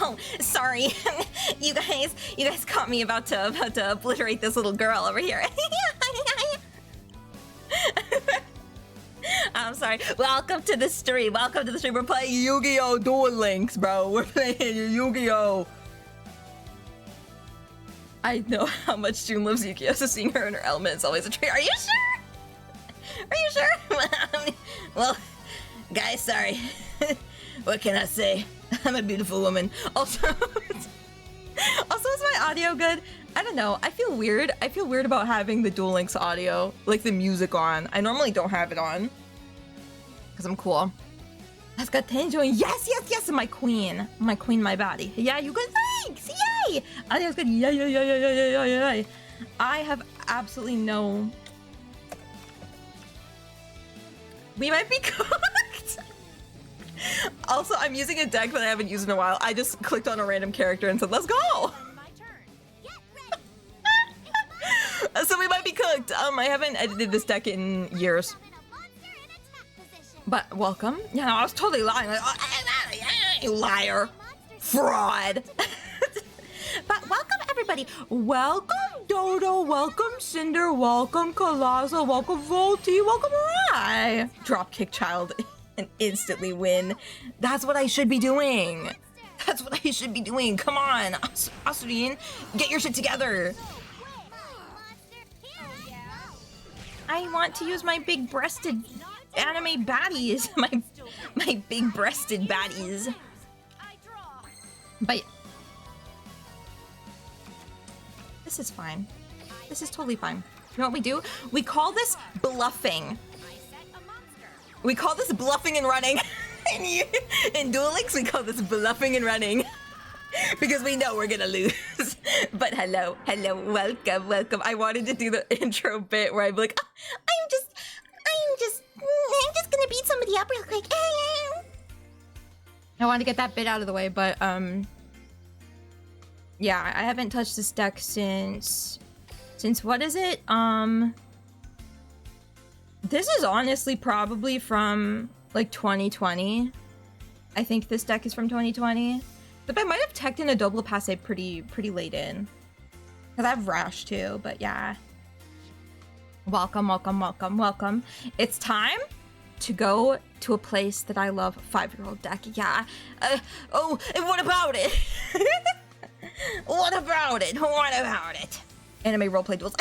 Oh, sorry. You guys caught me about to obliterate this little girl over here. I'm sorry. Welcome to the stream. Welcome to the stream. We're playing Yu-Gi-Oh! Duel Links, bro. We're playing Yu-Gi-Oh! I know how much June loves Yugioh, so seeing her in her element is always a treat. Are you sure? Are you sure? Well, guys, sorry. What can I say? I'm a beautiful woman. Also, is my audio good? I don't know. I feel weird. I feel weird about having the Duel Links audio, like the music on. I normally don't have it on. Because I'm cool. Let's go Tenjo. Yes, my queen, my body. Yeah, you good, thanks, yay! Audio's good, yeah. I have absolutely no... We might be cooked! Also, I'm using a deck that I haven't used in a while. I just clicked on a random character and said, let's go! So we might be cooked. I haven't edited this deck in years. But welcome. Yeah, no, I was totally lying. Like, you liar. Fraud. But welcome, everybody. Welcome, Dodo. Welcome, Cinder. Welcome, Kalaza. Welcome, Volti. Welcome, Rai. Dropkick child and instantly win. That's what I should be doing. That's what I should be doing. Come on, Asudin. Get your shit together. I want to use my big-breasted anime baddies. My big-breasted baddies. But this is fine. This is totally fine. You know what we do? We call this bluffing. We call this bluffing and running. In Duel Links, we call this bluffing and running. Because we know we're gonna lose. But hello, welcome. I wanted to do the intro bit where I'm like, oh, I'm just gonna beat somebody up real quick. I wanted to get that bit out of the way, but yeah, I haven't touched this deck since what is it? This is honestly probably from like 2020. I think this deck is from 2020. But I might have teched in a double passe pretty late in. Because I have Rash too, but yeah. Welcome. It's time to go to a place that I love. 5-year-old deck, yeah. Oh, and what about it? What about it? Anime roleplay duels.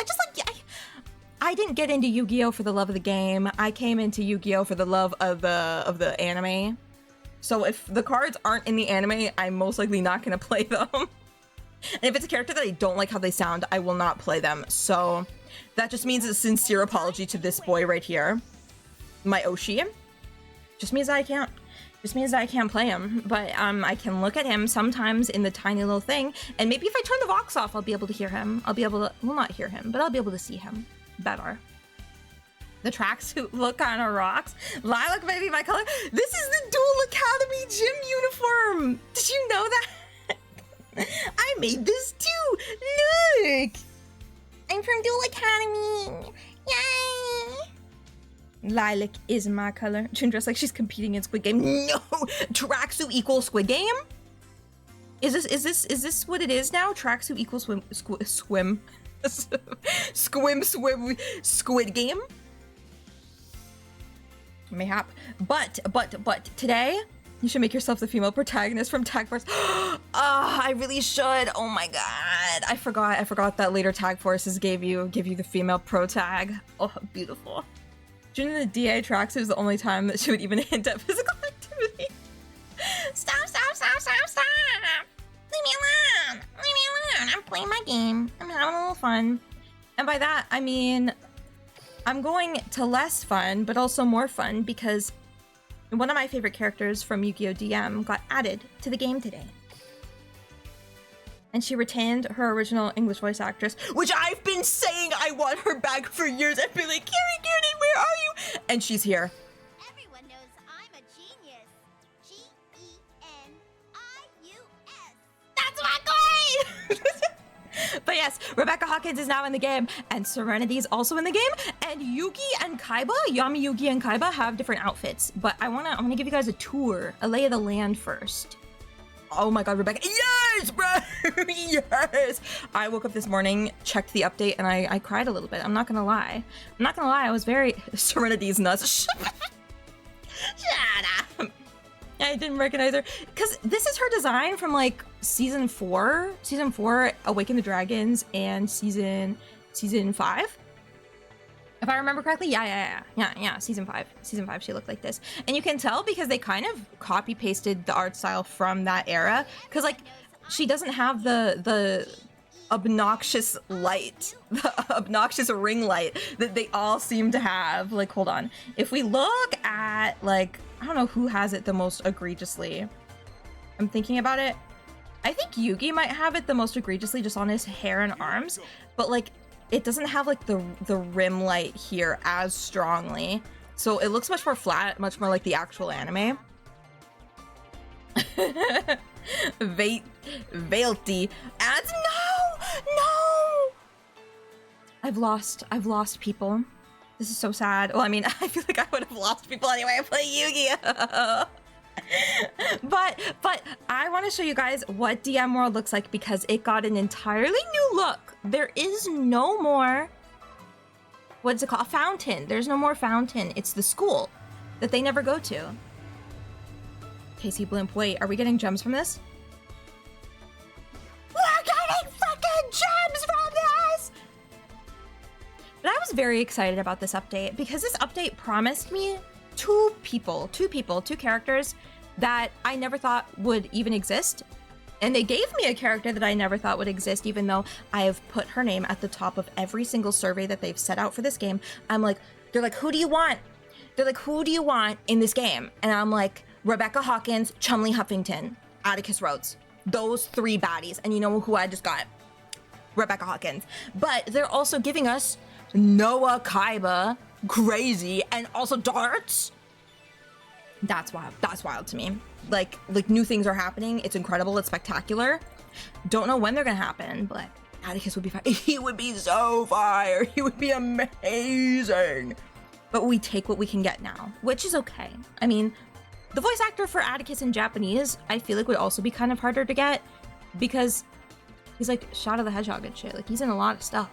I didn't get into Yu-Gi-Oh! For the love of the game. I came into Yu-Gi-Oh! For the love of the anime. So if the cards aren't in the anime, I'm most likely not going to play them. And if it's a character that I don't like how they sound, I will not play them. So that just means a sincere apology to this boy right here. My Oshi. Just means that I can't play him. But I can look at him sometimes in the tiny little thing. And maybe if I turn the Vox off, I'll be able to hear him. I'll be able to, well, not hear him, but I'll be able to see him better. The tracksuit look kind of rocks. Lilac may be my color. This is the Duel Academy gym uniform. Did you know that? I made this too. Look. I'm from Duel Academy. Yay. Lilac is my color. She dressed like she's competing in Squid Game. No. Tracksuit equals Squid Game? Is this what it is now? Tracksuit equals swim. Squid Game? Mayhap. But today you should make yourself the female protagonist from Tag Force. I really should. Oh my god. I forgot that later Tag Forces gave you the female pro tag. Oh, beautiful. During the DA tracksuit is the only time that she would even hint at physical activity. Stop. Leave me alone. I'm playing my game. I'm having a little fun. And by that, I mean I'm going to less fun, but also more fun because one of my favorite characters from Yu-Gi-Oh! DM got added to the game today. And she retained her original English voice actress, which I've been saying I want her back for years. I've been like, Carrie, where are you? And she's here. Everyone knows I'm a genius. G-E-N-I-U-S. That's my queen! But yes, Rebecca Hawkins is now in the game, and Serenity is also in the game, and Yugi and Kaiba, Yami Yugi and Kaiba have different outfits. But I wanna give you guys a tour, a lay of the land first. Oh my god, Rebecca. Yes, bro! Yes! I woke up this morning, checked the update, and I cried a little bit. I'm not gonna lie. I was very... Serenity's nuts. Shut up! I didn't recognize her. Because this is her design from, like, season 4. Season 4, Awaken the Dragons, and season 5. If I remember correctly, yeah, season 5. Season 5, she looked like this. And you can tell because they kind of copy-pasted the art style from that era. Because, like, she doesn't have the obnoxious light, the obnoxious ring light that they all seem to have. Like, hold on. If we look at, like, I don't know who has it the most egregiously. I'm thinking about it. I think Yugi might have it the most egregiously just on his hair and arms. But, like, it doesn't have like the rim light here as strongly. So it looks much more flat, much more like the actual anime. Veilty ads. No! I've lost people. This is so sad. Well, I mean, I feel like I would have lost people anyway. I play Yu-Gi-Oh! but I want to show you guys what DM World looks like because it got an entirely new look. There is no more, what's it called? A fountain. There's no more fountain. It's the school that they never go to. Casey Blimp, wait, are we getting gems from this? We're getting freaking gems from this! But I was very excited about this update because this update promised me two characters that I never thought would even exist. And they gave me a character that I never thought would exist, even though I have put her name at the top of every single survey that they've set out for this game. I'm like, they're like, who do you want? They're like, who do you want in this game? And I'm like, Rebecca Hawkins, Chumley Huffington, Atticus Rhodes. Those 3 baddies. And you know who I just got? Rebecca Hawkins. But they're also giving us Noah Kaiba, Crazy, and also Darts. That's wild. That's wild to me. Like new things are happening. It's incredible. It's spectacular. Don't know when they're gonna happen, but Atticus would be fire. He would be so fire. He would be amazing. But we take what we can get now, which is okay. I mean, the voice actor for Atticus in Japanese, I feel like would also be kind of harder to get because he's like Shadow the Hedgehog and shit. Like he's in a lot of stuff.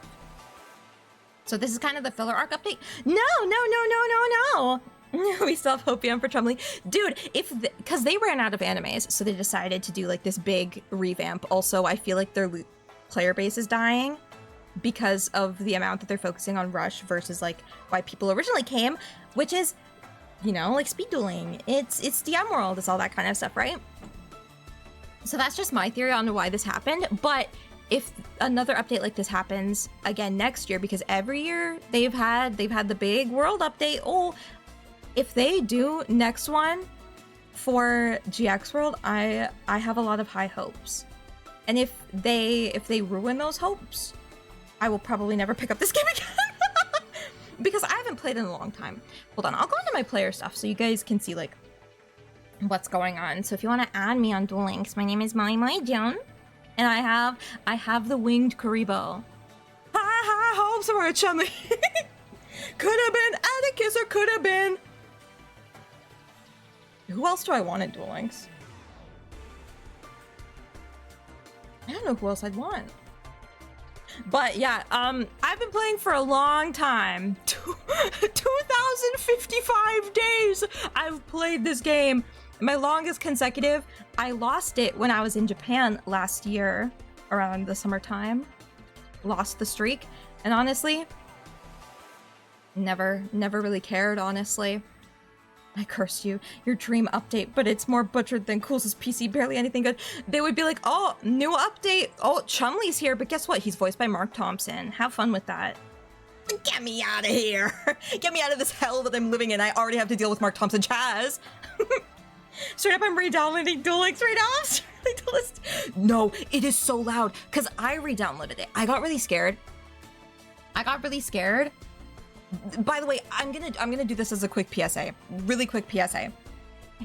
So this is kind of the filler arc update. No. We still have Hopium for Chumley. Dude, because they ran out of animes, so they decided to do like this big revamp. Also, I feel like their player base is dying because of the amount that they're focusing on Rush versus like why people originally came, which is, you know, like speed dueling. It's DM World, it's all that kind of stuff, right? So that's just my theory on why this happened. But if another update like this happens again next year, because every year they've had the big world update. Oh, if they do next one for GX World, I have a lot of high hopes. And if they ruin those hopes, I will probably never pick up this game again. Because I haven't played in a long time. Hold on, I'll go into my player stuff so you guys can see like what's going on. So if you want to add me on Duel Links, my name is Molly Joan, and I have the winged Karibo. High hopes for a Chumley. Could have been Atticus or could have been. Who else do I want in Duel Links? I don't know who else I'd want. But yeah, I've been playing for a long time. 2,055 days I've played this game. My longest consecutive. I lost it when I was in Japan last year around the summertime. Lost the streak. And honestly, never really cared, honestly. I cursed you. Your dream update, but it's more butchered than Cool's PC. Barely anything good. They would be like, oh, new update. Oh, Chumley's here, but guess what? He's voiced by Mark Thompson. Have fun with that. Get me out of here. Get me out of this hell that I'm living in. I already have to deal with Mark Thompson. Chaz. Straight up, I'm re-downloading Duel Links right now. No, it is so loud because I re-downloaded it. I got really scared. By the way, I'm gonna do this as a quick PSA. Really quick PSA.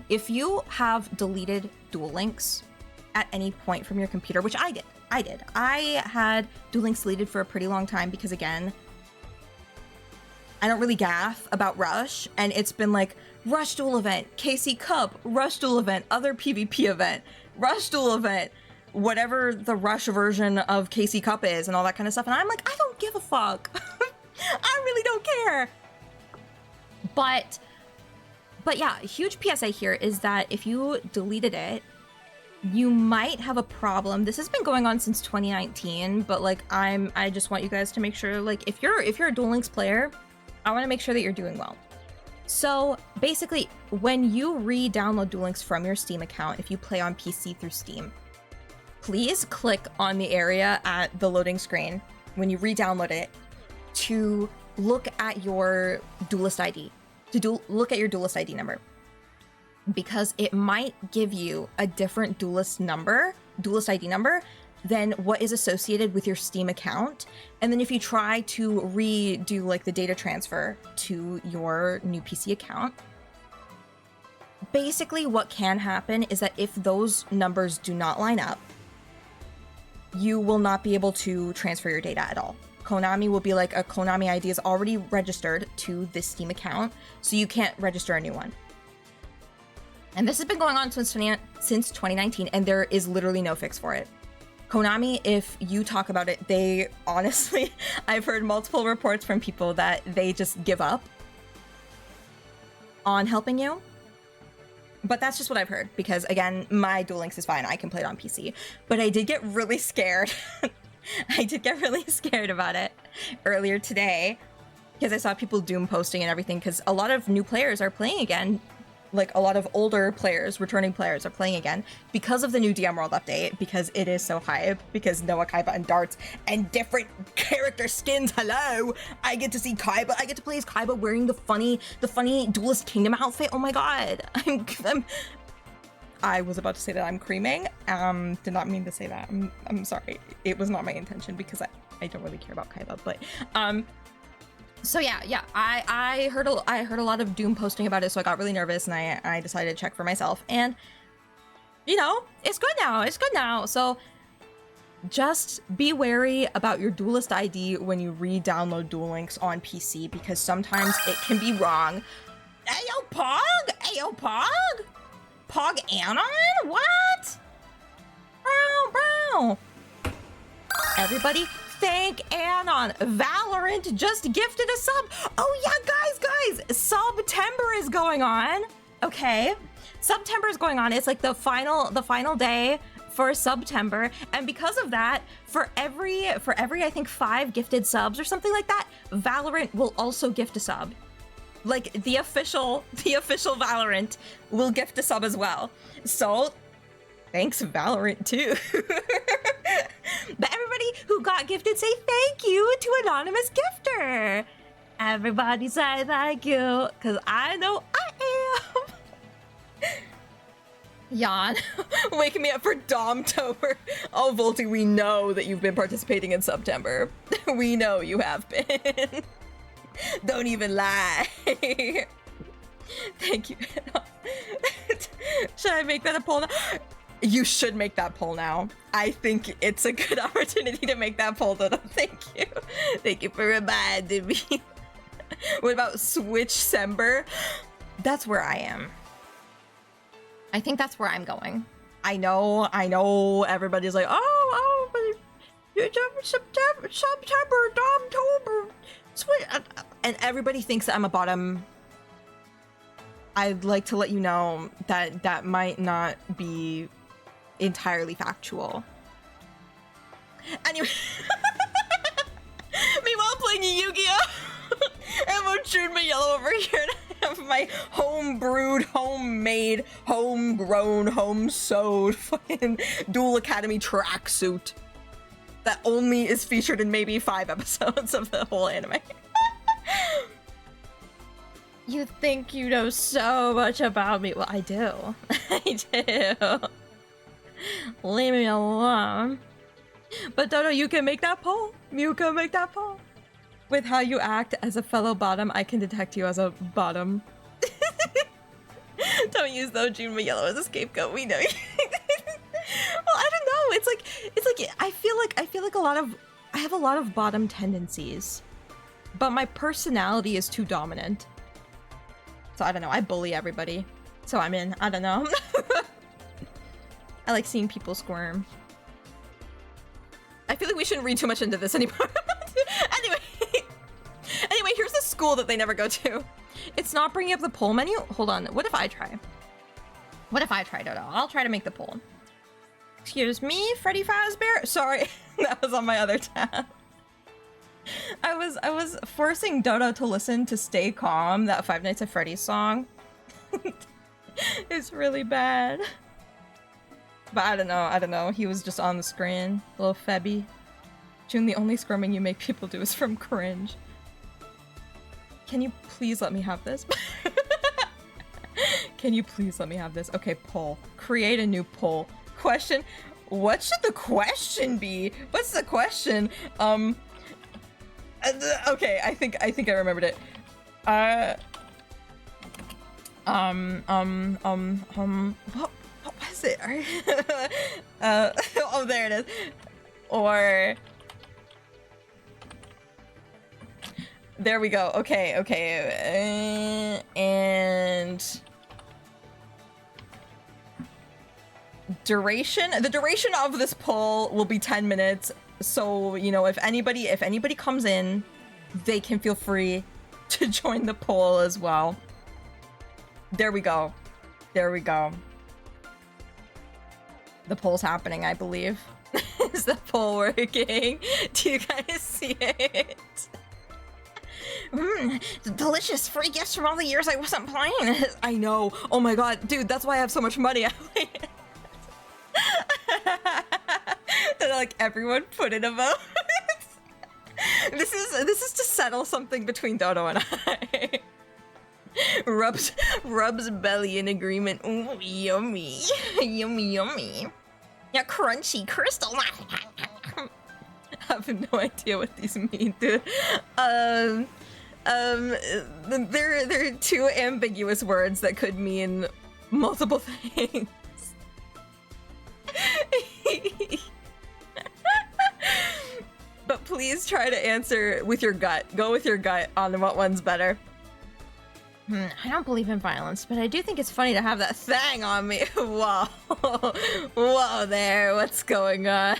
If you have deleted Duel Links at any point from your computer, which I did. I had Duel Links deleted for a pretty long time because, again, I don't really gaff about Rush, and it's been like, Rush Duel event, KC Cup, Rush Duel event, other PvP event. Rush Duel event, whatever the Rush version of KC Cup is and all that kind of stuff. And I'm like, I don't give a fuck. I really don't care. But yeah, a huge PSA here is that if you deleted it, you might have a problem. This has been going on since 2019, but like I just want you guys to make sure, like if you're a Duel Links player, I want to make sure that you're doing well. So basically, when you re-download Duel Links from your Steam account, if you play on PC through Steam, please click on the area at the loading screen when you re-download it to look at your Duelist ID, look at your Duelist ID number. Because it might give you a different Duelist ID number than what is associated with your Steam account. And then if you try to redo like the data transfer to your new PC account, basically what can happen is that if those numbers do not line up, you will not be able to transfer your data at all. Konami will be like, a Konami ID is already registered to this Steam account, so you can't register a new one. And this has been going on since 2019, and there is literally no fix for it. Konami, if you talk about it, they honestly, I've heard multiple reports from people that they just give up on helping you. But that's just what I've heard, because again, my Duel Links is fine. I can play it on PC. But I did get really scared. I did get really scared about it earlier today, because I saw people doom posting and everything, because a lot of new players are playing again. Like a lot of older players, returning players are playing again because of the new DM World update, because it is so hype, because Noah, Kaiba, and Darts, and different character skins, hello! I get to see Kaiba, I get to play as Kaiba wearing the funny Duelist Kingdom outfit, oh my god! I was about to say that I'm creaming, did not mean to say that, I'm sorry, it was not my intention, because I don't really care about Kaiba, but, so yeah, I heard a lot of doom posting about it, so I got really nervous and I decided to check for myself, and you know, it's good now. So just be wary about your Duelist ID when you re-download Duel Links on PC, because sometimes it can be wrong. Ayo Pog, Pog Anon, what? Bro. Everybody, thank Anon. Valorant just gifted a sub. Oh yeah, guys, September is going on. Okay, September is going on. It's like the final day for September, and because of that, for every I think 5 gifted subs or something like that, Valorant will also gift a sub. Like the official Valorant will gift a sub as well. So thanks Valorant too. But everybody who got gifted, say thank you to Anonymous Gifter. Everybody say thank you, because I know I am. Yawn. Waking me up for Domtober. Oh, Volty, we know that you've been participating in September. We know you have been. Don't even lie. Thank you. Should I make that a poll now? You should make that poll now. I think it's a good opportunity to make that poll, Dodo. Thank you. Thank you for reminding me. What about Switch Sember? That's where I am. I think that's where I'm going. I know everybody's like, oh, but September, October, Switch. And everybody thinks that I'm a bottom. I'd like to let you know that that might not be entirely factual. Anyway, meanwhile, playing Yu-Gi-Oh! I have a Yugioh over here, and I have my home-brewed, homemade, homegrown, home-sewed fucking Duel Academy tracksuit that only is featured in maybe 5 episodes of the whole anime. You think you know so much about me. Well, I do. I do. Leave me alone. But Dodo, you can make that poll. You can make that poll. With how you act as a fellow bottom, I can detect you as a bottom. Don't use though Junma Yellow as a scapegoat. We know you. Well, I don't know. It's like I feel like I have a lot of bottom tendencies, but my personality is too dominant. So I don't know. I bully everybody. So I'm in. I don't know. I like seeing people squirm. I feel like we shouldn't read too much into this anymore. Anyway, here's the school that they never go to. It's not bringing up the poll menu. Hold on. What if I try? What if I try, Dodo? I'll try to make the poll. Excuse me, Freddy Fazbear? Sorry, that was on my other tab. I was forcing Dodo to listen to Stay Calm, that Five Nights at Freddy's song. It's really bad. But I don't know. He was just on the screen. Little Febby. June, the only squirming you make people do is from cringe. Can you please let me have this? Can you please let me have this? Okay, poll. Create a new poll. Question. What should the question be? What's the question? Okay, I think I remembered it. What was it? Oh, there it is. Or there we go. Okay. And duration. The duration of this poll will be 10 minutes. So, you know, if anybody comes in, they can feel free to join the poll as well. There we go. The poll's happening, I believe. Is the poll working? Do you guys see it? Delicious free gifts from all the years I wasn't playing. I know. Oh my god, dude, that's why I have so much money. That like everyone put in a vote. This is to settle something between Dodo and I. Rubs belly in agreement. Ooh, yummy. Yummy. Yeah, crunchy crystal. I have no idea what these mean, dude. They're two ambiguous words that could mean multiple things. But please try to answer with your gut. Go with your gut on what one's better. I don't believe in violence, but I do think it's funny to have that thing on me. Whoa. Whoa there, what's going on?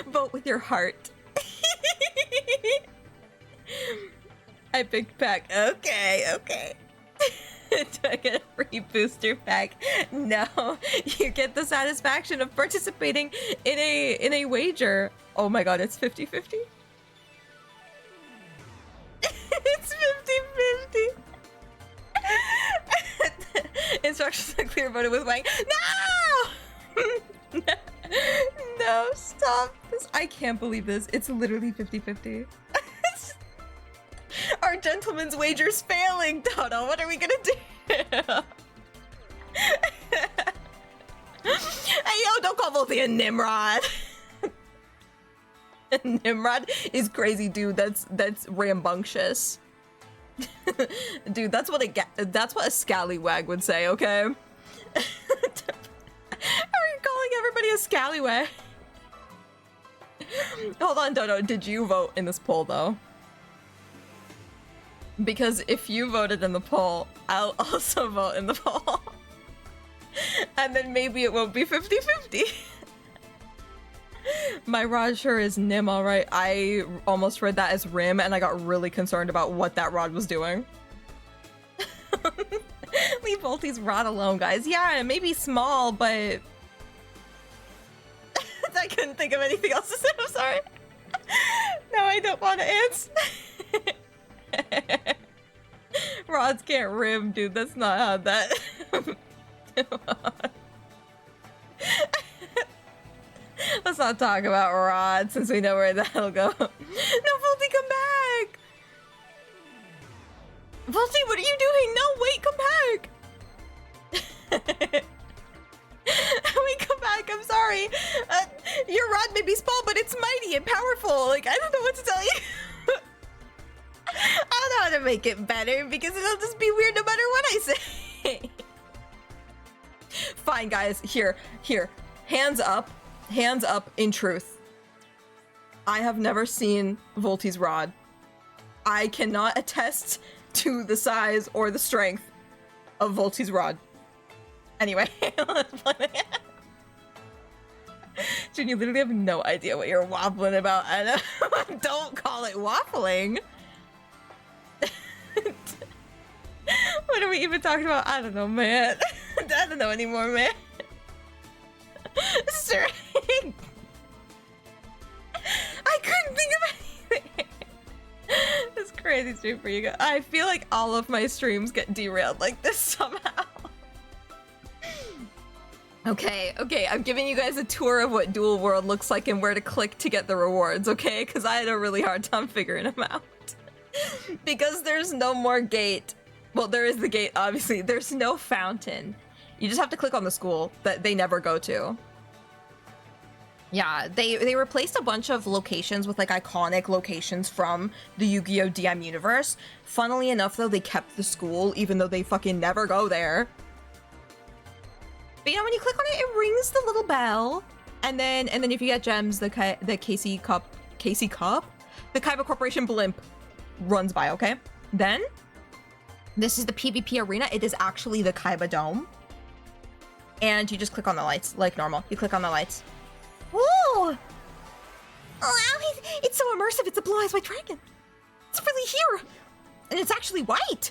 Vote with your heart. I picked pack. Okay. Do I get a free booster pack? No. You get the satisfaction of participating in a wager. Oh my god, it's 50-50? It's 50-50. Instructions are clear, voted with Wang. No! No, stop this. I can't believe this. It's literally 50-50. Our gentleman's wager's failing, Dodo. What are we gonna do? Hey, yo, don't call Volty a Nimrod. Nimrod is crazy, dude. That's rambunctious. Dude, that's what a scallywag would say, okay? Are you calling everybody a scallywag? Hold on, Dodo. Did you vote in this poll, though? Because if you voted in the poll, I'll also vote in the poll. And then maybe it won't be 50-50. My rod sure is Nim, alright. I almost read that as Rim, and I got really concerned about what that rod was doing. Leave Volty's rod alone, guys. Yeah, it may be small, but... I couldn't think of anything else to say, I'm sorry. No, I don't want to answer. Rods can't rim, dude. That's not how that... Let's not talk about rods since we know where that'll go. No, Volty, come back! Volty, what are you doing? No, wait, come back! Wait, come back, I'm sorry. Your rod may be small, but it's mighty and powerful. Like, I don't know what to tell you. I don't know how to make it better because it'll just be weird no matter what I say. Fine, guys. Here. Hands up in truth. I have never seen Volty's rod. I cannot attest to the size or the strength of Volty's rod. Anyway, let's play it. June, you literally have no idea what you're waffling about, Anna. Don't call it waffling. What are we even talking about? I don't know, man. I don't know anymore, man. Sir. I couldn't think of anything. That's crazy stream for you guys. I feel like all of my streams get derailed like this somehow. Okay, I'm giving you guys a tour of what Dual World looks like and where to click to get the rewards, okay? Because I had a really hard time figuring them out. Because there's no more gate. Well, there is the gate, obviously. There's no fountain. You just have to click on the school that they never go to. Yeah, they replaced a bunch of locations with like iconic locations from the Yu-Gi-Oh! DM universe. Funnily enough, though, they kept the school even though they fucking never go there. But you know, when you click on it, it rings the little bell, and then if you get gems, the KC Cup, the Kaiba Corporation blimp runs by. Okay, then this is the PvP arena. It is actually the Kaiba Dome, and you just click on the lights like normal. You click on the lights. Whoa! Oh, it's so immersive. It's a Blue Eyes White Dragon. It's really here, and it's actually white.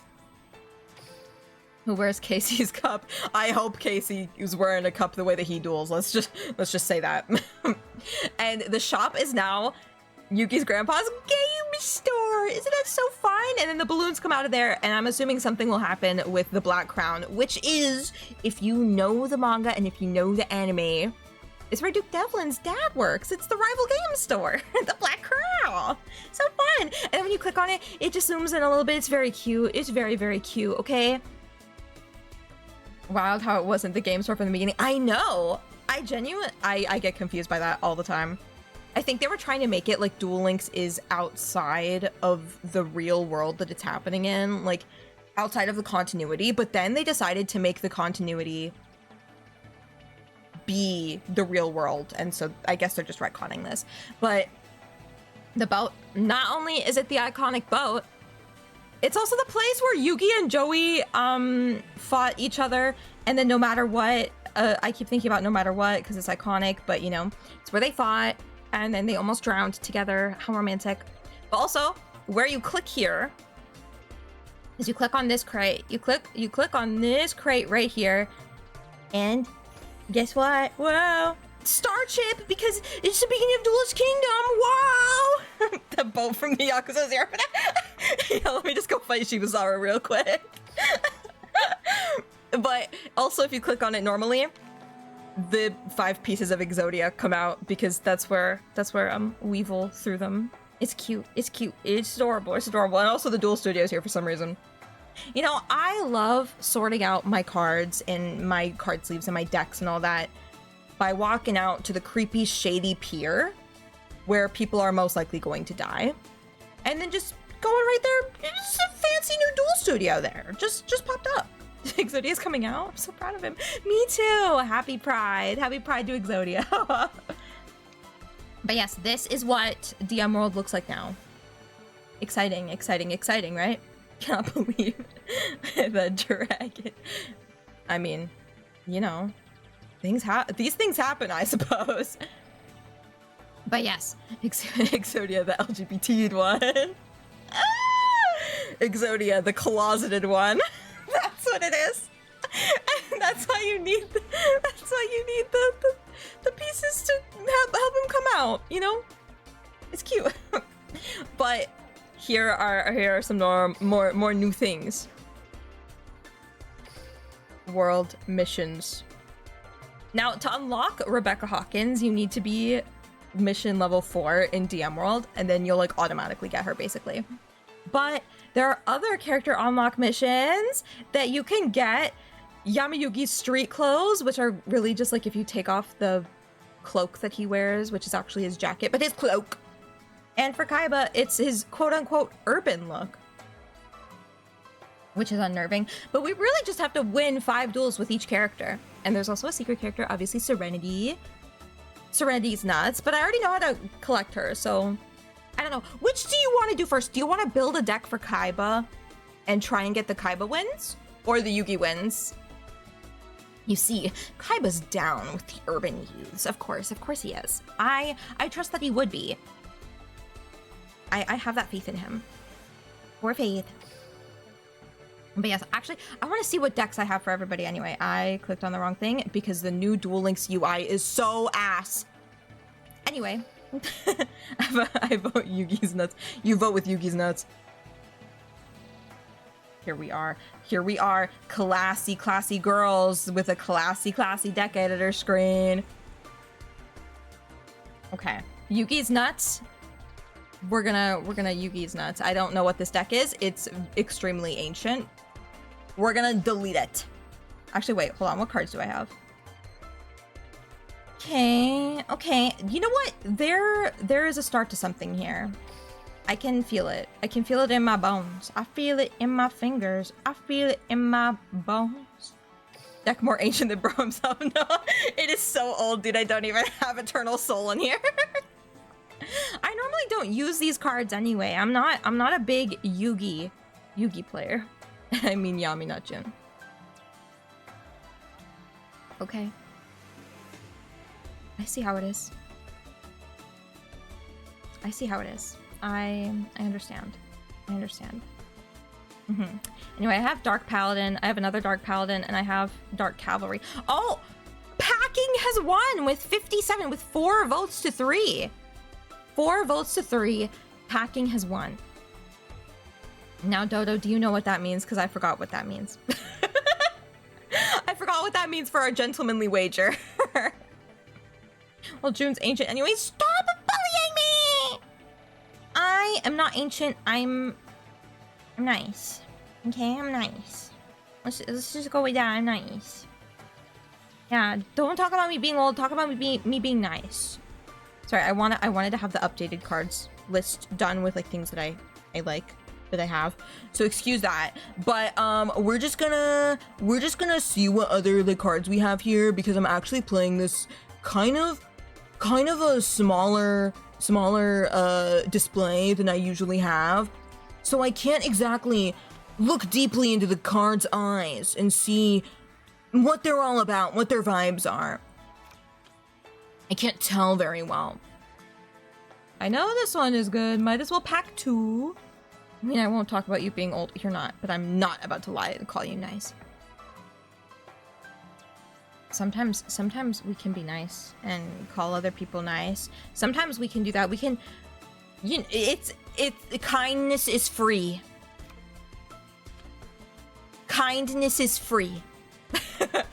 Who wears Casey's cup? I hope Casey is wearing a cup the way that he duels. Let's just say that. And the shop is now Yuki's grandpa's game store. Isn't that so fun? And then the balloons come out of there, and I'm assuming something will happen with the Black Crown, which is, if you know the manga and if you know the anime, it's where Duke Devlin's dad works. It's the rival game store, the Black Crown. So fun. And then when you click on it, it just zooms in a little bit. It's very cute. It's very, very cute, okay? Wild how it wasn't the game store from the beginning. I know. I get confused by that all the time. I think they were trying to make it like Duel Links is outside of the real world that it's happening in, like outside of the continuity, but then they decided to make the continuity be the real world, and so I guess they're just retconning this. But the boat, not only is it the iconic boat, it's also the place where Yugi and Joey fought each other, and then no matter what, I keep thinking about no matter what because it's iconic, but you know, it's where they fought, and then they almost drowned together. How romantic. But also, where you click here is you click on this crate. You click on this crate right here, and guess what? Whoa! Star Chip, because it's the beginning of Duelist Kingdom. Wow! The boat from the Yakuza Zero. Yeah, let me just go fight Shibusawa real quick. But also, if you click on it normally, the 5 pieces of Exodia come out because that's where Weevil threw them. It's cute. It's cute. It's adorable. It's adorable. And also the Duel Studio's here for some reason. You know, I love sorting out my cards and my card sleeves and my decks and all that by walking out to the creepy, shady pier where people are most likely going to die, and then just going right there. It's a fancy new Duel Studio there. Just popped up. Exodia is coming out. I'm so proud of him. Me too. Happy Pride. Happy Pride to Exodia. But yes, this is what DM World looks like now. Exciting, exciting, exciting, right? Can't believe the dragon. I mean, you know, these things happen, I suppose. But yes, Exodia, the LGBT'd one. Exodia, the closeted one. That's what it is. And that's why you need the pieces to help him come out, you know? It's cute. But here are some more new things. World missions. Now, to unlock Rebecca Hawkins, you need to be mission level 4 in DM World, and then you'll like automatically get her basically. But there are other character unlock missions that you can get. Yamayugi's street clothes, which are really just like if you take off the cloak that he wears, which is actually his jacket, but his cloak. And for Kaiba, it's his quote-unquote urban look, which is unnerving. But we really just have to win 5 duels with each character. And there's also a secret character, obviously Serenity. Serenity's nuts, but I already know how to collect her, so I don't know. Which do you want to do first? Do you want to build a deck for Kaiba and try and get the Kaiba wins? Or the Yugi wins? You see, Kaiba's down with the urban youths. Of course he is. I trust that he would be. I have that faith in him. More faith. But yes, actually, I want to see what decks I have for everybody anyway. I clicked on the wrong thing because the new Duel Links UI is so ass. Anyway, I vote Yugi's nuts. You vote with Yugi's nuts. Here we are. Here we are. Classy girls with a classy deck editor screen. Okay. Yugi's nuts. We're gonna Yugi's nuts. I don't know what this deck is. It's extremely ancient. We're gonna delete it. Actually, wait, hold on. What cards do I have? Okay. You know what? There is a start to something here. I can feel it. I can feel it in my bones. I feel it in my fingers. I feel it in my bones. Deck more ancient than Bro himself. No, it is so old, dude. I don't even have Eternal Soul in here. I normally don't use these cards anyway. I'm not a big Yugi player. I mean Yami, not Jun. Okay. I see how it is. I see how it is. I understand. Anyway, I have Dark Paladin, I have another Dark Paladin, and I have Dark Cavalry. Oh! Packing has won with 57, with 4 votes to 3. 4 votes to 3. Packing has won. Now, Dodo, do you know what that means? Because I forgot what that means. I forgot what that means for our gentlemanly wager. Well, June's ancient anyway. Stop bullying me! I am not ancient. I'm nice. Okay, I'm nice. Let's just go with that. I'm nice. Yeah, don't talk about me being old. Talk about me being nice. Sorry, I wanted to have the updated cards list done with like things that I like that I have. So excuse that. But we're just gonna see what other like cards we have here because I'm actually playing this kind of a smaller display than I usually have. So I can't exactly look deeply into the cards' eyes and see what they're all about, what their vibes are. I can't tell very well. I know this one is good. Might as well pack 2. I mean, I won't talk about you being old. You're not, but I'm not about to lie and call you nice. Sometimes we can be nice and call other people nice. Sometimes we can do that. We can, it's kindness is free. Kindness is free. But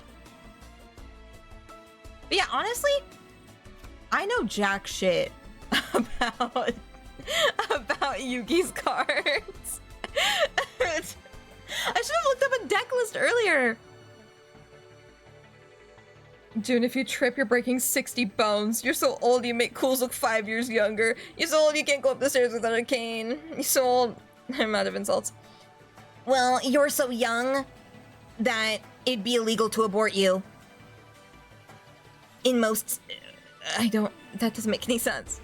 yeah, honestly, I know jack shit about Yugi's cards. I should have looked up a deck list earlier. June, if you trip, you're breaking 60 bones. You're so old, you make Cools look 5 years younger. You're so old, you can't go up the stairs without a cane. You're so old. I'm out of insults. Well, you're so young that it'd be illegal to abort you. In most... that doesn't make any sense.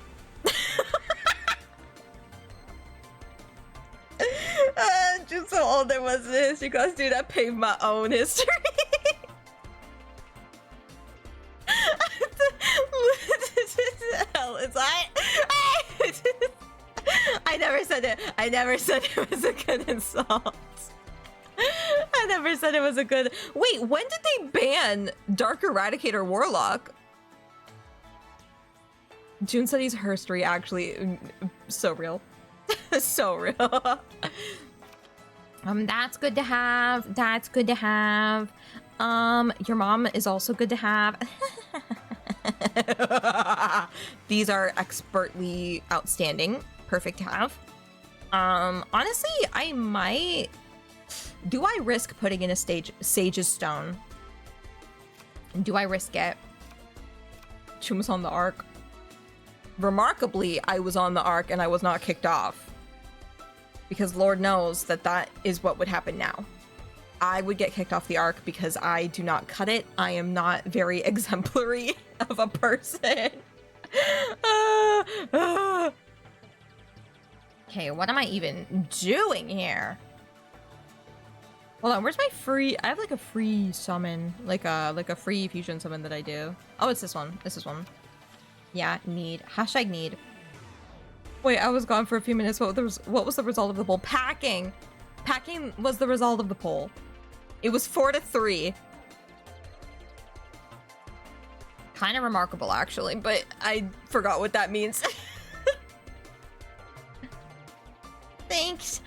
Just so old there was a history class, dude. I paved my own history. Hell, it's I never said it. I never said it was a good insult. I never said it was a good... Wait, when did they ban Dark Eradicator Warlock? June studies herstory, actually. So real. So real. That's good to have. That's good to have. Your mom is also good to have. These are expertly outstanding. Perfect to have. Honestly, I might... Do I risk putting in a Sage's Stone? Do I risk it? Chum was on the Ark. Remarkably, I was on the Ark and I was not kicked off. Because Lord knows that that is what would happen now. I would get kicked off the Ark because I do not cut it. I am not very exemplary of a person. Okay, what am I even doing here? Hold on, where's my free? I have like a free summon, like a free fusion summon that I do. Oh, it's this one. It's this one. Yeah, need. Hashtag need. Wait, I was gone for a few minutes. What was the result of the poll? Packing. Packing was the result of the poll. It was 4-3. Kind of remarkable, actually, but I forgot what that means. Thanks.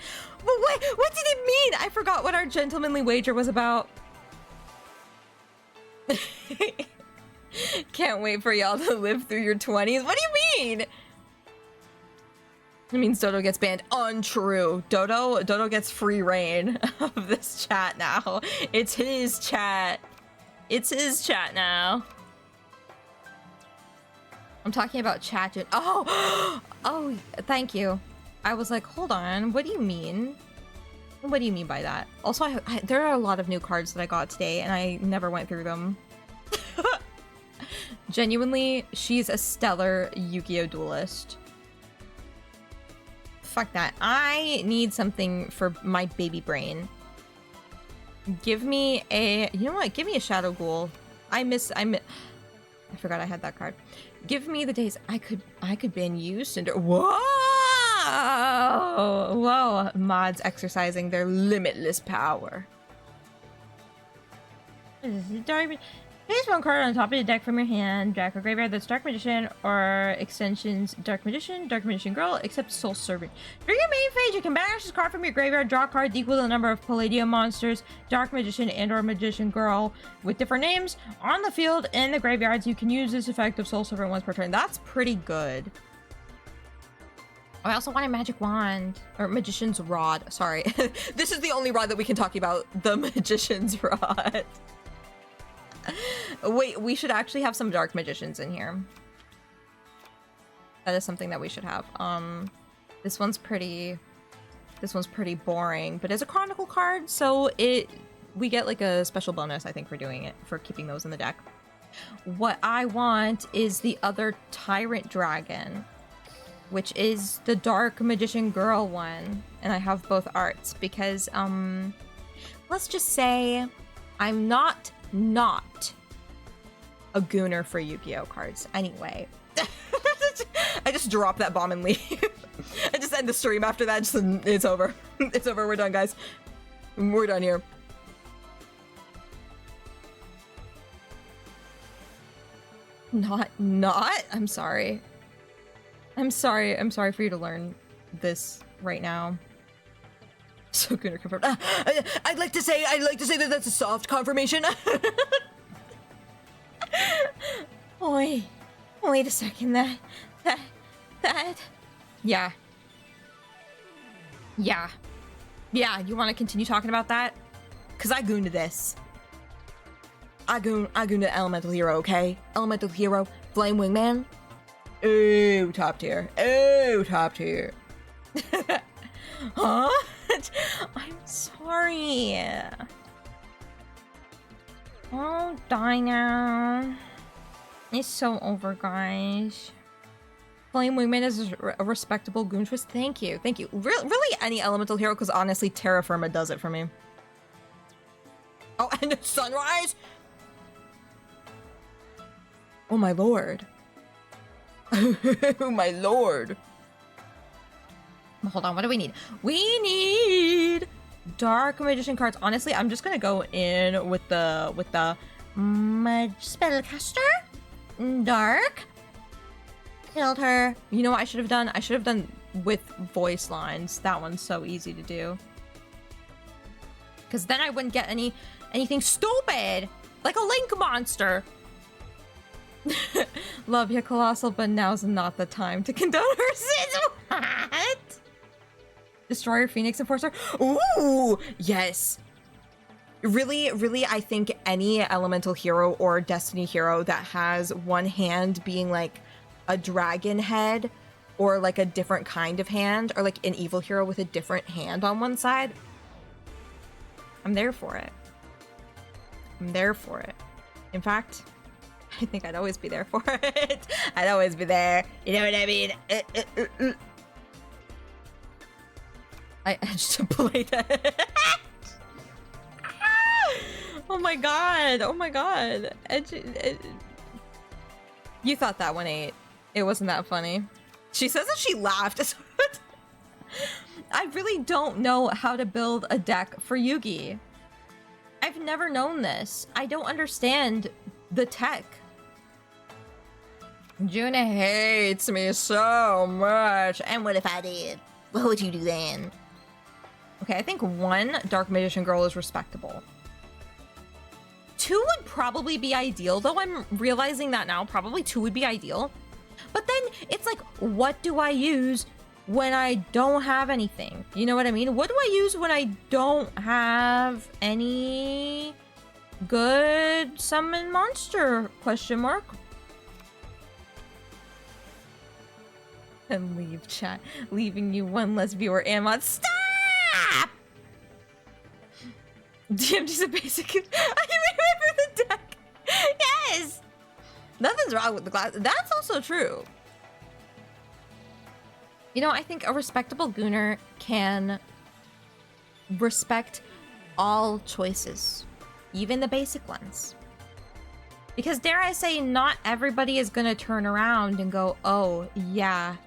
But what did it mean? I forgot what our gentlemanly wager was about. Can't wait for y'all to live through your 20s. What do you mean? It means Dodo gets banned. Untrue. Dodo gets free reign of this chat now. It's his chat. It's his chat now. I'm talking about chat. Oh, oh, thank you. I was like, hold on. What do you mean? What do you mean by that? Also, there are a lot of new cards that I got today, and I never went through them. Genuinely, she's a stellar Yu-Gi-Oh! Duelist. Fuck that. I need something for my baby brain. Give me a... You know what? Give me a Shadow Ghoul. I forgot I had that card. Give me the days I could ban you, Cinder. Whoa! Whoa! Mods exercising their limitless power. Place one card on top of the deck from your hand, deck or graveyard that's Dark Magician or extensions Dark Magician Girl, except Soul Servant. During your main phase, you can banish this card from your graveyard, draw cards equal to the number of Palladium monsters, Dark Magician and or Magician Girl with different names on the field in the graveyards. You can use this effect of Soul Servant once per turn. That's pretty good. I also want a Magic Wand, or Magician's Rod. Sorry. This is the only rod that we can talk about, the Magician's Rod. Wait, we should actually have some Dark Magicians in here. That is something that we should have. This one's pretty boring, but it's a Chronicle card, so we get like a special bonus, I think, for doing it, for keeping those in the deck. What I want is the other Tyrant Dragon, which is the Dark Magician Girl one, and I have both arts because, let's just say I'm not a gooner for Yu-Gi-Oh cards. Anyway, I just drop that bomb and leave. I just end the stream after that. Just, it's over. It's over. We're done, guys. We're done here. Not. I'm sorry. I'm sorry for you to learn this right now. So gooner confirmed. I'd like to say that that's a soft confirmation. Oi, wait a second. That. Yeah. You want to continue talking about that? Cause I gooned this. I gooned the Elemental Hero. Okay, Elemental Hero, Flame Wingman. Oh, top tier. Huh? I'm sorry. Oh, die now. It's so over, guys. Flame Wingman is a respectable goon twist. Thank you. Really, any Elemental Hero, because honestly, Terra Firma does it for me. Oh, and it's Sunrise? Oh my lord. Oh my lord. Hold on, what do we need? We need Dark Magician cards. Honestly, I'm just gonna go in with the Spellcaster. Dark. Killed her. You know what I should have done? I should have done with voice lines. That one's so easy to do. Because then I wouldn't get anything stupid. Like a Link monster. Love you, Colossal, but now's not the time to condone her sins. What? Destroyer, Phoenix Enforcer. Ooh, yes. Really, I think any Elemental Hero or Destiny Hero that has one hand being like a dragon head or like a different kind of hand or like an evil hero with a different hand on one side, I'm there for it. In fact, I think I'd always be there for it. I'd always be there. You know what I mean? I just played that. Oh my god. Oh my god. You thought that one ate. It wasn't that funny. She says that she laughed. I really don't know how to build a deck for Yugi. I've never known this. I don't understand the tech. Juna hates me so much. And what if I did? What would you do then? Okay, I think 1 Dark Magician Girl is respectable. 2 would probably be ideal, though I'm realizing that now. Probably 2 would be ideal. But then it's like, what do I use when I don't have anything? You know what I mean? What do I use when I don't have any good summon monster? Question mark. And leave chat, leaving you 1 less viewer and mod. Stop! DMG's a basic. I remember the deck. Yes. Nothing's wrong with the glass. That's also true. You know, I think a respectable Gooner can respect all choices, even the basic ones. Because dare I say, not everybody is gonna turn around and go, oh, yeah.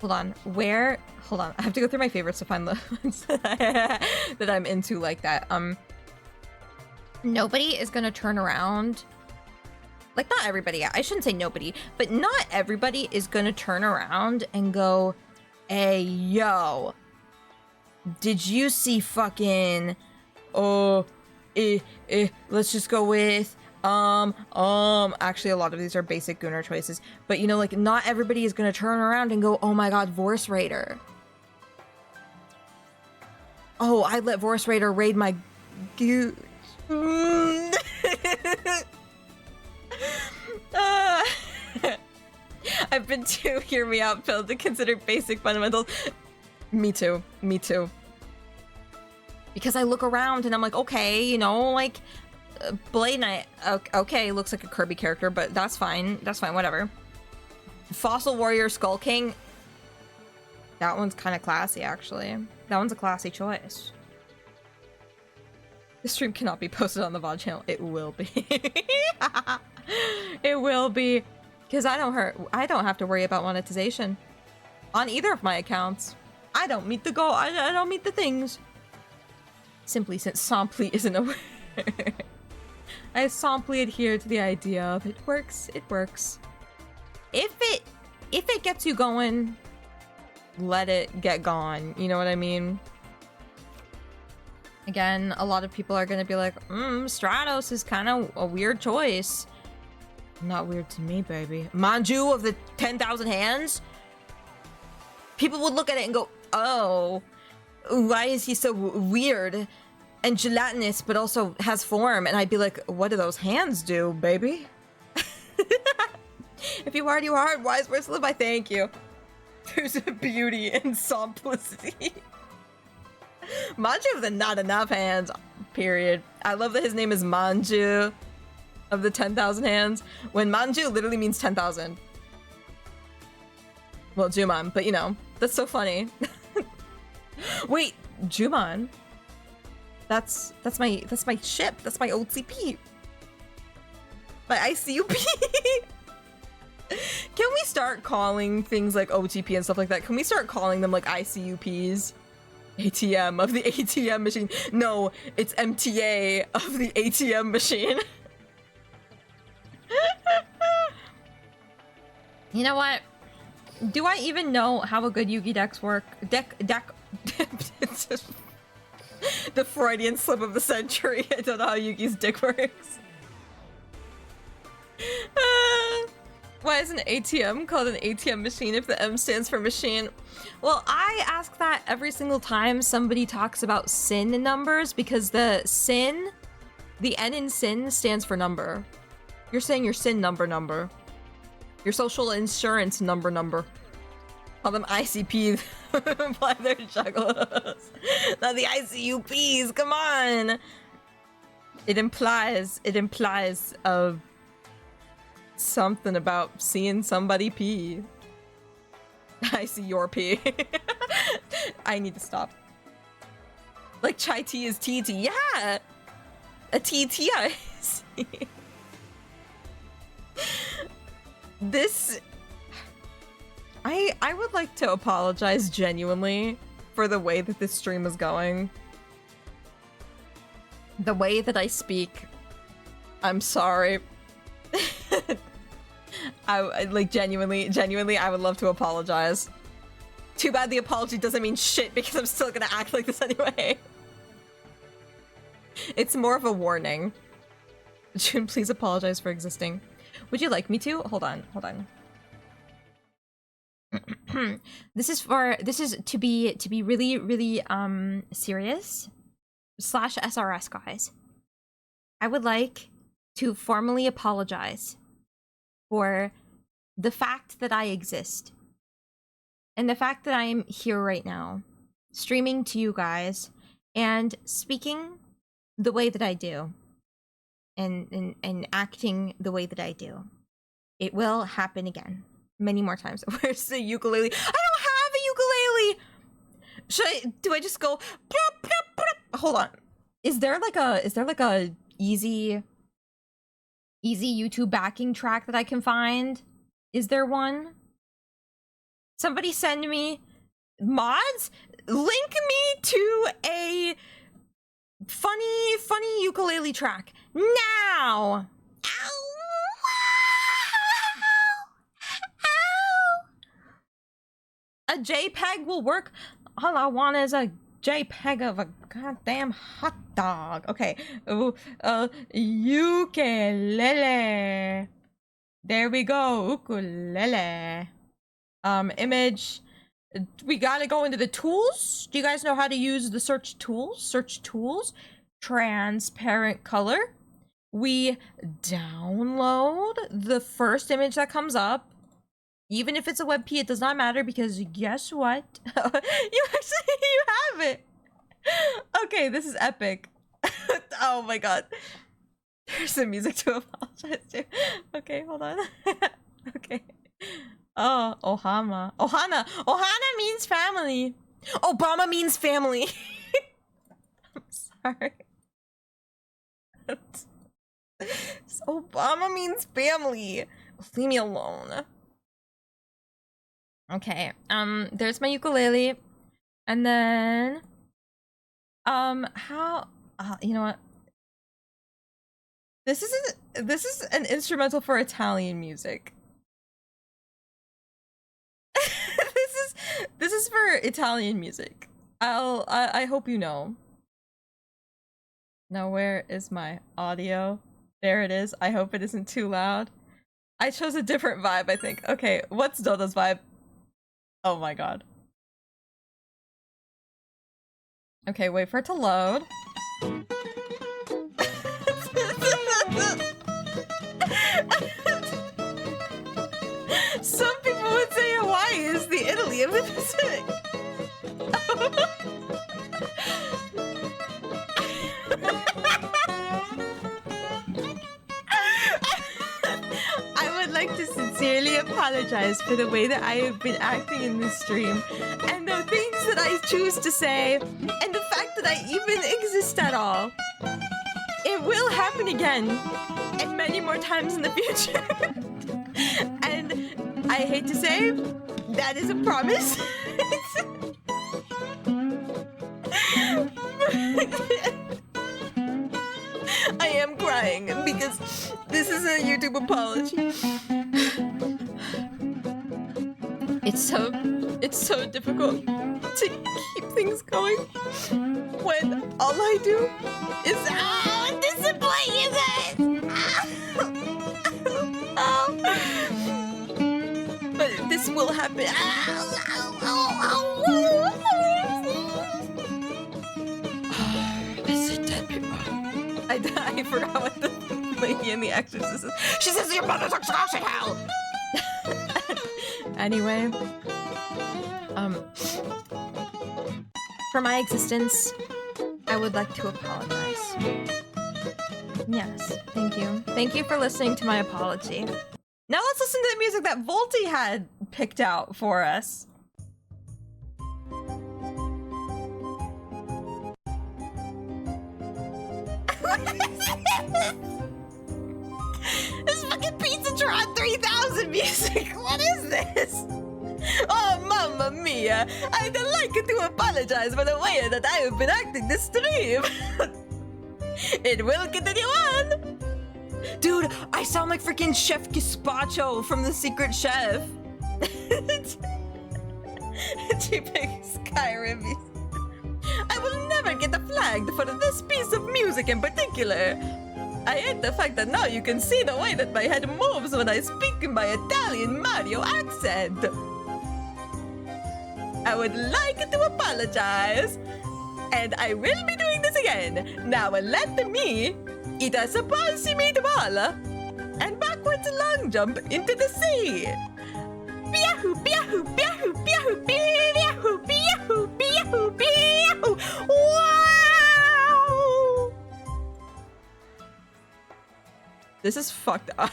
Hold on, hold on, I have to go through my favorites to find the ones that I'm into like that. Nobody is gonna turn around. Like, not everybody, I shouldn't say nobody, but not everybody is gonna turn around and go, hey, yo, did you see fucking, let's just go with, actually a lot of these are basic Gooner choices, but you know, like, not everybody is gonna turn around and go, oh my god, Vorse Raider. Oh, I let Vorse Raider raid my Goo. I've been too hear me out filled to consider basic fundamentals. Me too, me too. Because I look around and I'm like, okay, you know, like, Blade Knight, okay, looks like a Kirby character, but that's fine, whatever. Fossil Warrior Skull King, that one's kind of classy, actually. That one's a classy choice. The stream cannot be posted on the VOD channel. It will be. It will be. Because I don't have to worry about monetization on either of my accounts. I don't meet the goal, I don't meet the things. Simply since Samply isn't a I simply adhere to the idea of it works, it works. If it gets you going, let it get gone. You know what I mean? Again, a lot of people are gonna be like, Stratos is kind of a weird choice. Not weird to me, baby. Manju of the 10,000 hands? People would look at it and go, oh, why is he so weird and gelatinous, but also has form? And I'd be like, what do those hands do, baby? If you hard, you hard. Wise words live by. Thank you. There's a beauty in simplicity. Manju of the not enough hands, period. I love that his name is Manju of the 10,000 hands, when Manju literally means 10,000. Well, Juman, but you know, that's so funny. Wait, Juman? That's my ship. That's my OTP. My ICUP. Can we start calling things like OTP and stuff like that? Can we start calling them like ICUPs? ATM of the ATM machine. No, it's MTA of the ATM machine. You know what? Do I even know how a good Yugi decks work? It's just the Freudian slip of the century. I don't know how Yugi's dick works. Why is an ATM called an ATM machine if the M stands for machine? Well, I ask that every single time somebody talks about SIN numbers, because the SIN, the N in SIN stands for number. You're saying your SIN number. Your social insurance number. Call them ICP. Why they're juggalos. Not the ICUPs, come on! It implies something about seeing somebody pee. I see your pee. I need to stop. Like chai tea is tea tea. Yeah! A TT, I see. This... I would like to apologize genuinely for the way that this stream is going. The way that I speak. I'm sorry. I like genuinely, I would love to apologize. Too bad the apology doesn't mean shit because I'm still gonna act like this anyway. It's more of a warning. June, please apologize for existing. Would you like me to? Hold on. This is to be really serious / SRS guys. I would like to formally apologize for the fact that I exist and the fact that I am here right now, streaming to you guys and speaking the way that I do and acting the way that I do. It will happen again many more times. Where's the ukulele? I don't have a ukulele. Do I just go? Hold on. Is there like a easy YouTube backing track that I can find? Is there one? Somebody send me mods. Link me to a funny ukulele track now. Ow! A JPEG will work. All I want is a JPEG of a goddamn hot dog. Okay. Ooh, ukulele. There we go. Ukulele. Image. We gotta go into the tools. Do you guys know how to use the search tools? Search tools. Transparent color. We download the first image that comes up. Even if it's a WebP, it does not matter because guess what? you have it. Okay, this is epic. Oh my god. There's some music to apologize to. Okay, hold on. Okay. Oh, Ohana. Ohana means family. Obama means family. I'm sorry. Obama means family. Leave me alone. Okay, there's my ukulele, and then, you know what? This is an instrumental for Italian music. this is for Italian music. I hope you know. Now where is my audio? There it is. I hope it isn't too loud. I chose a different vibe, I think. Okay, what's Doda's vibe? Oh my god. Okay, wait for it to load. Some people would say Hawaii is the Italy of the Pacific. I would like to sincerely apologize for the way that I have been acting in this stream and the things that I choose to say and the fact that I even exist at all. It will happen again and many more times in the future. And I hate to say, that is a promise. I am crying because this is a YouTube apology. It's so difficult to keep things going when all I do is disappoint you guys. But this will happen. Is it dead people? I forgot what the lady in The Exorcist is. She says your mother's a trash in hell! Anyway. For my existence, I would like to apologize. Yes, thank you. Thank you for listening to my apology. Now let's listen to the music that Volty had picked out for us. This fucking Pizzatron 3000 music. What is this? Oh, mamma mia. I'd like to apologize for the way that I have been acting this stream. It will continue on. Dude, I sound like freaking Chef Gazpacho from The Secret Chef. She picks Skyrim. I will never get flagged for this piece of music in particular. I hate the fact that now you can see the way that my head moves when I speak in my Italian Mario accent. I would like to apologize. And I will be doing this again. Now let me eat a spicy meatball and backwards long jump into the sea. Biahoo, biahoo, biahoo, biahoo, biahoo, biahoo, biahoo, biahoo. Wow! This is fucked up.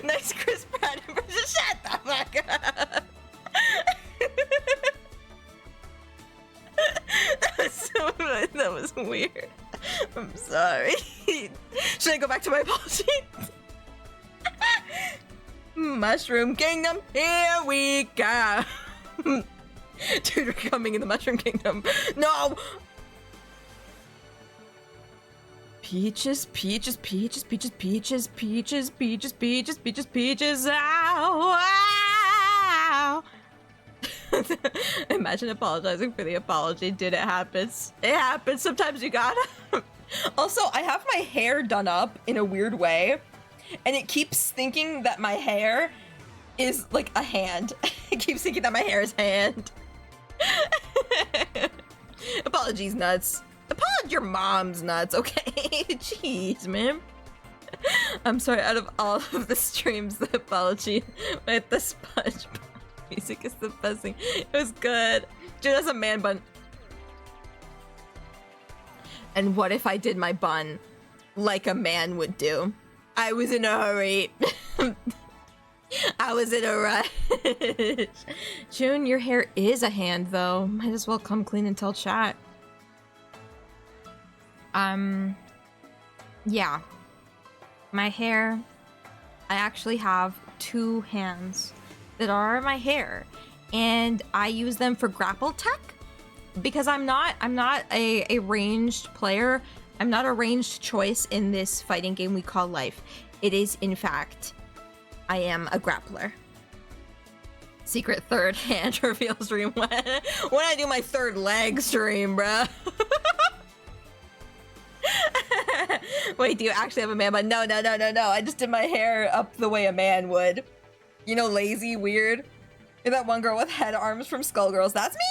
Nice Chris Pratt impression. Shut the fuck up. That was weird. I'm sorry. Should I go back to my apology? Mushroom Kingdom, here we go. Dude, we're coming in the Mushroom Kingdom. No! Peaches, peaches, peaches, peaches, peaches, peaches, peaches, peaches, peaches, peaches, ow, ow. Imagine apologizing for the apology. Dude, it happens. It happens. Sometimes you gotta. Also, I have my hair done up in a weird way, and it keeps thinking that my hair is like a hand. It keeps thinking that my hair is hand. Apologies, nuts. Apologize, your mom's nuts, okay? Jeez, man. I'm sorry, out of all of the streams, the apology with the SpongeBob music is the best thing. It was good. Dude, that's a man bun. And what if I did my bun like a man would do? I was in a hurry. I was in a rush. June, your hair is a hand, though. Might as well come clean and tell chat. Yeah. My hair, I actually have two hands that are my hair, and I use them for grapple tech because I'm not a ranged player. I'm not a ranged choice in this fighting game we call life. It is, in fact, I am a grappler. Secret third hand reveal stream when I do my third leg stream, bruh. Wait, do you actually have a man bun? No. I just did my hair up the way a man would. You know, lazy, weird. You're that one girl with head arms from Skullgirls. That's me!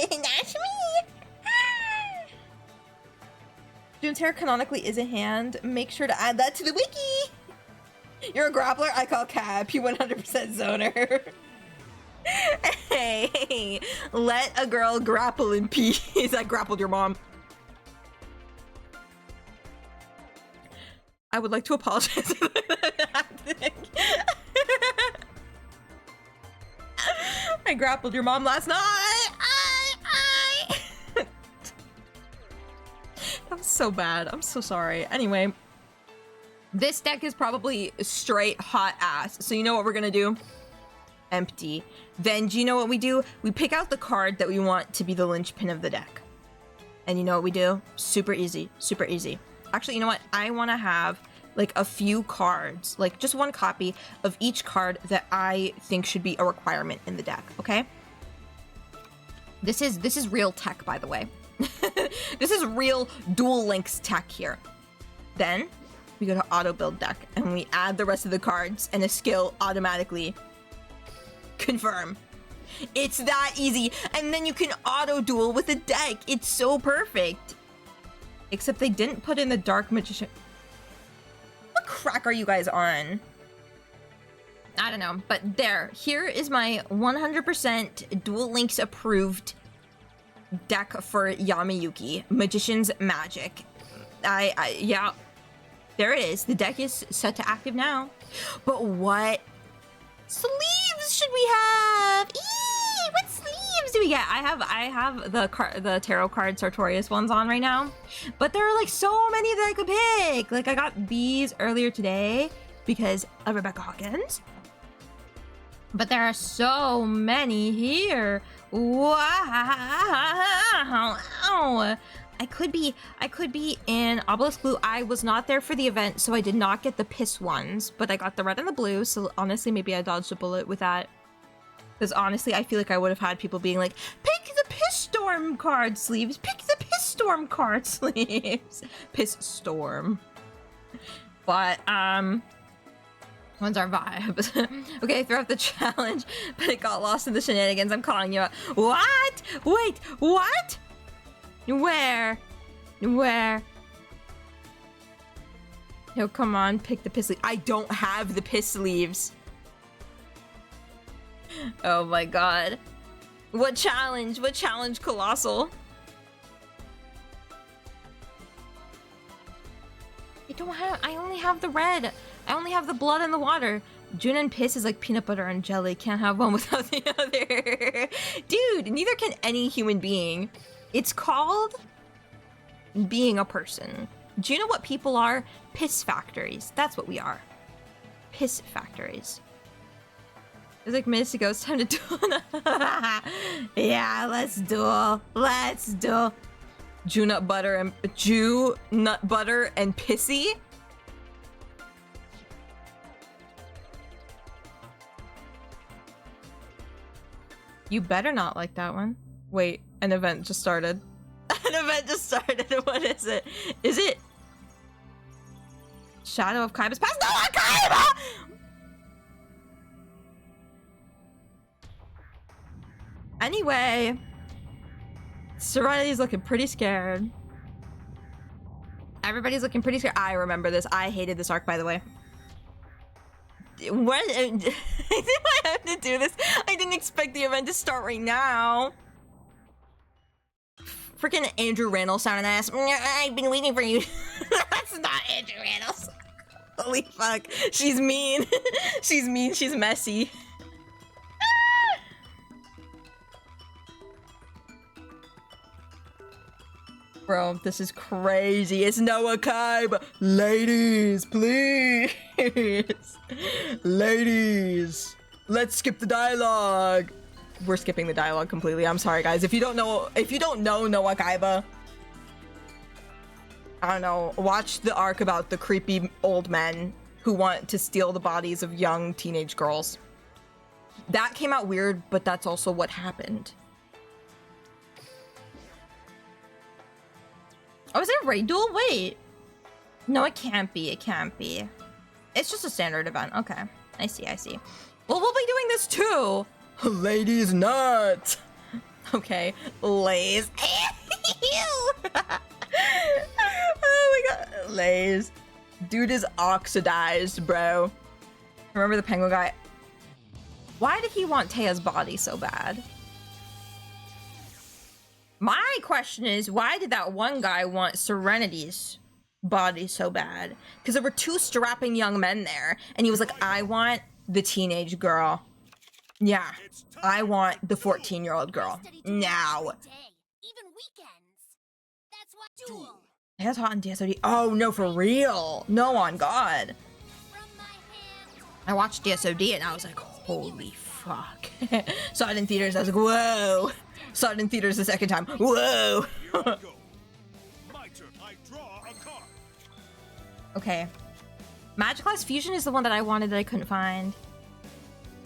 That's me! June's hair canonically is a hand. Make sure to add that to the wiki! You're a grappler? I call Cap. You 100% zoner. Hey, let a girl grapple in peace. I grappled your mom. I would like to apologize. I grappled your mom last night. That was so bad. I'm so sorry. Anyway, this deck is probably straight hot ass. So you know what we're gonna do? Empty. Then do you know what we do? We pick out the card that we want to be the linchpin of the deck. And you know what we do? Super easy. Super easy. Actually, you know what? I want to have like a few cards, like just one copy of each card that I think should be a requirement in the deck, okay? This is real tech, by the way. This is real Duel Links tech here. Then we go to auto build deck and we add the rest of the cards and a skill automatically confirm. It's that easy. And then you can auto duel with a deck. It's so perfect. Except they didn't put in the Dark Magician. What crack are you guys on? I don't know, but here is my 100% Duel Links approved deck for Yamayuki, Magician's Magic. Yeah, there it is. The deck is set to active now. But what sleeves should we have? Eee, what sleeves sleeves do we get? I have the tarot card Sartorius ones on right now, but there are like so many that I could pick. Like I got these earlier today because of Rebecca Hawkins, but there are so many here. Wow! I could be in Obelisk Blue. I was not there for the event, so I did not get the piss ones, but I got the red and the blue. So honestly, maybe I dodged a bullet with that. Because honestly, I feel like I would have had people being like, pick the Piss Storm card sleeves! Pick the Piss Storm card sleeves! Piss Storm. But, when's our vibes? Okay, throw out the challenge, but it got lost in the shenanigans. I'm calling you out. What? Wait, what? Where? Yo, come on, pick the piss sleeve. I don't have the piss sleeves. Oh my god. What challenge? What challenge, Colossal? I only have the red. I only have the blood and the water. Junin piss is like peanut butter and jelly. Can't have one without the other. Dude, neither can any human being. It's called being a person. Do you know what people are? Piss factories. That's what we are. Piss factories. It's like minutes ago. It's time to duel. Yeah, let's duel. Let's duel. Jew nut butter and pissy. You better not like that one. Wait, an event just started. An event just started. What is it? Is it Shadow of Kaiba's Past? No, not Kaiba! Anyway, Serenity's looking pretty scared. Everybody's looking pretty scared. I remember this. I hated this arc, by the way. What? Did I have to do this? I didn't expect the event to start right now. Freaking Andrew Rannells sounding ass. I've been waiting for you. That's not Andrew Rannells. Holy fuck. She's mean. She's mean. She's messy. Bro, this is crazy. It's Noah Kaiba. Ladies, please. Ladies. Let's skip the dialogue. We're skipping the dialogue completely. I'm sorry, guys. If you don't know Noah Kaiba, I don't know, watch the arc about the creepy old men who want to steal the bodies of young teenage girls. That came out weird, but that's also what happened. Oh, is it a raid duel? Wait. No, it can't be. It can't be. It's just a standard event. Okay. I see. I see. Well, we'll be doing this too. Ladies nut. Okay. Lays. Oh my god. Lays. Dude is oxidized, bro. Remember the penguin guy? Why did he want Teia's body so bad? My question is, why did that one guy want Serenity's body so bad? Because there were two strapping young men there, and he was like, I want the teenage girl. Yeah, I want the 14-year-old girl. Now. Even weekends. That's what duel. That's hot in DSOD. Oh, no, for real. No, on God. From my hand. I watched DSOD, and I was like, holy fuck. Saw it in theaters, I was like, whoa. Saw it in theaters the second time. Whoa. Okay. Magic Class Fusion is the one that I wanted that I couldn't find.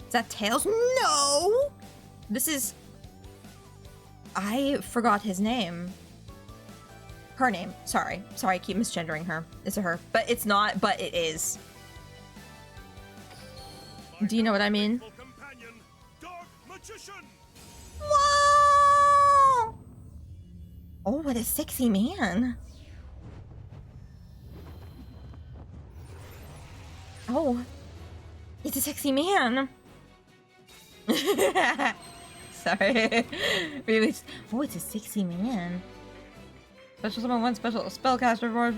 Is that Tails? No! This is... I forgot his name. Her name. Sorry. Sorry, I keep misgendering her. It's a her. But it's not, but it is. Do you know what I mean? Whoa! Oh, what a sexy man. Oh, it's a sexy man. Sorry. Really? Oh, it's a sexy man. Special summon one special spellcaster for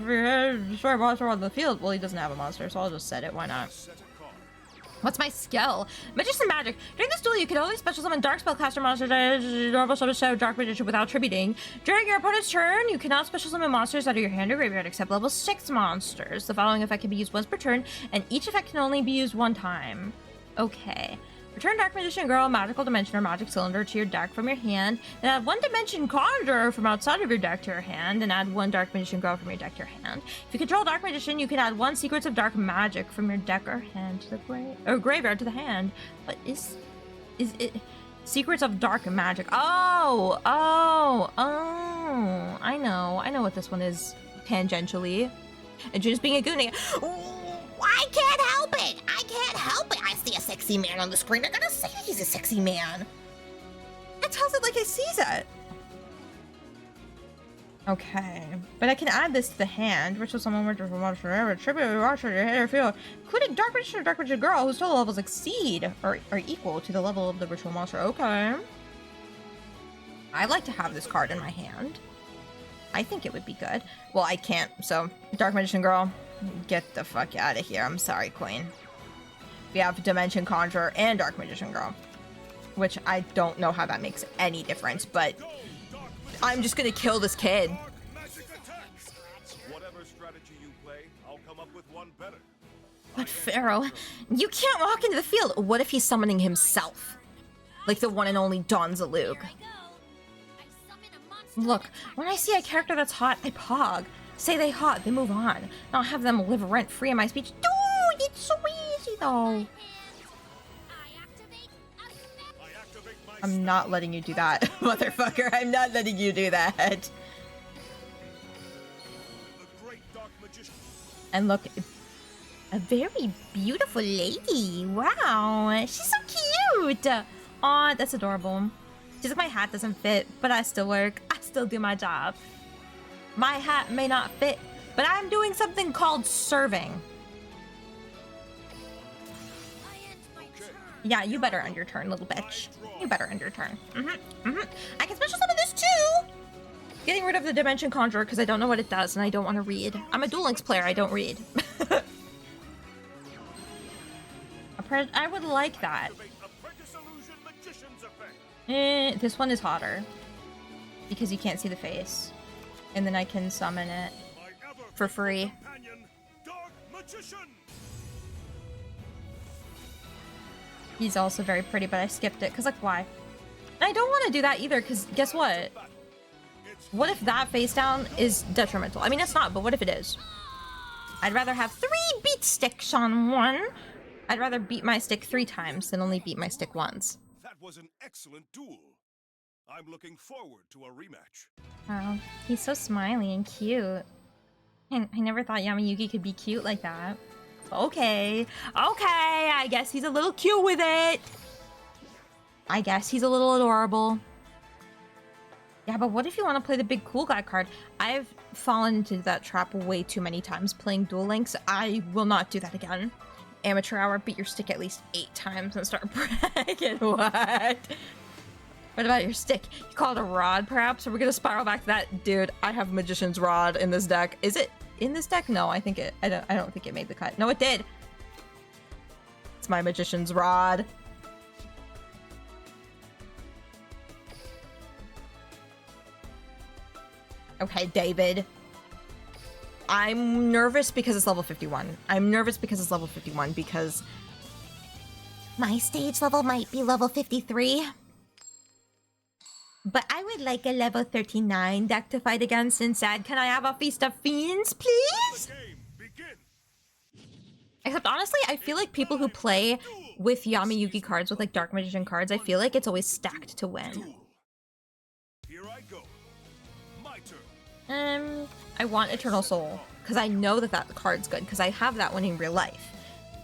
destroy a monster on the field. Well, he doesn't have a monster, so I'll just set it. Why not? What's my skill? Magician magic. During this duel, you can only special summon dark spellcaster monsters, normal summon shadow dark magician without tributing. During your opponent's turn, you cannot special summon monsters out of your hand or graveyard except level 6 monsters. The following effect can be used once per turn, and each effect can only be used one time. Okay. Return Dark Magician Girl, Magical Dimension, or Magic Cylinder to your deck from your hand, and add 1 Dimension Conjurer from outside of your deck to your hand, and add 1 Dark Magician Girl from your deck to your hand. If you control Dark Magician, you can add 1 Secrets of Dark Magic from your deck or hand to the graveyard to the hand. What is it? Secrets of Dark Magic. Oh, I know what this one is tangentially. And just being a goonie. I can't help it! I can't help it! I see a sexy man on the screen. I gotta say he's a sexy man. It tells it like it sees it. Okay, but I can add this to the hand, which will summon monster from monster forever. Tribute monster your hand or field, including Dark Magician or Dark Magician Girl, whose total levels exceed or are equal to the level of the ritual monster. Okay. I'd like to have this card in my hand. I think it would be good. Well, I can't, so Dark Magician Girl, get the fuck out of here. I'm sorry, Queen. We have Dimension Conjurer and Dark Magician Girl, which I don't know how that makes any difference, but I'm just gonna kill this kid. Whatever strategy you play, I'll come up with one better. But Pharaoh, you can't walk into the field. What if he's summoning himself? Like the one and only Don Zalug. Look, when I see a character that's hot, I pog. Say they hot, they move on. Not have them live rent-free in my speech. Dude, it's so easy though. I'm not letting you do that, motherfucker. I'm not letting you do that. And look, a very beautiful lady. Wow, she's so cute. Aw, that's adorable. She's like, my hat doesn't fit, but I still work. I still do my job. My hat may not fit, but I'm doing something called serving. Yeah, you better end your turn, little bitch. You better end your turn. I can special summon this too! Getting rid of the Dimension Conjurer because I don't know what it does and I don't want to read. I'm a Duel Links player, I don't read. I would like that. This one is hotter. Because you can't see the face. And then I can summon it for free. He's also very pretty, but I skipped it, because, like, why? And I don't want to do that either, because guess what? What if that face down is detrimental? I mean, it's not, but what if it is? I'd rather have 3 beat sticks on one. I'd rather beat my stick 3 times than only beat my stick once. That was an excellent duel. I'm looking forward to a rematch. Wow, he's so smiley and cute. I never thought Yami could be cute like that. Okay, I guess he's a little cute with it. I guess he's a little adorable. Yeah, but what if you want to play the big cool guy card? I've fallen into that trap way too many times playing Duel Links. I will not do that again. Amateur hour, beat your stick at least 8 times and start bragging. What? What about your stick? You call it a rod, perhaps? Are we gonna spiral back to that? Dude, I have Magician's Rod in this deck. Is it in this deck? No, I don't think it made the cut. No, it did. It's my Magician's Rod. Okay, David. I'm nervous because it's level 51. I'm nervous because it's level 51 because My stage level might be level 53. but I would like a level 39 deck to fight against instead. Can I have a Feast of Fiends, please? Except honestly, I feel like people who play with Yami cards, with like Dark Magician cards, I feel like it's always stacked to win. Here I go. My turn. I want Eternal Soul, because I know that that card's good, because I have that one in real life.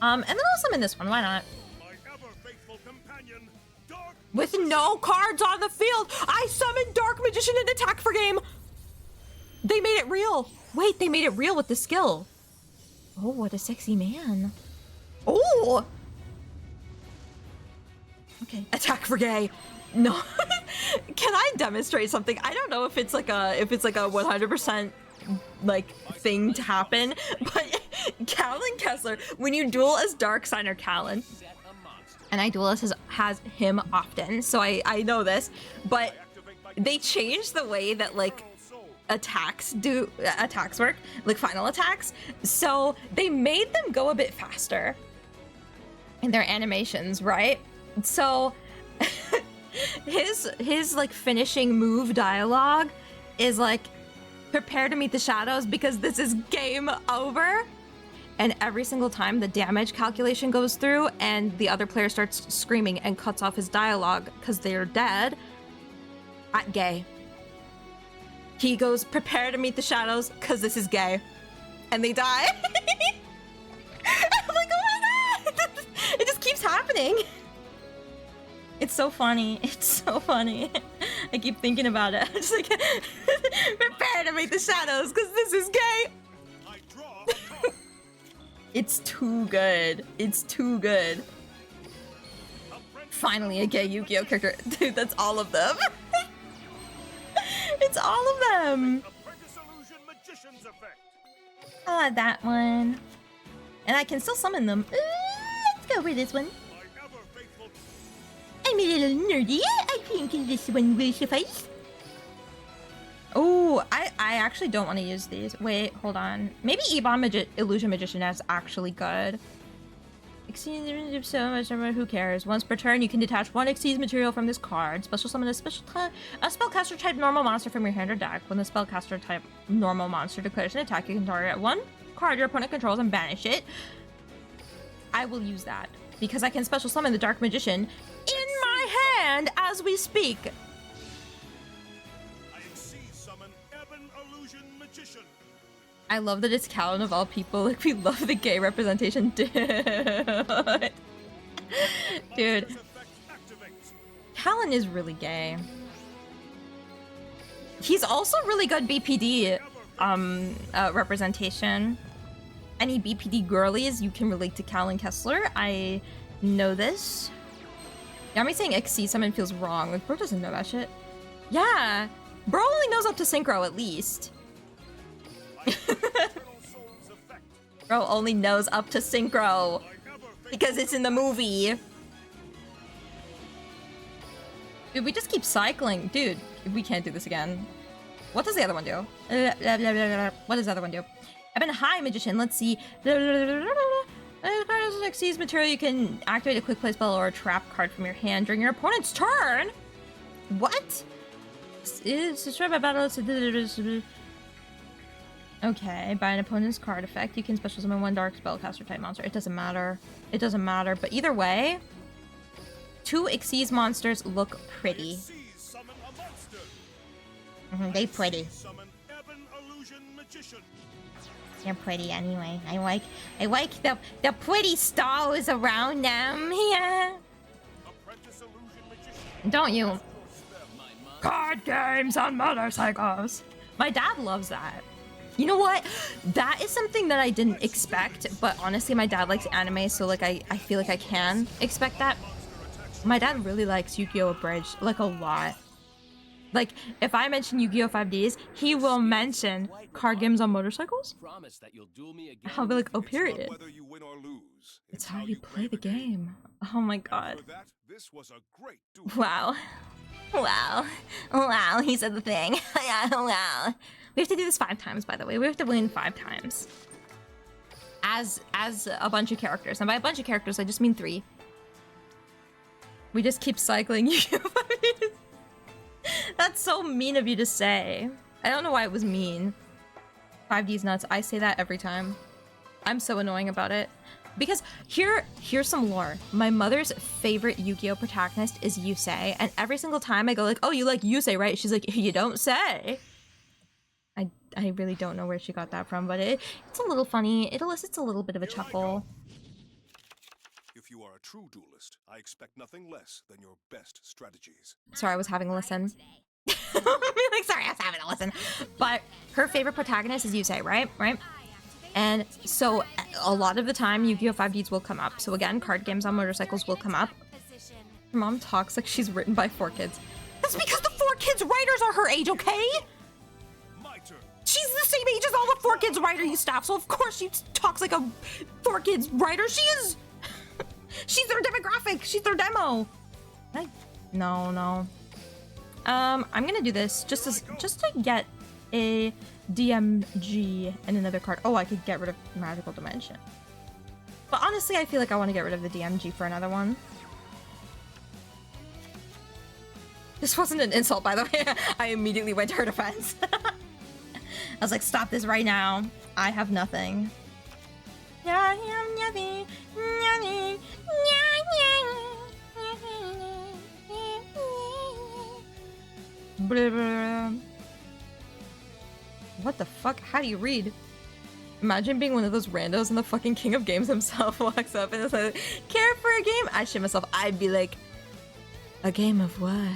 And then I'll summon this one, why not? My ever-faithful companion, Dark With no cards on the field, I summoned Dark Magician and attack for game! They made it real! Wait, they made it real with the skill. Oh, what a sexy man. Oh! Okay, attack for gay. No. Can I demonstrate something? I don't know if it's like a 100% like thing to happen, but Callan Kessler, when you duel as Dark Signer Callan, and Iduelis has him often, so I know this, but they changed the way that like attacks work, like final attacks, so they made them go a bit faster in their animations, right? So his like finishing move dialogue is like, prepare to meet the shadows because this is game over. And every single time the damage calculation goes through and the other player starts screaming and cuts off his dialogue because they're dead, at gay. He goes, prepare to meet the shadows because this is gay. And they die. I'm like, oh my god! It just keeps happening. It's so funny. It's so funny. I keep thinking about it. I'm just like, prepare to meet the shadows because this is gay. It's too good. It's too good. Finally, a gay Yugioh character. Dude, that's all of them. It's all of them. I like that one. And I can still summon them. Let's go for this one. I'm a little nerdy. I think this one will suffice. Oh, I actually don't want to use these. Wait, hold on. Maybe Ebon Illusion Magician is actually good. Exceed so much, who cares? Once per turn, you can detach one Exceed material from this card. Special summon a spellcaster type normal monster from your hand or deck. When the spellcaster type normal monster declares an attack, you can target one card your opponent controls and banish it. I will use that because I can special summon the Dark Magician in my hand as we speak. I love that it's Callan of all people. Like, we love the gay representation. Dude. Callan is really gay. He's also really good BPD representation. Any BPD girlies, you can relate to Callan Kessler. I know this. Yami saying XC summon feels wrong. Like, bro doesn't know that shit. Yeah. Bro only knows up to synchro at least. Bro only knows up to synchro because it's in the movie. Dude, we just keep cycling. Dude, we can't do this again. What does the other one do? What does the other one do? I've been a high magician. Let's see. Seize material. You can activate a quick play spell or a trap card from your hand during your opponent's turn. What? It's destroyed by battle. Okay, by an opponent's card effect, you can special summon one dark spellcaster type monster. It doesn't matter. It doesn't matter. But either way, two Xyz monsters look pretty. They pretty. They're pretty anyway. I like the pretty stars around them. Yeah. Don't you? Card games on motorcycles. My dad loves that. You know what? That is something that I didn't expect, but honestly, my dad likes anime, so like I feel like I can expect that. My dad really likes Yu-Gi-Oh! Abridged, like a lot. Like, if I mention Yu-Gi-Oh! 5Ds, he will mention card games on motorcycles. I'll be like, oh, period. It's how you play the game. Oh my god. Wow. Wow. Wow, he said the thing. Yeah, wow. We have to do this 5 times, by the way. We have to win 5 times. As a bunch of characters. And by a bunch of characters, I just mean 3. We just keep cycling Yu-Gi-Oh! That's so mean of you to say. I don't know why it was mean. 5D's nuts. I say that every time. I'm so annoying about it. Because here's some lore. My mother's favorite Yu-Gi-Oh! Protagonist is Yusei. And every single time I go like, oh, you like Yusei, right? She's like, you don't say. I really don't know where she got that from, but it's a little funny. It elicits a little bit of a chuckle. If you are a true duelist, I expect nothing less than your best strategies. Sorry, I was having a listen. Like, sorry, I was having a listen. But her favorite protagonist is Yusei, right? Right? And so a lot of the time, Yu-Gi-Oh! 5Ds will come up. So again, card games on motorcycles will come up. Her mom talks like she's written by 4Kids. That's because the 4Kids writers are her age, okay? She's the same age as all the 4Kids writer staff, so of course she talks like a 4Kids writer. She is. She's their demographic. She's their demo. No. I'm gonna do this just to get a DMG and another card. Oh, I could get rid of Magical Dimension. But honestly, I feel like I want to get rid of the DMG for another one. This wasn't an insult, by the way. I immediately went to her defense. I was like, stop this right now. I have nothing. I have nothing. What the fuck? How do you read? Imagine being one of those randos and the fucking king of games himself walks up and is like, care for a game? I shit myself. I'd be like, a game of what?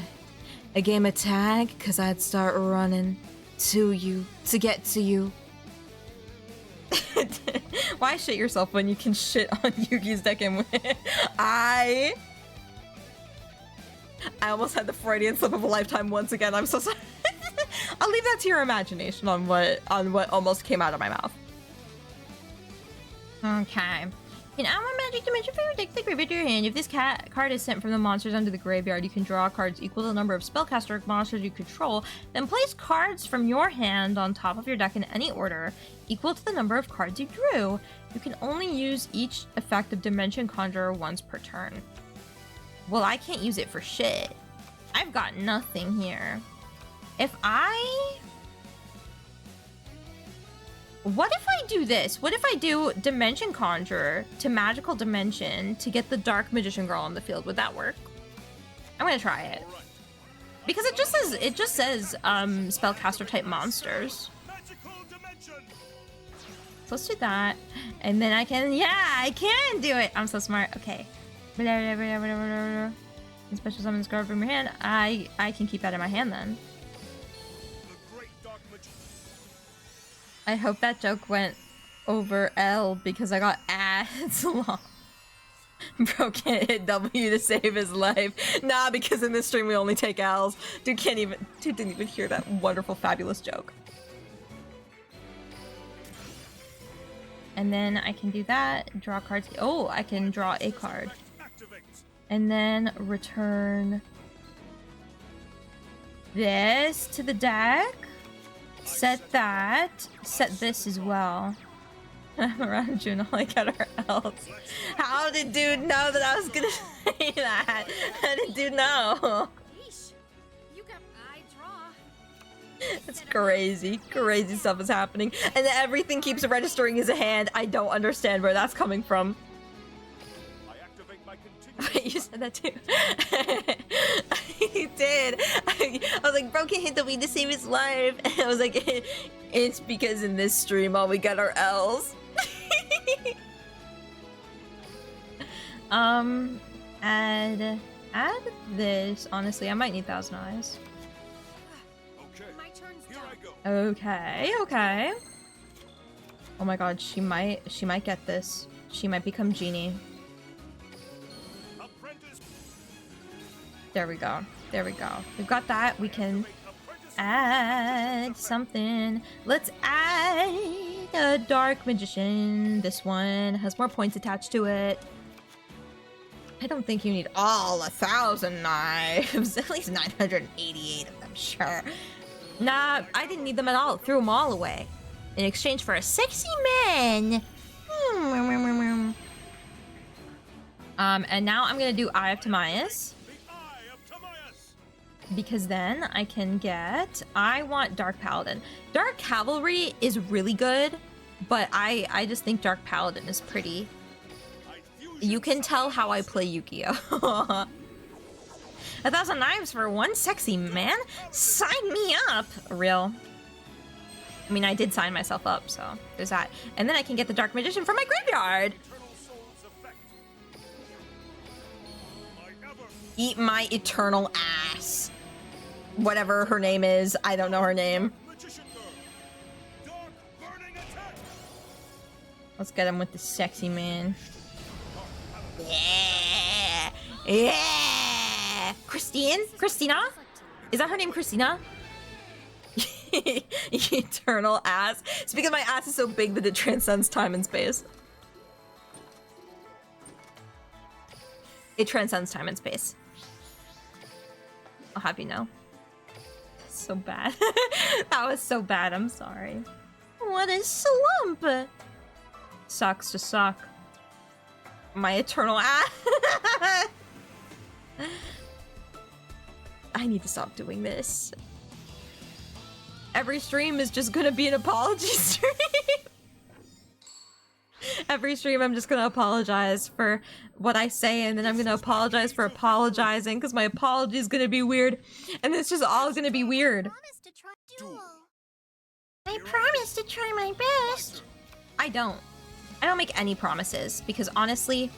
A game of tag? Because I'd start running to you to get to you. Why shit yourself when you can shit on Yugi's deck and win? I almost had the Freudian slip of a lifetime once again. I'm so sorry. I'll leave that to your imagination on what almost came out of my mouth. Okay. In our Magic Dimension for your deck, the graveyard to your hand. If this card is sent from the monsters under the graveyard, you can draw cards equal to the number of spellcaster monsters you control. Then place cards from your hand on top of your deck in any order, equal to the number of cards you drew. You can only use each effect of Dimension Conjurer once per turn. Well, I can't use it for shit. I've got nothing here. What if I do this? What if I do Dimension Conjurer to Magical Dimension to get the Dark Magician Girl on the field? Would that work? I'm gonna try it. Because it just says spellcaster type monsters. So let's do that. And then I can do it. I'm so smart. Okay. And special summon this card from your hand. I can keep that in my hand then. I hope that joke went over L because I got ads long. Bro can't hit W to save his life. Nah, because in this stream we only take L's. Dude didn't even hear that wonderful, fabulous joke. And then I can do that, draw cards. Oh, I can draw a card. And then return this to the deck. Set that. Set this as well. I'm around June, all I got are L's. How did dude know that I was gonna say that? How did dude know? You got I draw. It's crazy. Crazy stuff is happening. And everything keeps registering as a hand. I don't understand where that's coming from. Wait, you said that too? He did. I was like, bro can't hit the weed to save his life. And I was like, it's because in this stream all we got are L's. Add this. Honestly, I might need Thousand Eyes. My turn's done. Okay. Oh my god, she might get this. She might become Genie. There we go. We've got that. We can add something. Let's add a Dark Magician. This one has more points attached to it. I don't think you need all 1,000 knives. At least 988 of them, sure. Nah, I didn't need them at all. Threw them all away. In exchange for a sexy man. And now I'm gonna do Eye of Timaeus. Because then I can get... I want Dark Paladin. Dark Cavalry is really good, but I just think Dark Paladin is pretty. You can tell how I play Yugioh. 1,000 knives for one sexy man? Sign me up! Real. I mean, I did sign myself up, so there's that. And then I can get the Dark Magician from my graveyard! Eat my eternal ass. Whatever her name is, I don't know her name. Let's get him with the sexy man. Yeah! Christina? Is that her name, Christina? Eternal ass. It's because my ass is so big that it transcends time and space. It transcends time and space. I'll have you know. So bad. That was so bad. I'm sorry. What a slump. Sucks to suck. My eternal ass. I need to stop doing this. Every stream is just gonna be an apology stream. Every stream I'm just gonna apologize for what I say, and then I'm gonna apologize for apologizing because my apology is gonna be weird, and it's just all gonna be weird. I promise to try my best. I don't make any promises because honestly,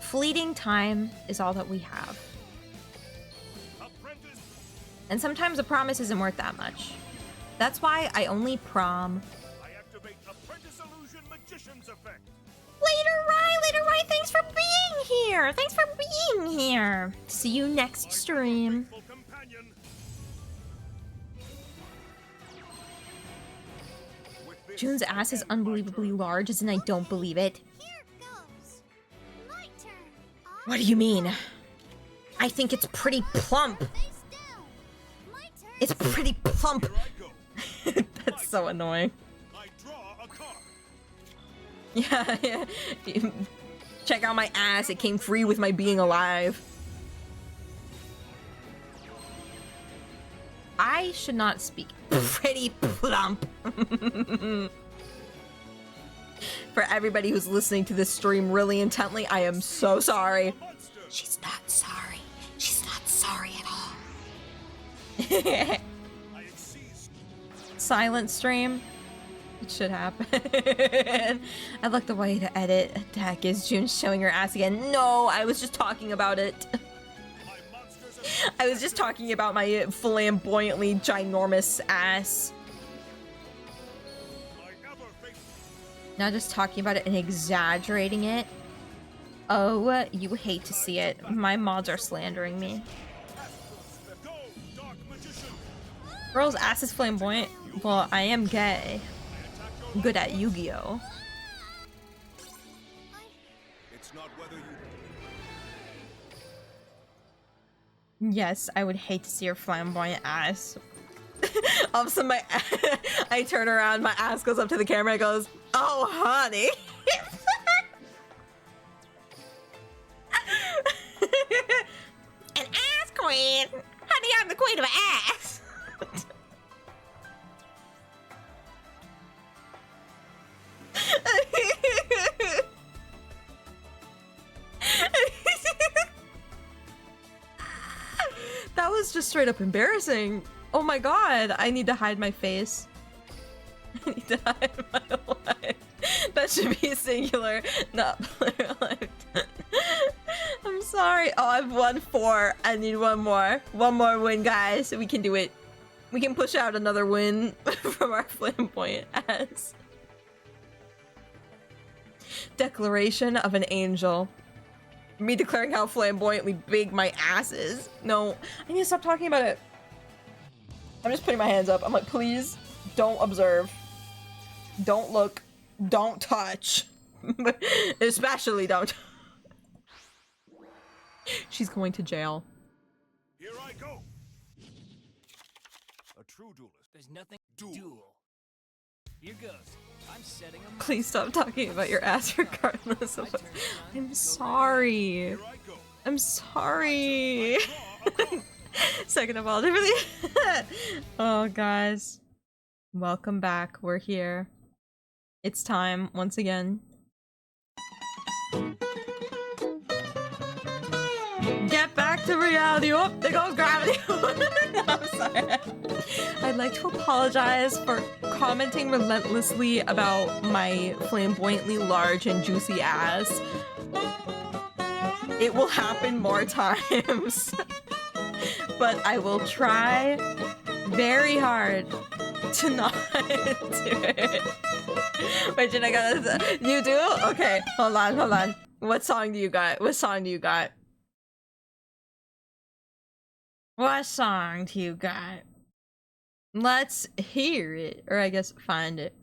fleeting time is all that we have. And sometimes a promise isn't worth that much. That's why I only prom. Later, Rye, thanks for being here. Thanks for being here. See you next stream. June's ass is unbelievably large, as in I don't believe it. What do you mean? I think it's pretty plump. It's pretty plump. That's so annoying. Yeah. Check out my ass. It came free with my being alive. I should not speak. Pretty plump. For everybody who's listening to this stream really intently, I am so sorry. She's not sorry. She's not sorry at all. Silent stream. It should happen. I like the way to edit attack is June showing her ass again. No, I was just talking about it. I was just talking about my flamboyantly ginormous ass. Not just talking about it and exaggerating it. Oh, you hate to see it. My mods are slandering me. Girl's ass is flamboyant. Well, I am gay. I'm good at Yu-Gi-Oh. Yes, I would hate to see your flamboyant ass. All of a sudden, I turn around, my ass goes up to the camera and goes, "Oh, honey." An ass queen? Honey, I'm the queen of ass. That was just straight up embarrassing. Oh my god, I need to hide my face. I need to hide my life. That should be singular, not plural. I'm sorry. Oh, I've won 4. I need one more. One more win, guys. We can do it. We can push out another win from our flamboyant ass. Declaration of an angel. Me declaring how flamboyantly big my ass is. No, I need to stop talking about it. I'm just putting my hands up. I'm like, please don't observe. Don't look. Don't touch. Especially don't. She's going to jail. Here I go. A true duelist. There's nothing. Duel. Here goes. I'm setting a Please stop talking about your ass regardless of what. I'm sorry. I'm sorry. Second apology for the Oh, guys. Welcome back. We're here. It's time once again. Get back to reality. Oh, there goes gravity. No, I'm sorry. I'd like to apologize for commenting relentlessly about my flamboyantly large and juicy ass. It will happen more times. But I will try very hard to not do it. Wait, did I gotta... You do? Okay, hold on. What song do you got? What song do you got? Let's hear it. Or I guess find it.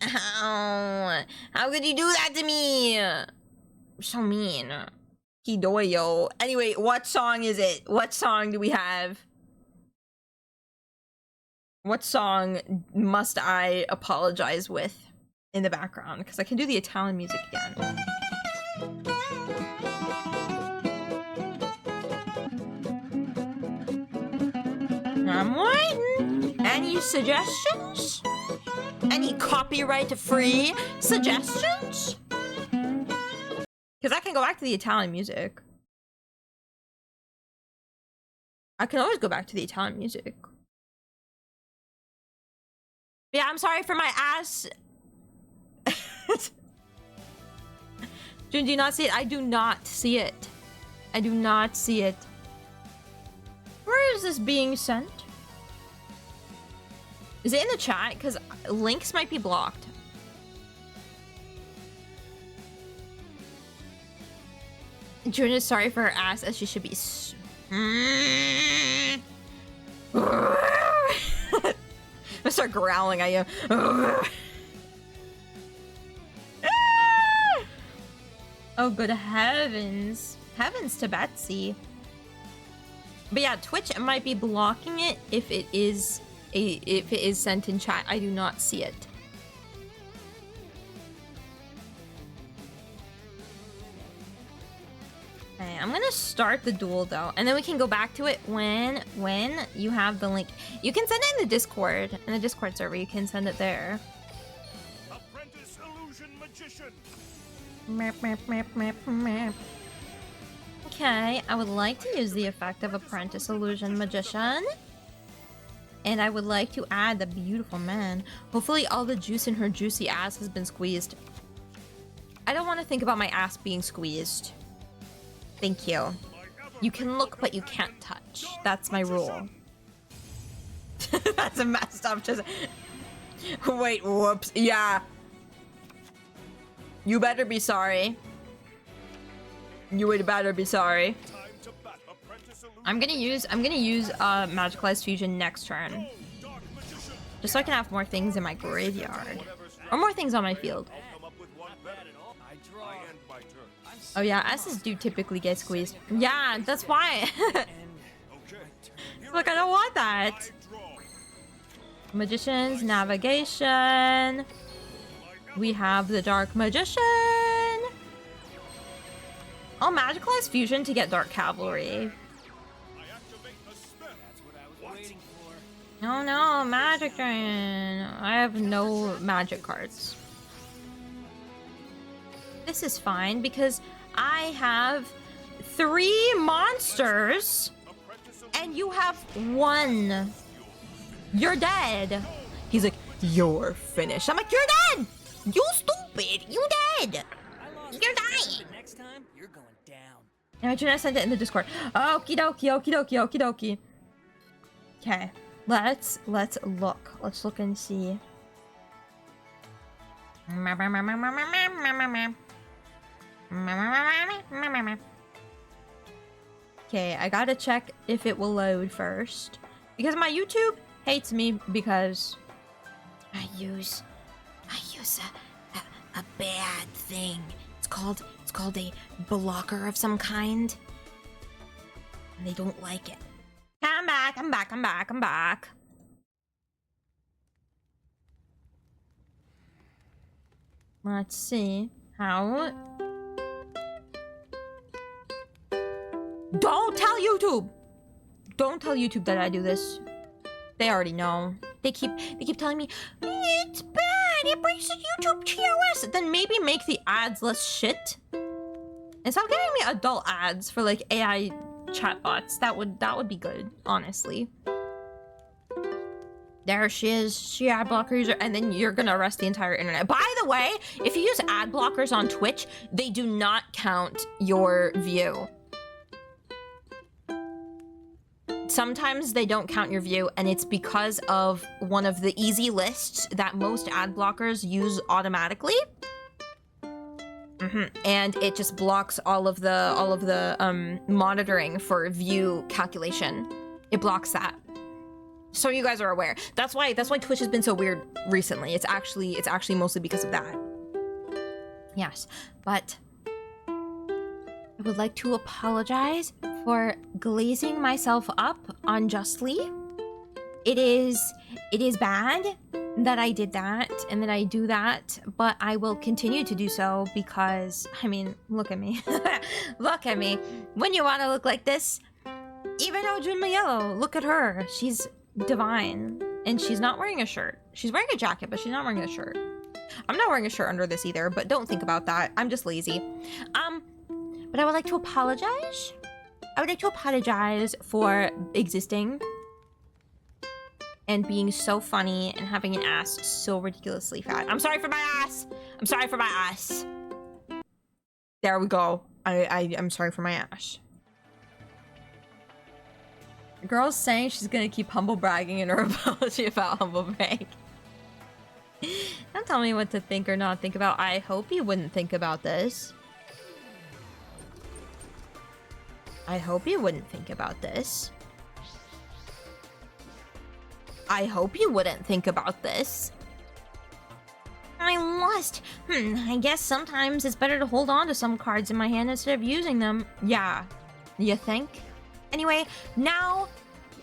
Ow. How could you do that to me? You're so mean. Yugioh. Anyway, what song is it? What song do we have? What song must I apologize with in the background? Because I can do the Italian music again. I'm waiting. Any suggestions? Any copyright-free suggestions? Because I can go back to the Italian music. I can always go back to the Italian music. Yeah, I'm sorry for my ass. Jun, do you not see it? I do not see it. I do not see it. Where is this being sent? Is it in the chat? Because links might be blocked. Jun is sorry for her ass as she should be. I'm gonna start growling at you. Oh, good heavens. Heavens to Betsy. But yeah, Twitch might be blocking it if it is sent in chat. I do not see it. Okay, I'm gonna start the duel though, and then we can go back to it when you have the link. You can send it in the Discord, in the Discord server. You can send it there. Apprentice illusion magician. Okay, I would like to use the effect of Apprentice Illusion Magician. And I would like to add the beautiful man. Hopefully all the juice in her juicy ass has been squeezed. I don't want to think about my ass being squeezed. Thank you. You can look, but you can't touch. That's my rule. That's a messed up. Just wait. Whoops. Yeah. You better be sorry. You would better be sorry. I'm gonna use Magicalized Fusion next turn. Just so I can have more things in my graveyard. Or more things on my field. Oh yeah, S's do typically get squeezed. Yeah, that's why. Look, I don't want that. Magician's Navigation. We have the Dark Magician. I'll Magicalize Fusion to get Dark Cavalry. Oh no, Magic Drain. I have no magic cards. This is fine because I have 3 monsters and you have 1. You're dead. He's like, you're finished. I'm like, you're dead. You stupid. You dead. You're dying. Next time, you're going down. Imagine I sent it in the Discord. Okie dokie, okie dokie, okie dokie. Okay, let's look. Let's look and see. Okay, I gotta check if it will load first. Because my YouTube hates me because I use a bad thing. It's called a blocker of some kind. And they don't like it. I'm back. Let's see how. Don't tell YouTube! Don't tell YouTube that I do this. They already know. They keep telling me, it's bad, it breaks the YouTube TOS. Then maybe make the ads less shit. And stop giving me adult ads for like AI chatbots. That would be good, honestly. There she is. She ad blocker user, and then you're gonna arrest the entire internet. By the way, if you use ad blockers on Twitch, they do not count your view. Sometimes they don't count your view, and it's because of one of the easy lists that most ad blockers use automatically. And it just blocks all of the monitoring for view calculation. It blocks that. So you guys are aware. That's why Twitch has been so weird recently. It's actually mostly because of that. Yes, but I would like to apologize for glazing myself up unjustly. It is bad that I did that and that I do that, but I will continue to do so because, I mean, look at me. Look at me. When you want to look like this, even Junma Yellow, look at her. She's divine. And she's not wearing a shirt. She's wearing a jacket, but she's not wearing a shirt. I'm not wearing a shirt under this either, but don't think about that. I'm just lazy. But I would like to apologize. I would like to apologize for existing and being so funny and having an ass so ridiculously fat. I'm sorry for my ass. I'm sorry for my ass. There we go. I'm sorry for my ass. The girl's saying she's gonna keep humble bragging in her apology about humble brag. Don't tell me what to think or not think about. I hope you wouldn't think about this. I hope you wouldn't think about this. I hope you wouldn't think about this. I lost. I guess sometimes it's better to hold on to some cards in my hand instead of using them. Yeah, you think? Anyway, now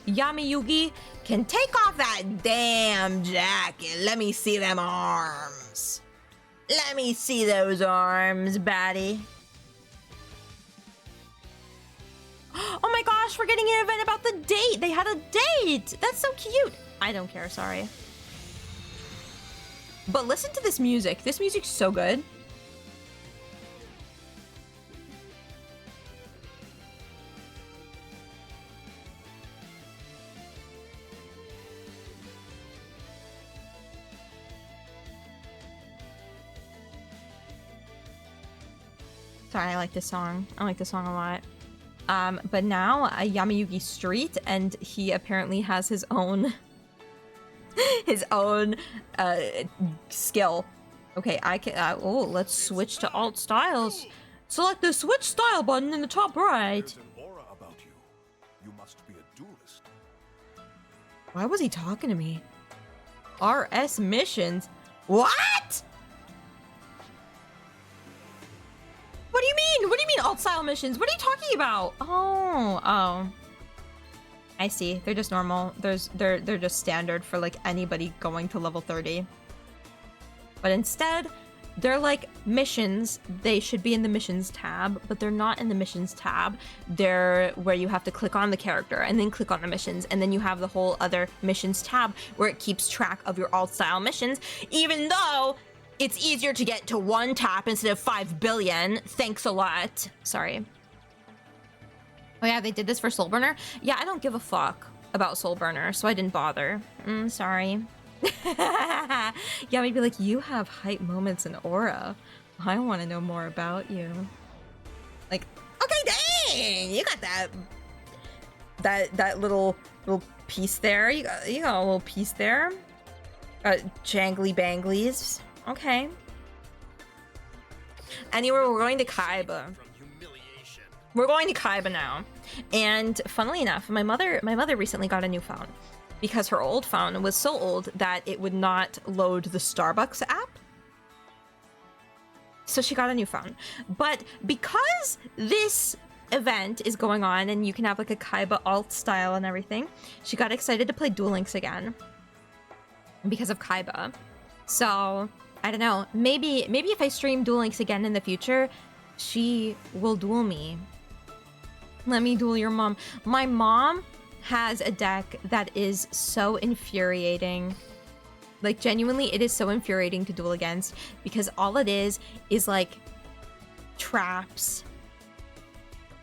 Yami-Yugi can take off that damn jacket. Let me see them arms. Let me see those arms, baddie. Oh my gosh, we're getting an event about the date. They had a date. That's so cute. I don't care, sorry. But listen to this music. This music's so good. Sorry, I like this song. I like this song a lot. But now Yami-Yugi Street, and he apparently has his own skill. Okay, I can. Oh, let's switch to alt styles. Select the switch style button in the top right. There's an aura about you. You must be a duelist. Why was he talking to me? RS missions. What? What do you mean? What do you mean alt style missions? What are you talking about? Oh. I see. They're just normal. They're just standard for like anybody going to level 30. But instead, they're like missions. They should be in the missions tab, but they're not in the missions tab. They're where you have to click on the character and then click on the missions, and then you have the whole other missions tab where it keeps track of your alt style missions, even though it's easier to get to one tap instead of 5 billion. Thanks a lot. Sorry. Oh yeah, they did this for Soulburner? Yeah, I don't give a fuck about Soulburner, so I didn't bother. Sorry. Yeah, maybe like, you have hype moments in Aura. I want to know more about you. Like, okay, dang! You got that little piece there. You got a little piece there. Jangly banglies. Okay. Anyway, we're going to Kaiba. We're going to Kaiba now. And funnily enough, my mother recently got a new phone because her old phone was so old that it would not load the Starbucks app. So she got a new phone. But because this event is going on and you can have like a Kaiba alt style and everything, she got excited to play Duel Links again because of Kaiba. So I don't know, maybe if I stream Duel Links again in the future, she will duel me. Let me duel your mom. My mom has a deck that is so infuriating. Like, genuinely, it is so infuriating to duel against because all it is like traps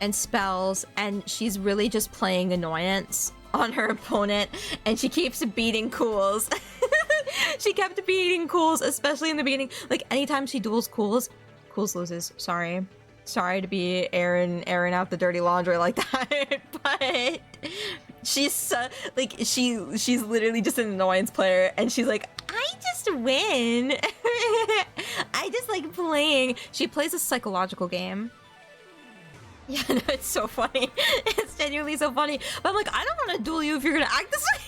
and spells, and she's really just playing annoyance on her opponent, and she keeps beating Cools. She kept beating Cools, especially in the beginning. Like, anytime she duels Cools loses. Sorry to be airing out the dirty laundry like that, but she's like, she's literally just an annoyance player, and she's like, I just win. I just like playing. She plays a psychological game. Yeah, no, it's so funny. It's genuinely so funny. But I'm like, I don't want to duel you if you're gonna act this way.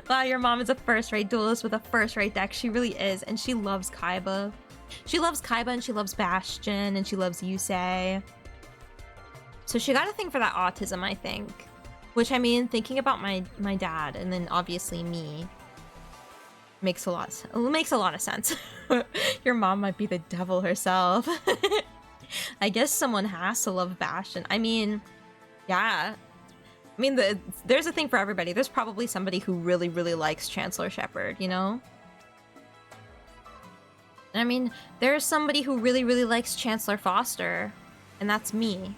Wow, your mom is a first-rate duelist with a first-rate deck. She really is, and she loves Kaiba. She loves Kaiba, and she loves Bastion, and she loves Yusei. So she got a thing for that autism, I think. Which, I mean, thinking about my dad, and then obviously me, makes a lot of sense. Your mom might be the devil herself. I guess someone has to love Bastion. I mean, yeah. I mean, there's a thing for everybody. There's probably somebody who really, really likes Chancellor Shepard, you know? I mean, there's somebody who really, really likes Chancellor Foster, and that's me.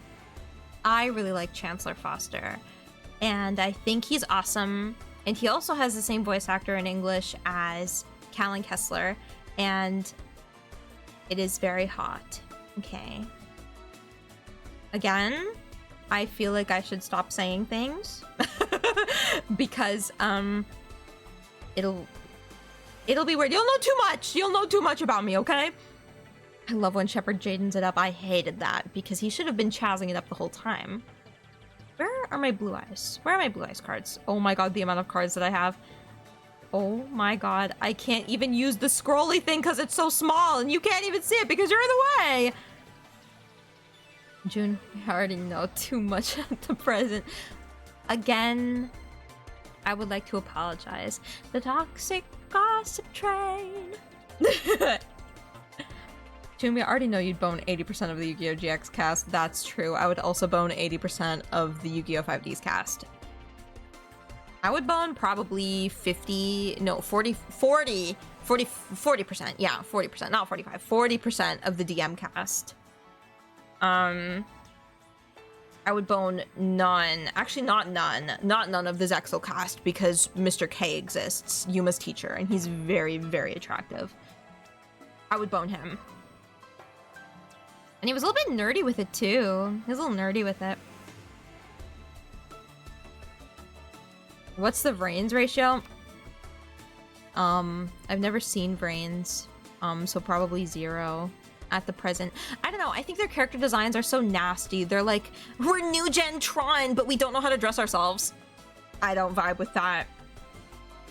I really like Chancellor Foster, and I think he's awesome. And he also has the same voice actor in English as Callan Kessler, and it is very hot. Okay. Again, I feel like I should stop saying things because it'll be weird. You'll know too much. You'll know too much about me, okay? I love when Shepard Jaden's it up. I hated that because he should have been chazzing it up the whole time. Where are my blue eyes? Where are my blue eyes cards? Oh my god, the amount of cards that I have. Oh my god, I can't even use the scrolly thing because it's so small and you can't even see it because you're in the way. June, I already know too much at the present. Again, I would like to apologize. The toxic gossip train. June, we already know you'd bone 80% of the Yu-Gi-Oh! GX cast. That's true. I would also bone 80% of the Yu-Gi-Oh! 5D's cast. I would bone probably 40%. Yeah, 40%, not 45. 40% of the DM cast. I would bone none. Actually, not none of the Zexal cast because Mr. K exists, Yuma's teacher, and he's very, very attractive. I would bone him. And he was a little bit nerdy with it too. He was a little nerdy with it. What's the Vrains ratio? I've never seen Vrains, so probably 0 at the present. I don't know, I think their character designs are so nasty. They're like, we're new gen Tron, but we don't know how to dress ourselves. I don't vibe with that.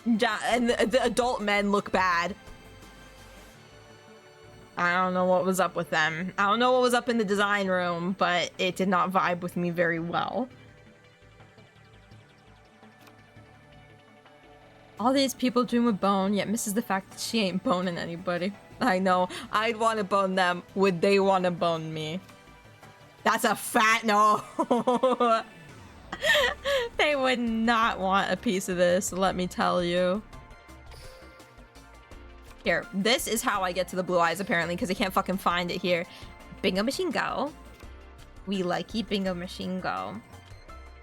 And the adult men look bad. I don't know what was up with them. I don't know what was up in the design room, but it did not vibe with me very well. All these people dream of bone, yet misses the fact that she ain't boning anybody. I know. I'd want to bone them. Would they want to bone me? That's a fat no. They would not want a piece of this, let me tell you. Here, this is how I get to the blue eyes, apparently, because I can't fucking find it here. Bingo Machine Go. We likey Bingo Machine Go.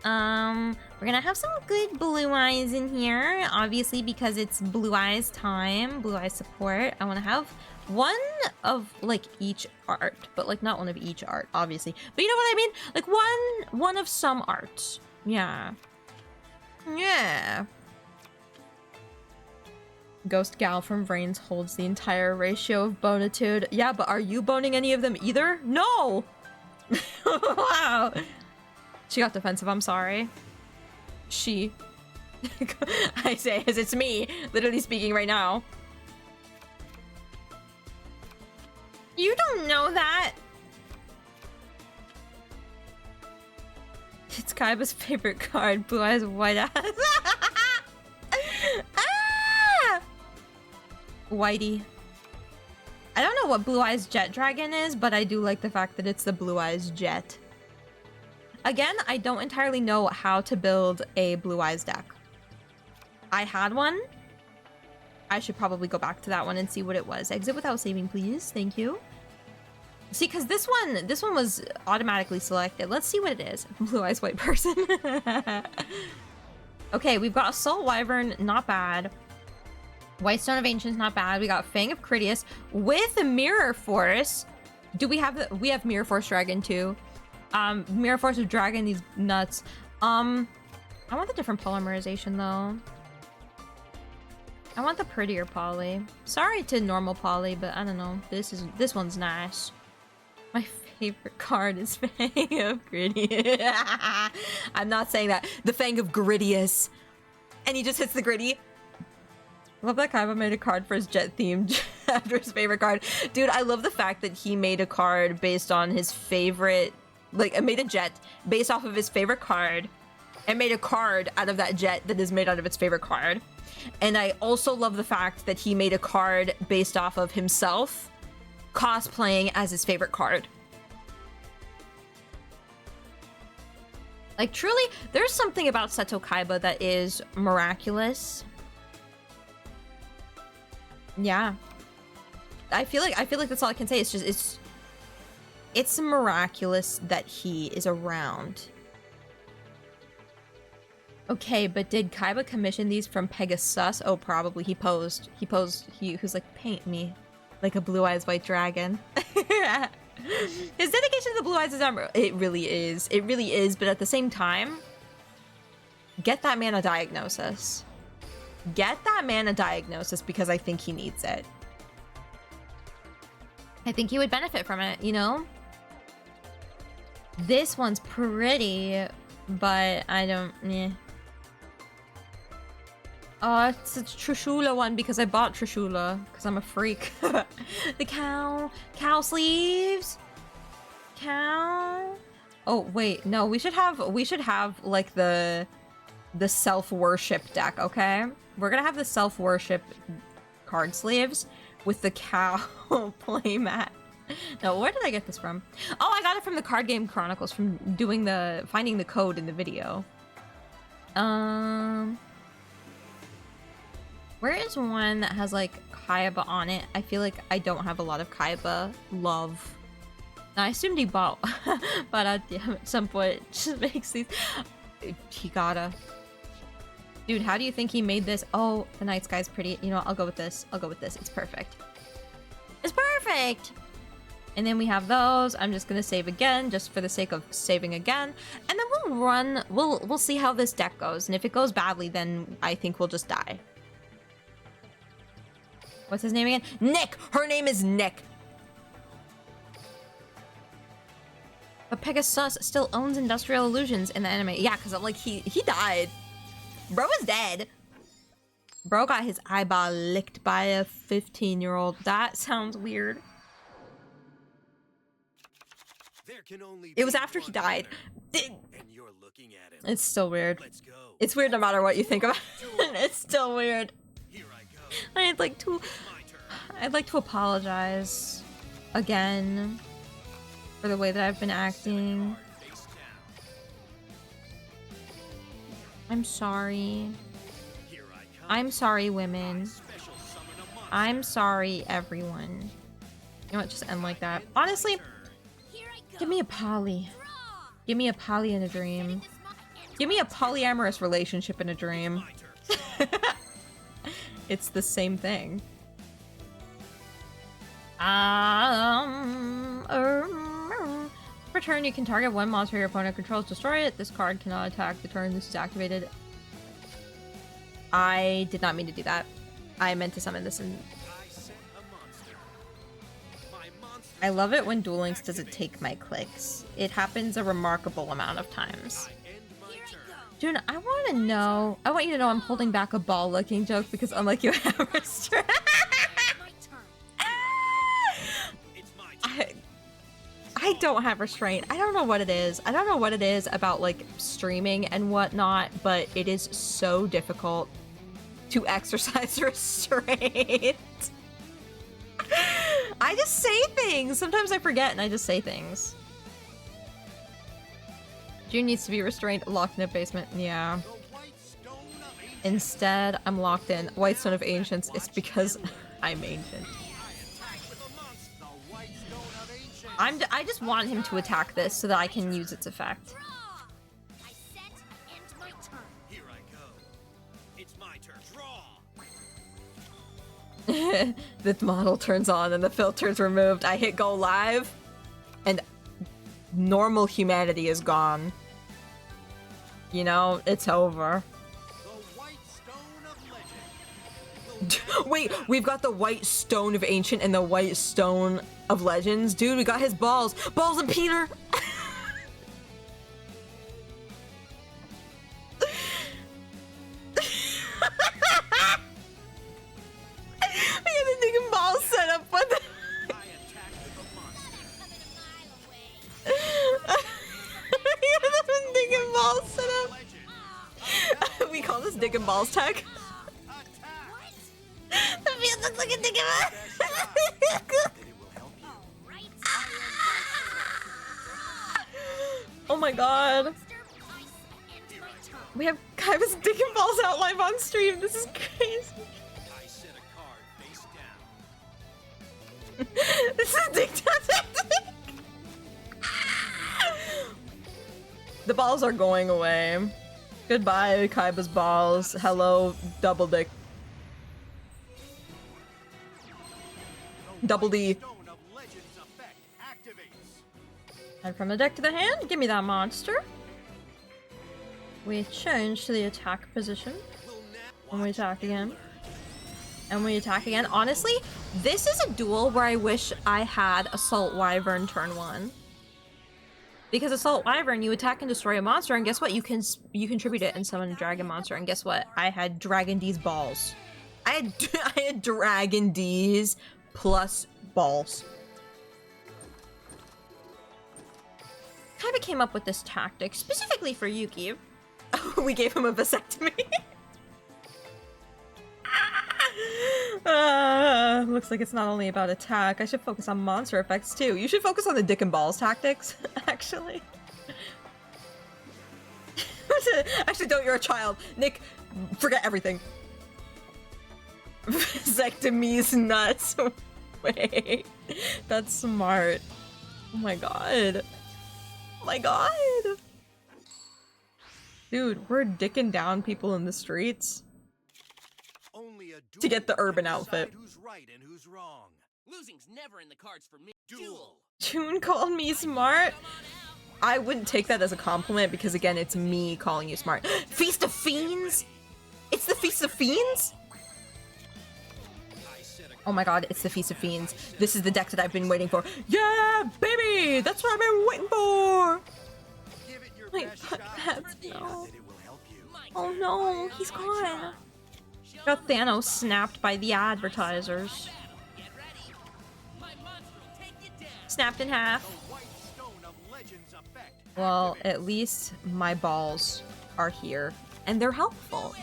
We're gonna have some good blue eyes in here, obviously, because it's blue eyes time, blue eyes support. I want to have one of, like, each art, but, like, not one of each art, obviously. But you know what I mean? Like, one of some art. Yeah. Yeah. Ghost Gal from Vrains holds the entire ratio of bonitude. Yeah, but are you boning any of them either? No! Wow. She got defensive, I'm sorry. She. I say as it's me, literally speaking right now. You don't know that! It's Kaiba's favorite card, Blue Eyes White Ass. Ah! Whitey. I don't know what Blue Eyes Jet Dragon is, but I do like the fact that it's the Blue Eyes Jet. Again, I don't entirely know how to build a Blue Eyes deck. I had one. I should probably go back to that one and see what it was. Exit without saving, please. Thank you. See, because this one was automatically selected. Let's see what it is. Blue Eyes White Person. Okay, we've got Assault Wyvern, not bad. Whitestone of Ancients, not bad. We got Fang of Critias with a Mirror Force. Do we have Mirror Force Dragon too? Mirror Force of Dragon, these nuts. I want the different polymerization though. I want the prettier poly. Sorry to normal poly, but I don't know. This one's nice. My favorite card is Fang of Gritius. I'm not saying that. The Fang of Gritius. And he just hits the Gritty. Love that Kaiba made a card for his jet themed after his favorite card. Dude, I love the fact that he made a card based on his favorite, like, made a jet based off of his favorite card and made a card out of that jet that is made out of its favorite card. And I also love the fact that he made a card based off of himself cosplaying as his favorite card. Like, truly, there's something about Seto Kaiba that is miraculous. Yeah. I feel like that's all I can say. It's just, it's miraculous that he is around. Okay, but did Kaiba commission these from Pegasus? Oh, probably. He posed, he was like, paint me like a Blue Eyes White Dragon. His dedication to the Blue Eyes is admirable. It really is. It really is, but at the same time, get that man a diagnosis. Get that man a diagnosis because I think he needs it. I think he would benefit from it, you know? This one's pretty, but I don't, Oh, it's a Trishula one because I bought Trishula because I'm a freak. The cow sleeves. Cow. Oh wait, no, we should have like the self-worship deck, okay? We're gonna have the self-worship card sleeves with the cow playmat. No, where did I get this from? Oh, I got it from the Card Game Chronicles from finding the code in the video. Where is one that has like Kaiba on it? I feel like I don't have a lot of Kaiba love. Now, I assumed he bought, but at some point just makes these. He gotta. Dude, how do you think he made this? Oh, the night sky's pretty. You know what? I'll go with this. I'll go with this. It's perfect. It's perfect! And then we have those. I'm just gonna save again, just for the sake of saving again. And then we'll see how this deck goes. And if it goes badly, then I think we'll just die. What's his name again? Nick! Her name is Nick! But Pegasus still owns Industrial Illusions in the anime. Yeah, because like he died. Bro is dead. Bro got his eyeball licked by a 15-year-old. That sounds weird. It was after he died. It's still weird. It's weird no matter what you think about it. It's still weird. I'd like to apologize again for the way that I've been acting. I'm sorry. I'm sorry, women. I'm sorry, everyone. You know what? Just end like that. Honestly, give me a poly. Give me a poly in a dream. Give me a polyamorous relationship in a dream. It's the same thing. For turn, you can target one monster your opponent controls, destroy it. This card cannot attack the turn this is activated. I did not mean to do that. I meant to summon this in. I love it when Duel Links doesn't take my clicks. It happens a remarkable amount of times. Dude, I want you to know I'm holding back a ball-licking joke because unlike you have restraint. I don't have restraint. I don't know what it is. I don't know what it is about like streaming and whatnot, but it is so difficult to exercise restraint. I just say things. Sometimes I forget and I just say things. June needs to be restrained, locked in a basement. Yeah. Instead, I'm locked in White Stone of Ancients. It's because I'm ancient. I just want him to attack this so that I can use its effect. The model turns on and the filter's removed. I hit go live and normal humanity is gone. You know, it's over. Wait, we've got the White Stone of Ancient and the White Stone of Legends. Dude, we got his balls. Balls and Peter! dick and balls tech. The field looks like a dick and Oh my god. We have Kaiba's dick and balls out live on stream. This is crazy. I set a card face down. This is dick tactic. The balls are going away. Goodbye, Kaiba's balls. Hello, double dick. Double D. Stone of Legends effect activates. And from the deck to the hand, give me that monster. We change to the attack position. And we attack again. And we attack again. Honestly, this is a duel where I wish I had Assault Wyvern turn 1. Because Assault Wyvern, you attack and destroy a monster, and guess what? You contribute it and summon a dragon monster, and guess what? I had Dragon D's balls. I had Dragon D's plus balls. Kaiba came up with this tactic specifically for Yugioh. We gave him a vasectomy. Looks like it's not only about attack. I should focus on monster effects too. You should focus on the dick and balls tactics, actually. Actually, don't. You're a child. Nick, forget everything. Vasectomy's nuts. Wait. That's smart. Oh my god. Oh my god. Dude, we're dicking down people in the streets Only a to get the urban duel can outfit. decide who's right and who's wrong. Losing's never in the cards for me. Duel. June called me smart. I wouldn't take that as a compliment because, again, it's me calling you smart. Feast of Fiends? It's the Feast of Fiends? Oh my god, it's the Feast of Fiends. This is the deck that I've been waiting for. Yeah, baby! That's what I've been waiting for! Give it your Wait, best but shot. that's no. Not that it will help you. Oh no, he's gone. Got Thanos snapped by the advertisers. Get ready. My monster will take you down. Snapped in half. White Stone of Legends effect. Well, at least my balls are here, and they're helpful.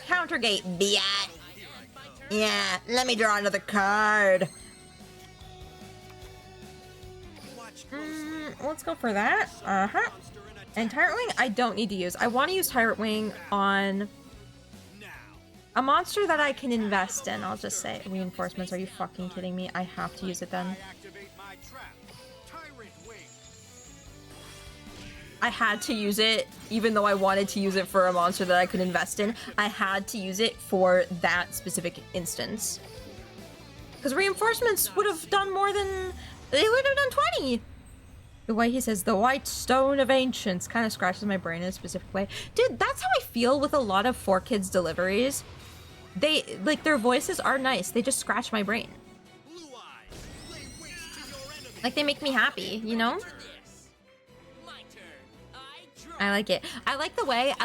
Countergate, biat. Yeah, let me draw another card. Let's go for that. Uh-huh. And Tyrant Wing, I don't need to use. I want to use Tyrant Wing on a monster that I can invest in. I'll just say reinforcements. Are you fucking kidding me? I have to use it then. Activate my trap. Tyrant Wing. I had to use it, even though I wanted to use it for a monster that I could invest in. I had to use it for that specific instance. Because reinforcements would have done more than... They would have done 20! The way he says, the White Stone of Ancients, kind of scratches my brain in a specific way. Dude, that's how I feel with a lot of 4Kids deliveries. They, like, their voices are nice. They just scratch my brain. Blue eyes. Lay waste to your enemy. Like, they make me happy, you know? My turn. I draw. I like it. I like the way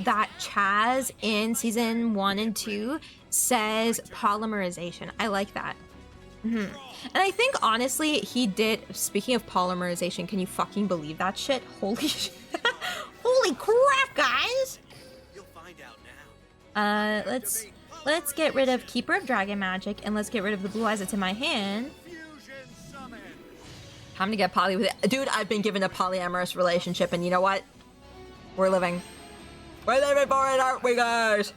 that Chaz in season 1 and 2 says polymerization. I like that. And I think honestly he did. Speaking of polymerization, can you fucking believe that shit? Holy shit. Holy crap, guys. You'll find out now. Let's get rid of Keeper of Dragon Magic and let's get rid of the blue eyes that's in my hand. Fusion summon. Time to get poly with it. Dude, I've been given a polyamorous relationship and you know what? We're living. We're living for it, aren't we, guys?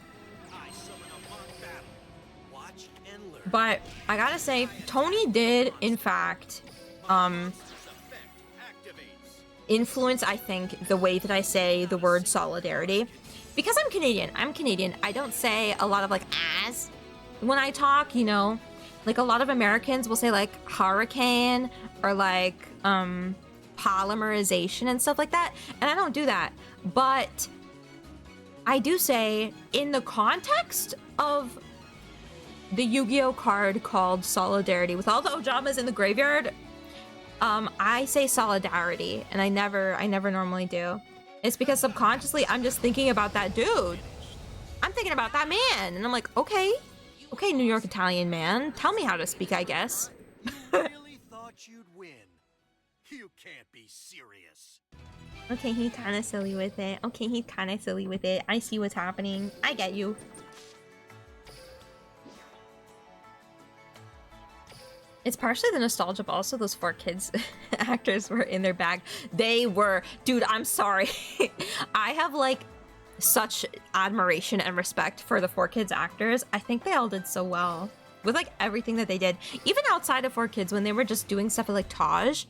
I summon a mock battle. Watch and learn. But I gotta say, Tony did, in fact, Effect activates. influence, I think, the way that I say the word solidarity. Because I'm Canadian, I don't say a lot of, like, as when I talk, you know? Like, a lot of Americans will say, like, hurricane or, like, polymerization and stuff like that. And I don't do that. But I do say, in the context of the Yu-Gi-Oh card called Solidarity, with all the Ojamas in the graveyard, I say solidarity, and I never normally do. It's because subconsciously I'm just thinking about that dude. I'm thinking about that man, and I'm like, okay, New York Italian man, tell me how to speak, I guess. Really thought you'd win. You can't be serious. Okay, he's kind of silly with it. Okay, he's kind of silly with it. I see what's happening. I get you. It's partially the nostalgia, but also those 4Kids actors were in their bag. They were... Dude, I'm sorry. I have, like, such admiration and respect for the 4Kids actors. I think they all did so well with, like, everything that they did. Even outside of 4Kids, when they were just doing stuff like Taj,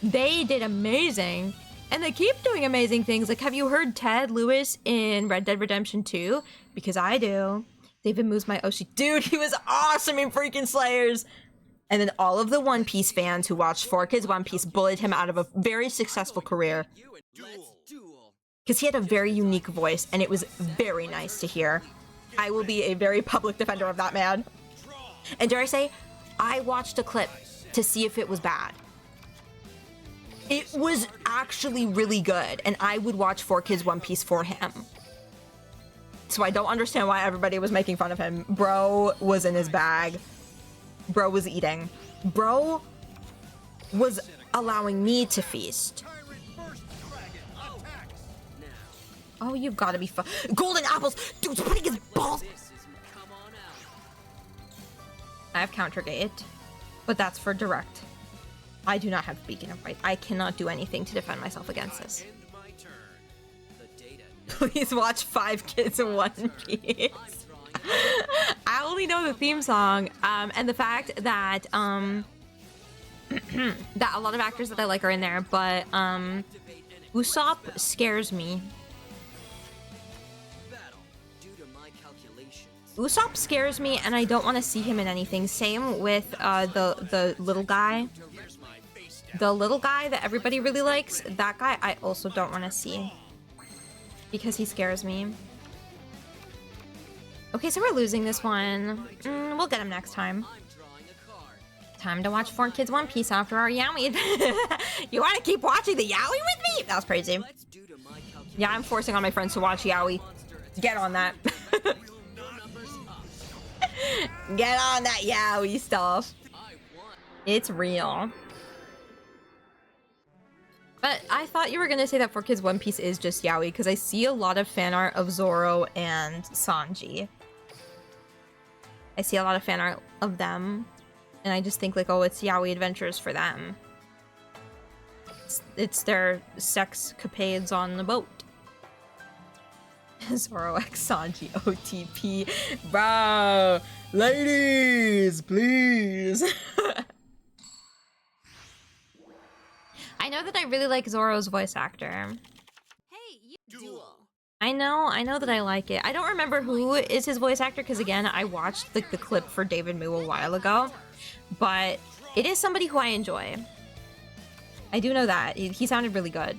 they did amazing. And they keep doing amazing things. Like, have you heard Ted Lewis in Red Dead Redemption 2? Because I do. David Moves My Oshi. Dude, he was awesome in freaking Slayers. And then all of the One Piece fans who watched 4Kids One Piece bullied him out of a very successful career. Because he had a very unique voice, and it was very nice to hear. I will be a very public defender of that man. And dare I say, I watched a clip to see if it was bad. It was actually really good, and I would watch 4Kids One Piece for him. So I don't understand why everybody was making fun of him. Bro was in his bag. Bro was eating. Bro was allowing me to feast. Oh, you've got to be golden apples! Dude's putting his balls... I have counter gate, but that's for direct. I do not have Beacon of Light. I cannot do anything to defend myself against this. Please watch 5Kids in One Piece. I only know the theme song, and the fact that that a lot of actors that I like are in there, but Usopp scares me. Usopp scares me, and I don't want to see him in anything. Same with the little guy. The little guy that everybody really likes, that guy I also don't want to see. Because he scares me. Okay, so we're losing this one. We'll get him next time. Time to watch 4Kids One Piece after our Yaoi. You want to keep watching the Yaoi with me? That was crazy. Yeah, I'm forcing on my friends to watch Yaoi. Get on that. Get on that Yaoi stuff. It's real. But I thought you were gonna say that 4Kids One Piece is just Yaoi, because I see a lot of fan art of Zoro and Sanji. I see a lot of fan art of them, and I just think like, oh, it's Yaoi adventures for them. It's their sex capades on the boat. Zoro X Sanji OTP. Bro! Ladies, please! I know that I really like Zoro's voice actor. Hey, you duel. I know that I like it. I don't remember who is his voice actor, because again, I watched the clip for David Moo a while ago. But it is somebody who I enjoy. I do know that. He sounded really good.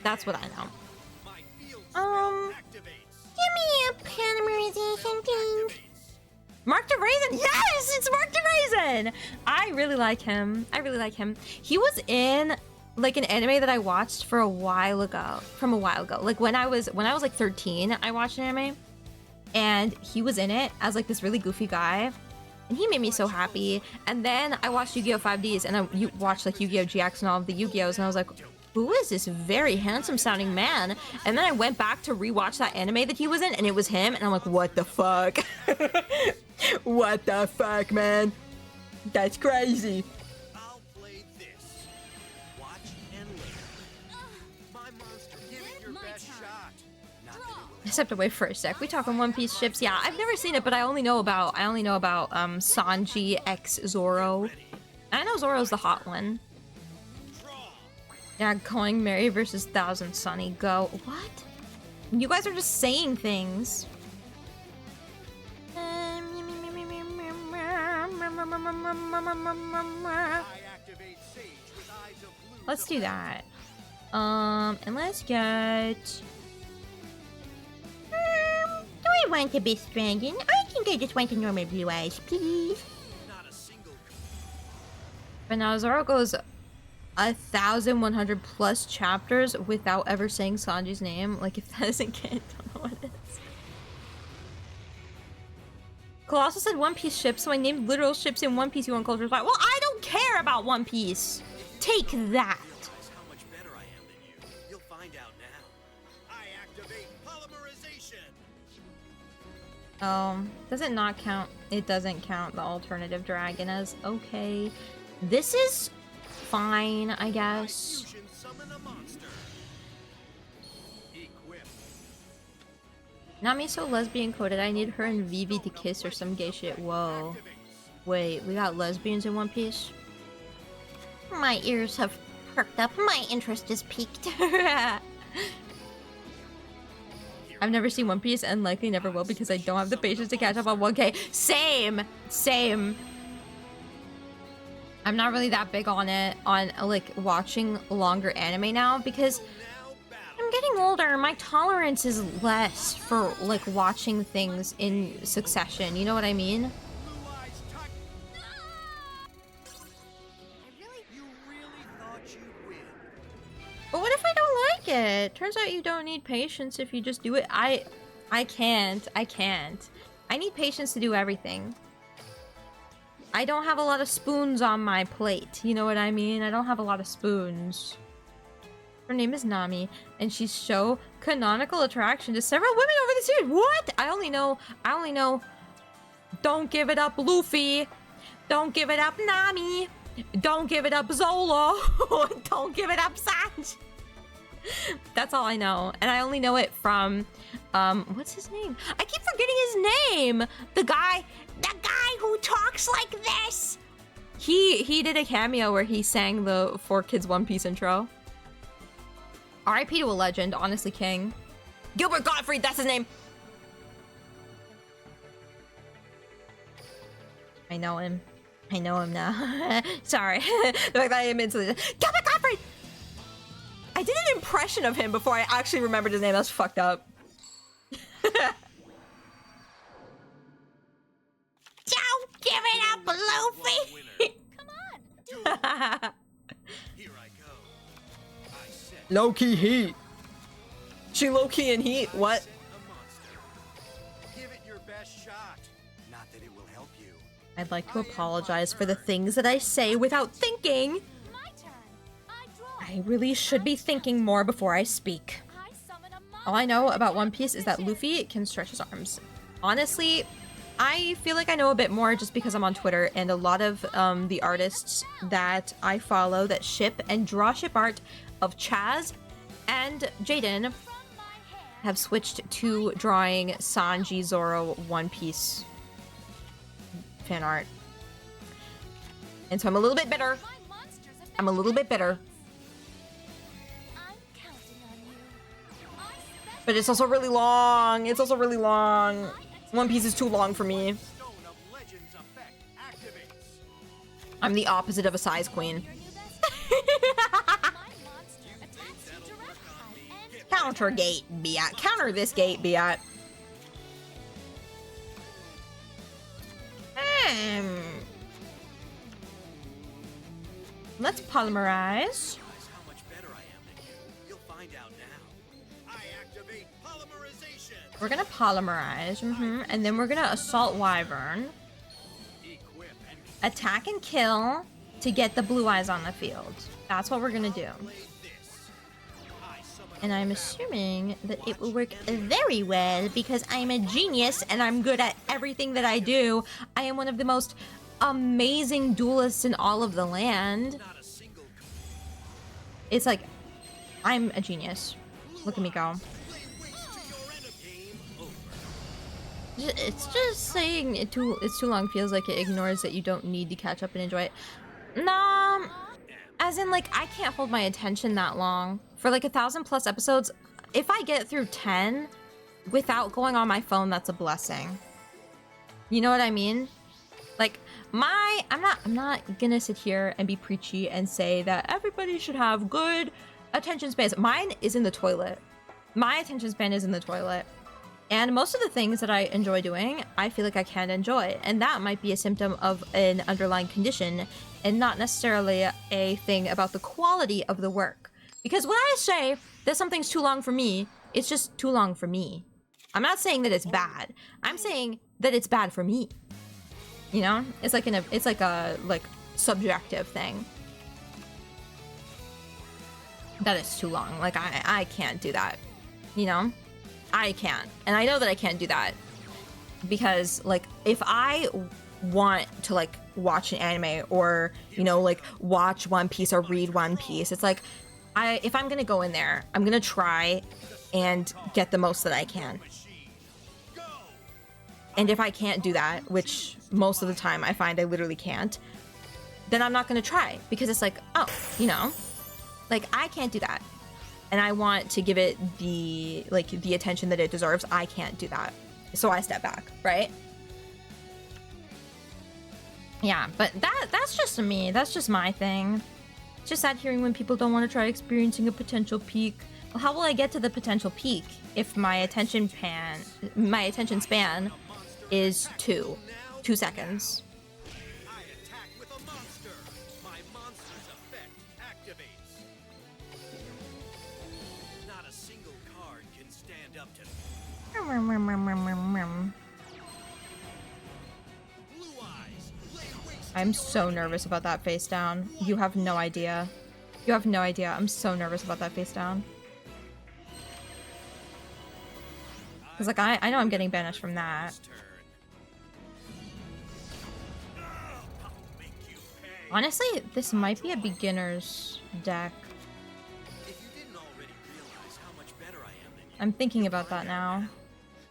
That's what I know. Give me a polymerization thing. Mark DeRaisin! Yes! It's Mark DeRaisin! I really like him. I really like him. He was in like an anime that I watched for a while ago. Like when I was like 13, I watched an anime. And he was in it as like this really goofy guy. And he made me so happy. And then I watched Yu-Gi-Oh! 5Ds and I watched like Yu-Gi-Oh! GX and all of the Yu-Gi-Ohs, and I was like, who is this very handsome sounding man? And then I went back to rewatch that anime that he was in, and it was him, and I'm like, what the fuck? What the fuck, man? That's crazy. I'll play this. Watch and learn. My monster, give it your best shot. Not that it will Stepped away for a sec. We talking One Piece ships. Yeah, I've never seen it, but I only know about Sanji x Zoro. I know Zoro's the hot one. Yeah, going Mary versus Thousand Sunny. Go. What? You guys are just saying things. Let's do that. And let's get... do I want to be stranded? I think I just want to normal blue eyes, please. But now Zoro goes 1,100 plus chapters without ever saying Sanji's name. Like, if that isn't canon, I don't know what it is. Colossal said One Piece ships, so I named literal ships in One Piece you want cultures. Well, I don't care about One Piece. Take that. how much better I am than you. Oh, does it not count? It doesn't count the alternative dragon as okay. This is fine, I guess. Fusion summon a monster. Equip. Nami so lesbian coded. I need her and Vivi to kiss or some gay shit. Whoa. Wait, we got lesbians in One Piece? My ears have perked up. My interest is piqued. I've never seen One Piece and likely never will because I don't have the patience to catch up on 1K. Same! Same. I'm not really that big on it, on like watching longer anime now because I'm getting older. My tolerance is less for like watching things in succession. You know what I mean? Blue eyes touch. You really thought you'd win. But what if I don't like it? Turns out you don't need patience if you just do it. I can't. I need patience to do everything. I don't have a lot of spoons on my plate. You know what I mean? I don't have a lot of spoons. Her name is Nami, and she's show canonical attraction to several women over the series. What? I only know. Don't give it up, Luffy. Don't give it up, Nami. Don't give it up, Zolo. Don't give it up, Sanji. That's all I know, and I only know it from, what's his name? I keep forgetting his name. The guy who talks like this. He did a cameo where he sang the 4Kids One Piece intro. R.I.P. to a legend, honestly, king. Gilbert Gottfried, that's his name. I know him now. Sorry. The fact that I am into this. Gilbert Gottfried! I did an impression of him before I actually remembered his name. That's fucked up. Don't give it up, Luffy! Come on! Here I go. I set Low-key heat. She low-key in heat. What? a monster. Give it your best shot. Not that it will help you. I'd like to apologize for the things that I say without thinking. My turn. I draw. I really should be thinking more before I speak. I summon a monster. All I know about One Piece is that Luffy can stretch his arms. Honestly, I feel like I know a bit more just because I'm on Twitter, and a lot of the artists that I follow that ship and draw ship art of Chaz and Jaden From my hand. have switched to drawing Sanji Zoro One Piece fan art. And so I'm a little bit bitter. My monster's I'm a little bit bitter. I'm counting on you. I special But it's also really long. It's also really long. One Piece is too long for me. Stone of Legends effect activates. I'm the opposite of a size queen. your new best friend. My monster attacks you directly. I end Counter gate, Biat. Counter this gate, Biat. Let's polymerize. Realize how much better I am than you. You'll find out now. I activate polymerization. We're gonna polymerize, and then we're gonna assault Wyvern, Equip and attack and kill to get the blue eyes on the field. That's what we're gonna do. play this. I summon And I'm assuming that it will work very well because I'm a genius and I'm good at everything that I do. I am one of the most amazing duelists in all of the land. not a single It's like, I'm a genius. Look at me go. lay waste to your enemy. Game over. It's just saying it's too long feels like it ignores that you don't need to catch up and enjoy it. Nah, as in like I can't hold my attention that long. For like 1,000+ episodes, if I get through 10 without going on my phone, that's a blessing. You know what I mean? Like I'm not gonna sit here and be preachy and say that everybody should have good attention spans. Mine is in the toilet. My attention span is in the toilet. And most of the things that I enjoy doing, I feel like I can't enjoy. And that might be a symptom of an underlying condition and not necessarily a thing about the quality of the work. Because when I say that something's too long for me, it's just too long for me. I'm not saying that it's bad. I'm saying that it's bad for me. You know? It's like a subjective thing. That it's too long. Like I can't do that. You know? I can't. And I know that I can't do that. because like if I want to like watch an anime or, you know, like watch One Piece or read One Piece, it's like if I'm gonna go in there, I'm gonna try and get the most that I can. And if I can't do that, which most of the time I find I literally can't, then I'm not gonna try, because it's like, oh, you know, like I can't do that. And I want to give it the attention that it deserves. I can't do that. So I step back, right? Yeah, but that's just me. That's just my thing. It's just sad hearing when people don't want to try experiencing a potential peak. Well, how will I get to the potential peak if my attention span is 2 seconds? I attack with a monster. My monster's effect activates. Not a single card can stand up to me. Blue eyes, lay waste to I'm your so nervous about that face down. You have no idea. You have no idea. I'm so nervous about that face down. Because like I know I'm getting banished from that. turn. I'll make you pay. Honestly, this might be a beginner's deck. If you didn't already realize how much better I am than you, I'm thinking about that now.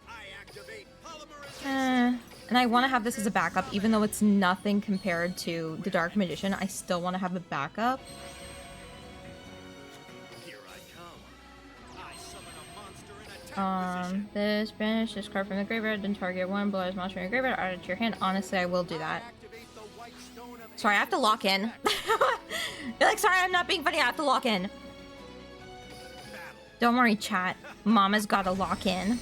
I activate polymerization. And I want to have this as a backup, even though it's nothing compared to the Dark Magician. I still want to have a backup. Here I come. I summon a monster in attack position. This banish this card from the graveyard, then target one blue eyes monster in your graveyard, add it to your hand. Honestly, I will do that. Activate the white stone of Sorry, I have to lock in. You're like, sorry, I'm not being funny. I have to lock in. Don't worry, chat. Mama's gotta lock in.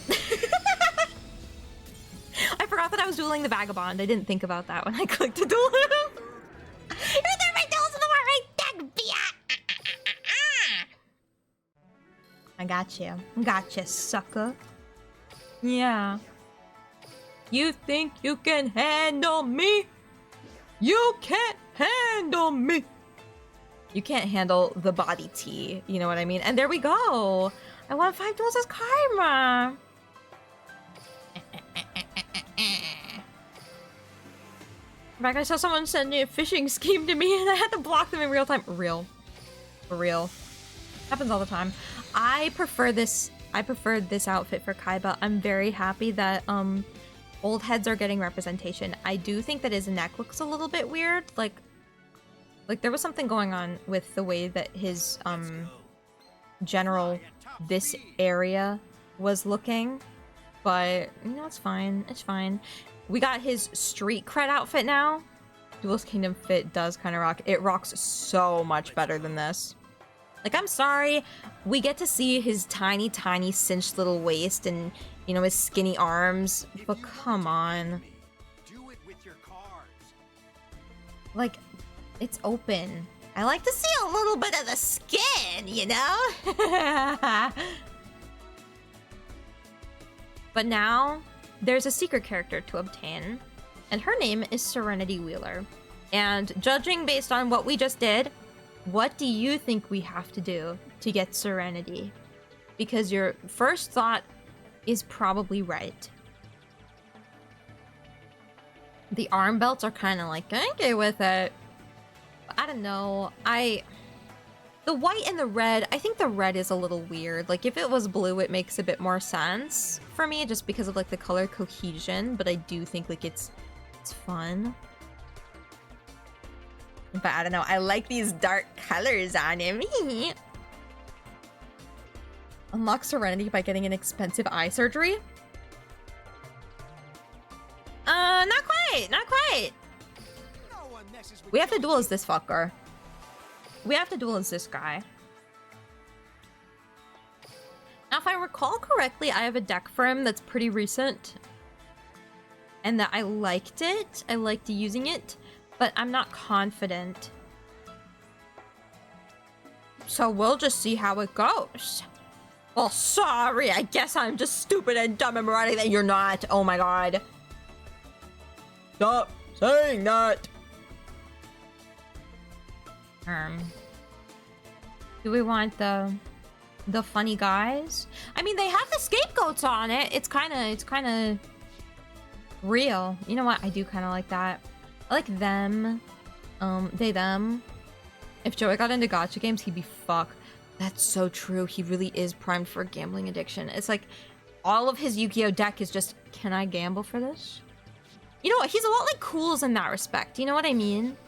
I forgot that I was dueling the Vagabond. I didn't think about that when I clicked to duel him. You're the right tools in the right deck, Bia. I got you. Gotcha, sucker. Yeah. You think you can handle me? You can't handle me. You can't handle the body T. You know what I mean? And there we go. I won 5 duels as karma. In fact, I saw someone send a phishing scheme to me and I had to block them in real time. Real. For real. Happens all the time. I prefer this outfit for Kaiba. I'm very happy that old heads are getting representation. I do think that his neck looks a little bit weird. Like there was something going on with the way that his general this area was looking. But you know, it's fine. It's fine. We got his street cred outfit now. Duelist Kingdom fit does kind of rock. It rocks so much better than this. Like, I'm sorry, we get to see his tiny, tiny cinched little waist and, you know, his skinny arms, but come on. Do it with your cards. Like, it's open. I like to see a little bit of the skin, you know? But now, there's a secret character to obtain, and her name is Serenity Wheeler. And judging based on what we just did, what do you think we have to do to get Serenity? Because your first thought is probably right. The arm belts are kind of like, okay with it. I don't know. The white and the red, I think the red is a little weird. Like, if it was blue, it makes a bit more sense for me, just because of, like, the color cohesion. But I do think, like, it's fun. But I don't know. I like these dark colors on him. Unlock Serenity by getting an expensive eye surgery? Not quite. Not quite. No one messes with We have to your duel as this fucker. We have to duel as this guy. Now, if I recall correctly, I have a deck for him that's pretty recent. And that I liked it. I liked using it. But I'm not confident. So we'll just see how it goes. Well, sorry. I guess I'm just stupid and dumb and moronic that you're not. Oh my god. Stop saying that. Do we want the funny guys? I mean, they have the scapegoats on it. It's kind of Real. You know what? I do kind of like that. I like them. They, them. If Joey got into gacha games, he'd be fucked. That's so true. He really is primed for a gambling addiction. It's like all of his Yugioh deck is just, can I gamble for this? You know what? He's a lot like Cools in that respect. You know what I mean?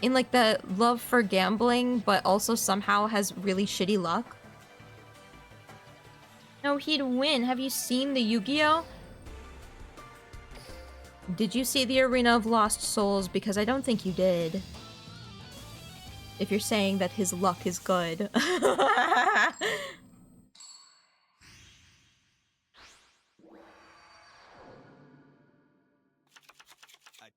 In like the love for gambling, but also somehow has really shitty luck. No, he'd win. Have you seen the Yugioh? Did you see the Arena of Lost Souls? Because I don't think you did. If you're saying that his luck is good. A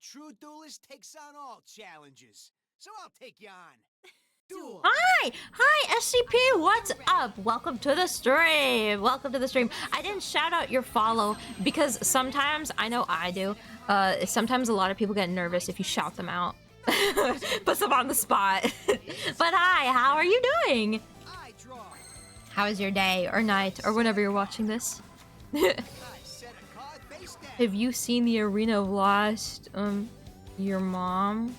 true duelist takes on all challenges. So I'll take you on. Duel. Hi! Hi, SCP! What's up? Welcome to the stream! Welcome to the stream. I didn't shout out your follow because sometimes, I know I do, sometimes a lot of people get nervous if you shout them out. Puts them on the spot. But hi, how are you doing? I draw. How is your day or night or whenever you're watching this? I set a card face down. Have you seen the Arena of Lost, your mom?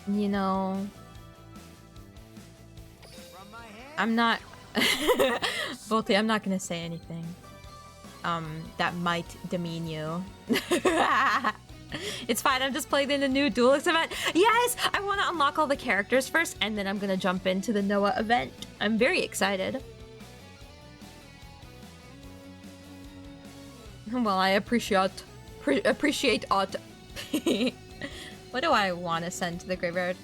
You know, From my hand. I'm not... Volty, I'm not gonna say anything. That might demean you. It's fine, I'm just playing in a new Duelix event. Yes! I want to unlock all the characters first, and then I'm gonna jump into the Noah event. I'm very excited. Well, I appreciate art. What do I want to send to the graveyard?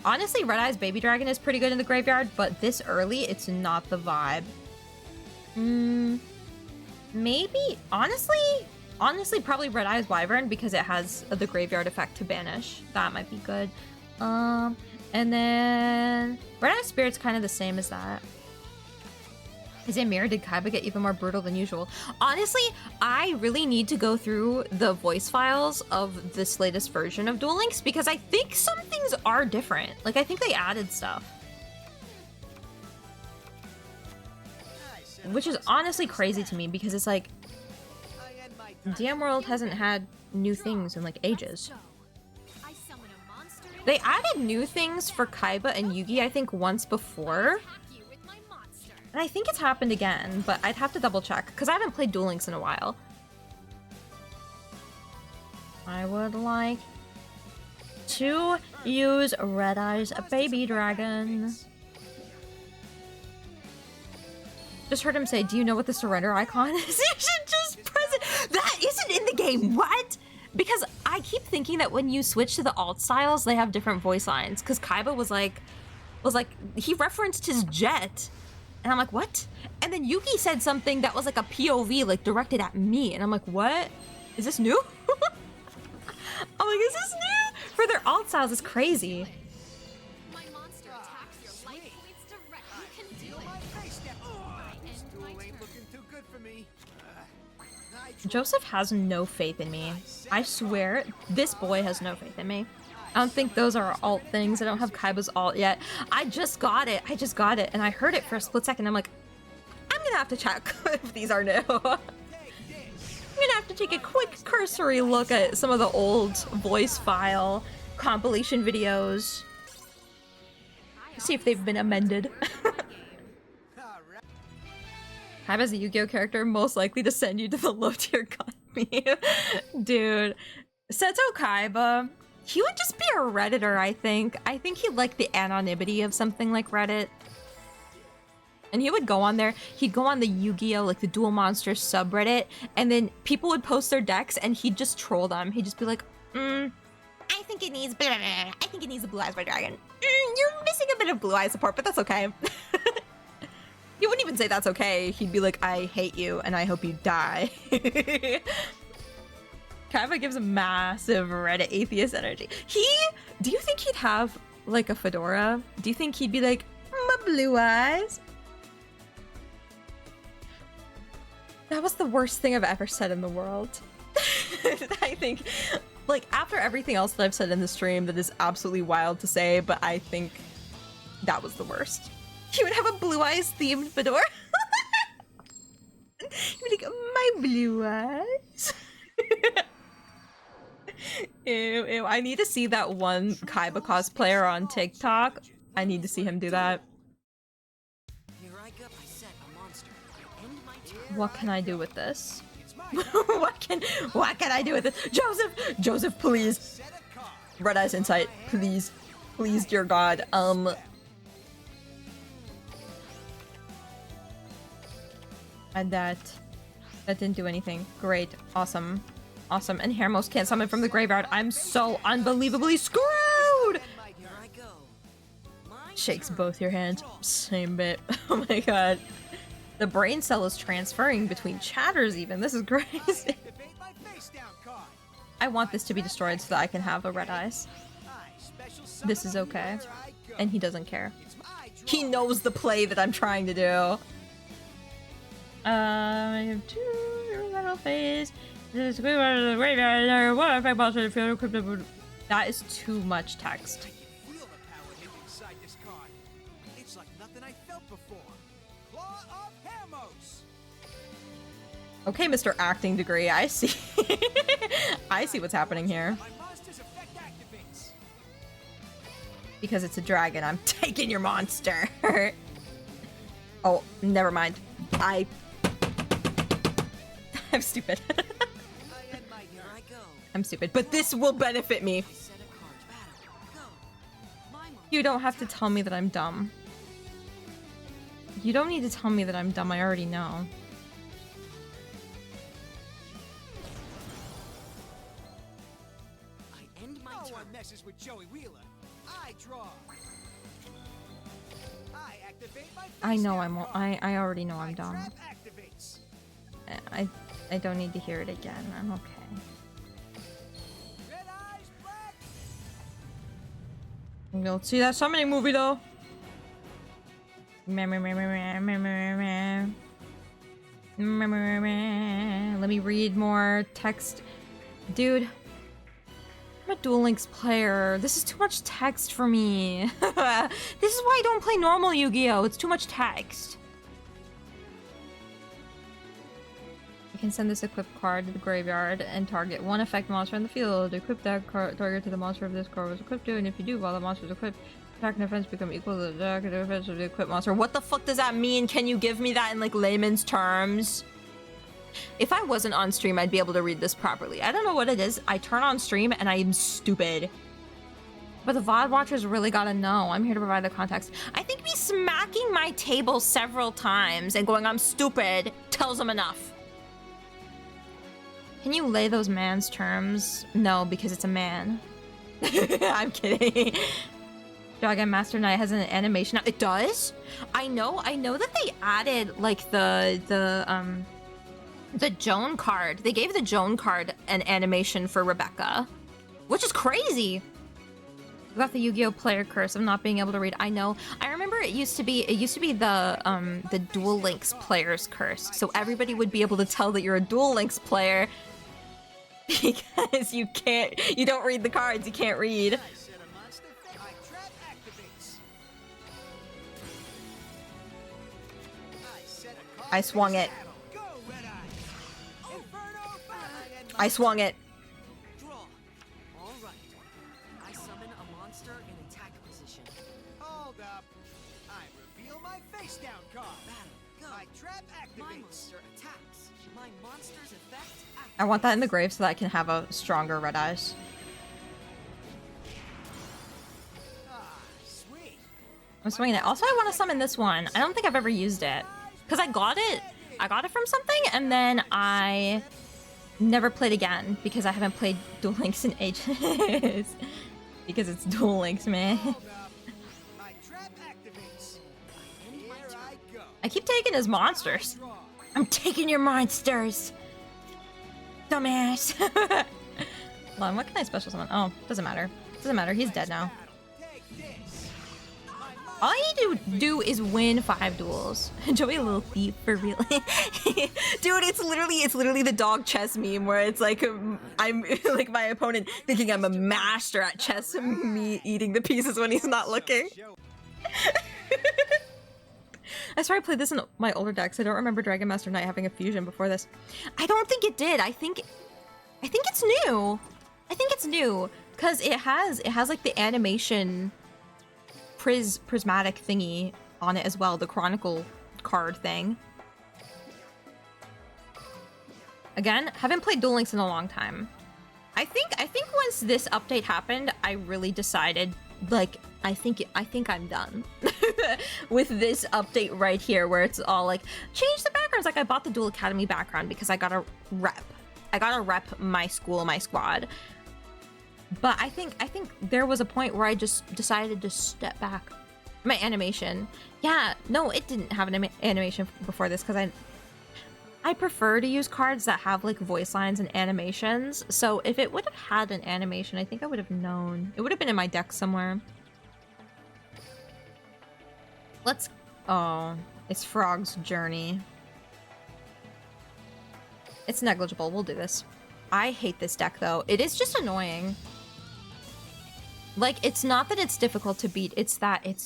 Honestly, Red Eye's Baby Dragon is pretty good in the graveyard, but this early, it's not the vibe. Maybe, honestly, probably Red Eye's Wyvern because it has the graveyard effect to banish. That might be good. And then Red Eye's Spirit's kind of the same as that. Is it mirror? Did Kaiba get even more brutal than usual? Honestly, I really need to go through the voice files of this latest version of Duel Links because I think some things are different. Like, I think they added stuff. Which is honestly crazy to me because it's like, I end my turn. DM World hasn't had new things in like ages. I summon a monster. They added new things for Kaiba and Yugi, I think, once before. Attack you with my monster. And I think it's happened again, but I'd have to double check because I haven't played Duel Links in a while. I would like to use Red Eye's Baby Dragon. Just heard him say, do you know what the surrender icon is? You should just press it. That isn't in the game. What? Because I keep thinking that when you switch to the alt styles, they have different voice lines. Because Kaiba was like, he referenced his jet. And I'm like, what? And then Yuki said something that was like a POV, like directed at me. And I'm like, what? Is this new? I'm like, is this new? For their alt styles, it's crazy. My monster attacks your life points directly. You can do Feel it. my face down. This end duel my ain't turn. looking too good for me. I draw. Joseph has no faith in me. I swear, this boy has no faith in me. I don't think those are alt things. I don't have Kaiba's alt yet. I just got it. And I heard it for a split second. I'm like, I'm gonna have to check if these are new. I'm gonna have to take a quick cursory look at some of the old voice file compilation videos. See if they've been amended. Alright. Kaiba's a Yu-Gi-Oh character most likely to send you to the low tier economy. Dude, Seto Kaiba, he would just be a Redditor, I think. I think he'd like the anonymity of something like Reddit. And he would go on there, he'd go on the Yu-Gi-Oh, like the Duel Monsters subreddit, and then people would post their decks and he'd just troll them. He'd just be like, I think it needs blah, blah, blah. I think it needs a Blue Eyes White Dragon. You're missing a bit of Blue Eye support, but that's okay. He wouldn't even say that's okay. He'd be like, I hate you and I hope you die. Kaiba gives a massive Reddit atheist energy. Do you think he'd have like a fedora? Do you think he'd be like, my blue eyes? That was the worst thing I've ever said in the world. I think, like, after everything else that I've said in the stream, that is absolutely wild to say, but I think that was the worst. He would have a Blue Eyes themed fedora. He'd be like, my blue eyes. Ew, ew. I need to see that one Kaiba cosplayer on TikTok. I need to see him do that. Here I go. I set a monster. I end my turn. What can I do with this? what can I do with this? Joseph, please. Red Eyes Insight, please. Please, dear God. And that didn't do anything. Great. Awesome. Awesome. And Hermos can't summon from the graveyard. I'm so unbelievably screwed! Here I go. Shakes both your hands. Same bit. Oh my god. The brain cell is transferring between chatters even. This is crazy. I want this to be destroyed so that I can have a Red Eyes. This is okay. And he doesn't care. He knows the play that I'm trying to do. I have two metal phase. That is too much text. Feel the power inside this card. It's like nothing I felt before. Claw of Hermos. Okay, Mr. Acting Degree, I see. I see what's happening here. My monster's effect activates. Because it's a dragon, I'm taking your monster. Oh, never mind. I'm stupid. Here I go. I'm stupid, but this will benefit me. Set a card. Battle. Go. My monster. You don't have to tell me that I'm dumb. You don't need to tell me that I'm dumb, I already know. I end my No turn. one messes with Joey Wheeler. I draw. I activate my I know face I'm down I card. already know My I'm dumb. trap activates. I don't need to hear it again. I'm okay. Red eyes black. You'll see that summoning movie though. Let me read more text. Dude, I'm a Duel Links player. This is too much text for me. This is why I don't play normal Yu-Gi-Oh! It's too much text. You can send this equipped card to the graveyard and target one effect monster in the field. Equip that card target to the monster of this card was equipped to, and if you do, while the monster is equipped, attack and defense become equal to the attack and defense of the equipped monster. What the fuck does that mean? Can you give me that in like layman's terms? If I wasn't on stream, I'd be able to read this properly. I don't know what it is. I turn on stream and I am stupid. But the VOD watchers really gotta know. I'm here to provide the context. I think me smacking my table several times and going, I'm stupid, tells them enough. Can you lay those man's terms? No, because it's a man. I'm kidding. Dragon Master Knight has an animation now. It does? I know that they added like the Joan card. They gave the Joan card an animation for Rebecca, which is crazy. We got the Yu-Gi-Oh player curse of not being able to read. I know. I remember it used to be the Duel Links player's curse. So everybody would be able to tell that you're a Duel Links player because you don't read the cards, you can't read. I set a monster. My trap activates. I set a card I swung it. battle. Go, Red Eyes. Inferno battle. I swung it. Draw. All right. I summon a monster in attack position. Hold up. I reveal my face down card. Battle. Go. My trap My activates. monster attacks. My monster's effect activates. I want that in the grave so that I can have a stronger Red Eyes. Ah, sweet. I'm swinging it. Also, I want to summon this one. I don't think I've ever used it. Because I got it from something, and then I never played again because I haven't played Duel Links in ages. Because it's Duel Links, man. Hold up. My trap activates. Here I go. I keep taking his monsters. Draw. I'm taking your monsters. Dumbass. Hold on, what can I special summon? Oh, doesn't matter. Doesn't matter, he's dead now. Take this. All I need to do is win 5 duels. Joey a little thief for real. Dude, it's literally the dog chess meme where it's like I'm like my opponent thinking I'm a master at chess, me eating the pieces when he's not looking. I swear I played this in my older decks. I don't remember Dragon Master Knight having a fusion before this. I don't think it did. I think it's new. I think it's new because it has like the animation prismatic thingy on it as well, the Chronicle card thing. Again, haven't played Duel Links in a long time. I think once this update happened, I really decided, like, I think I'm done with this update right here, where it's all like, change the backgrounds. Like, I bought the Duel Academy background because I gotta rep my school, my squad. But I think there was a point where I just decided to step back. My animation, yeah, no, it didn't have an animation before this because I prefer to use cards that have like voice lines and animations. So if it would have had an animation, I think I would have known. It would have been in my deck somewhere. Oh, it's Frog's Journey. It's negligible. We'll do this. I hate this deck though. It is just annoying. Like, it's not that it's difficult to beat, it's that it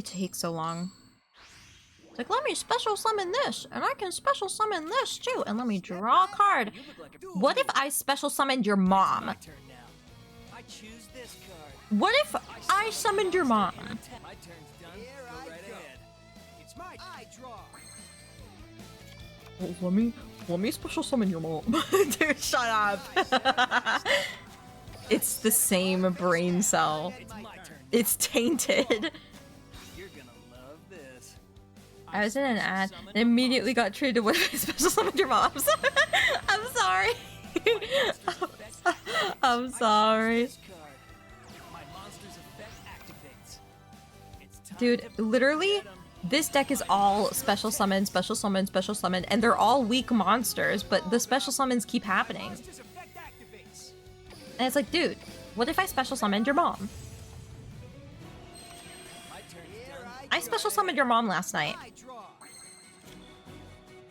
takes so long. It's like, let me special summon this, and I can special summon this too, and let me draw a card. What if I special summoned your mom? My turn now. I choose this card. What if I summoned your mom? My turn's done. Go right ahead. It's my I draw. Well, let me special summon your mom. Dude, shut up. It's the same brain cell. It's my turn. It's tainted. You're gonna love this. I was in an ad and immediately got treated with special summoned your mom. I'm sorry. I'm sorry. This card. My monster's effect activates. It's time Dude, to literally, get 'em. this deck is all special summon, special summon, special summon, and they're all weak monsters, but the special summons keep happening. Monster's effect activates. And it's like, dude, what if I special summoned your mom? My turn's done. I special summoned your mom last night, I draw.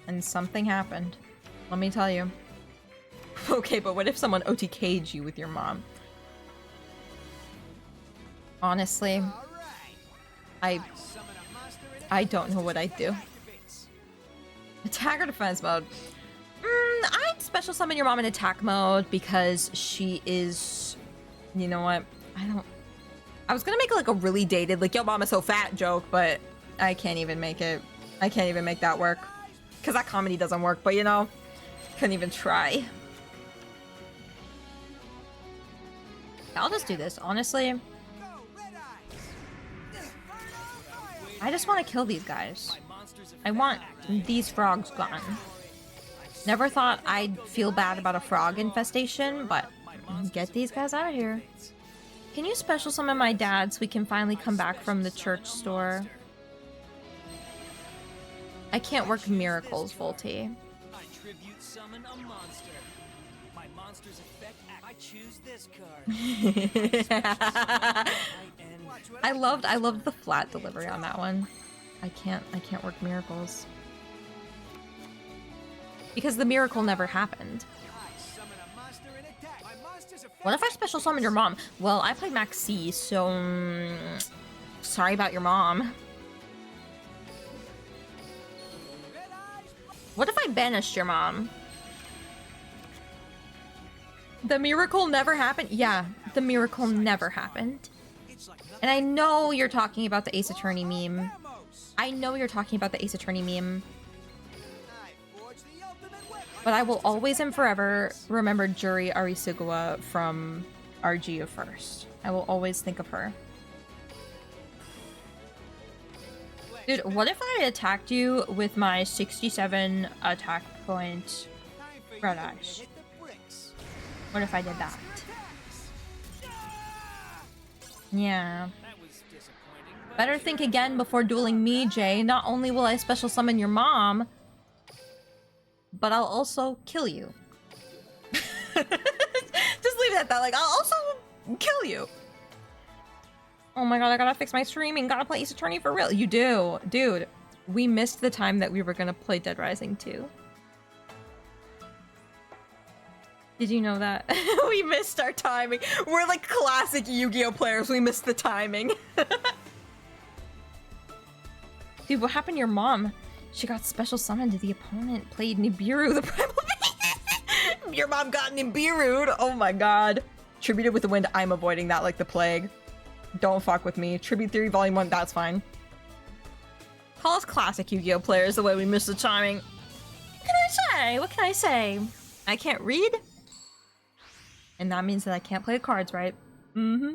and something happened. Let me tell you. Okay, but what if someone OTK'd you with your mom? Honestly, All right. Summon a monster in I don't know what I'd do. activates. Attack or defense mode? I'd special summon your mom in attack mode because she is... You know what? I was gonna make like a really dated, like, yo, mom is so fat joke, but I can't even make it. I can't even make that work. Because that comedy doesn't work, but you know, couldn't even try. I'll just do this, honestly. Go, red eyes. I just want to kill these guys. My monster's I want these frogs gone. Never thought I'd feel bad about a frog infestation, but get these guys out of here. Can you special summon my dad so we can finally come back from the church store? I can't work miracles, Volty. I tribute summon a monster. My monster's effect I choose this card. I loved the flat delivery on that one. I can't work miracles. Because the miracle never happened. I summon a monster in attack. My monster's effect What if I special summon your mom? Well, I played Max C, so sorry about your mom. red eyes. What if I banished your mom? The miracle never happened? Yeah, the miracle never happened. It's like nothing And I know you're talking about the Ace Attorney meme. Ramos. I know you're talking about the Ace Attorney meme. I forge the ultimate weapon. But I will always and forever remember Juri Arisugawa from Yugioh first. I will always think of her. Dude, what if I attacked you with my 67 attack point Time for red you to eyes? hit the bricks. What if I did that? Attacks. Yeah. That was disappointing. but Better think again before dueling me, Jay. Not only will I special summon your mom, but I'll also kill you. Just leave it at that. Like, I'll also kill you. Oh my god, I gotta fix my streaming. Gotta play Ace Attorney for real. You do. Dude, we missed the time that we were gonna play Dead Rising 2. Did you know that? We missed our timing. We're like classic Yu-Gi-Oh players. We missed the timing. Dude, what happened to your mom? She got special summoned to the opponent, played Nibiru, the primal beast. Your mom got Nibiru'd. Oh my god. Tributed with the wind, I'm avoiding that like the plague. Don't fuck with me. Tribute Theory Volume 1, that's fine. Call us classic Yu-Gi-Oh players the way we miss the timing. What can I say? What can I say? I can't read. And that means that I can't play the cards right. Mm-hmm.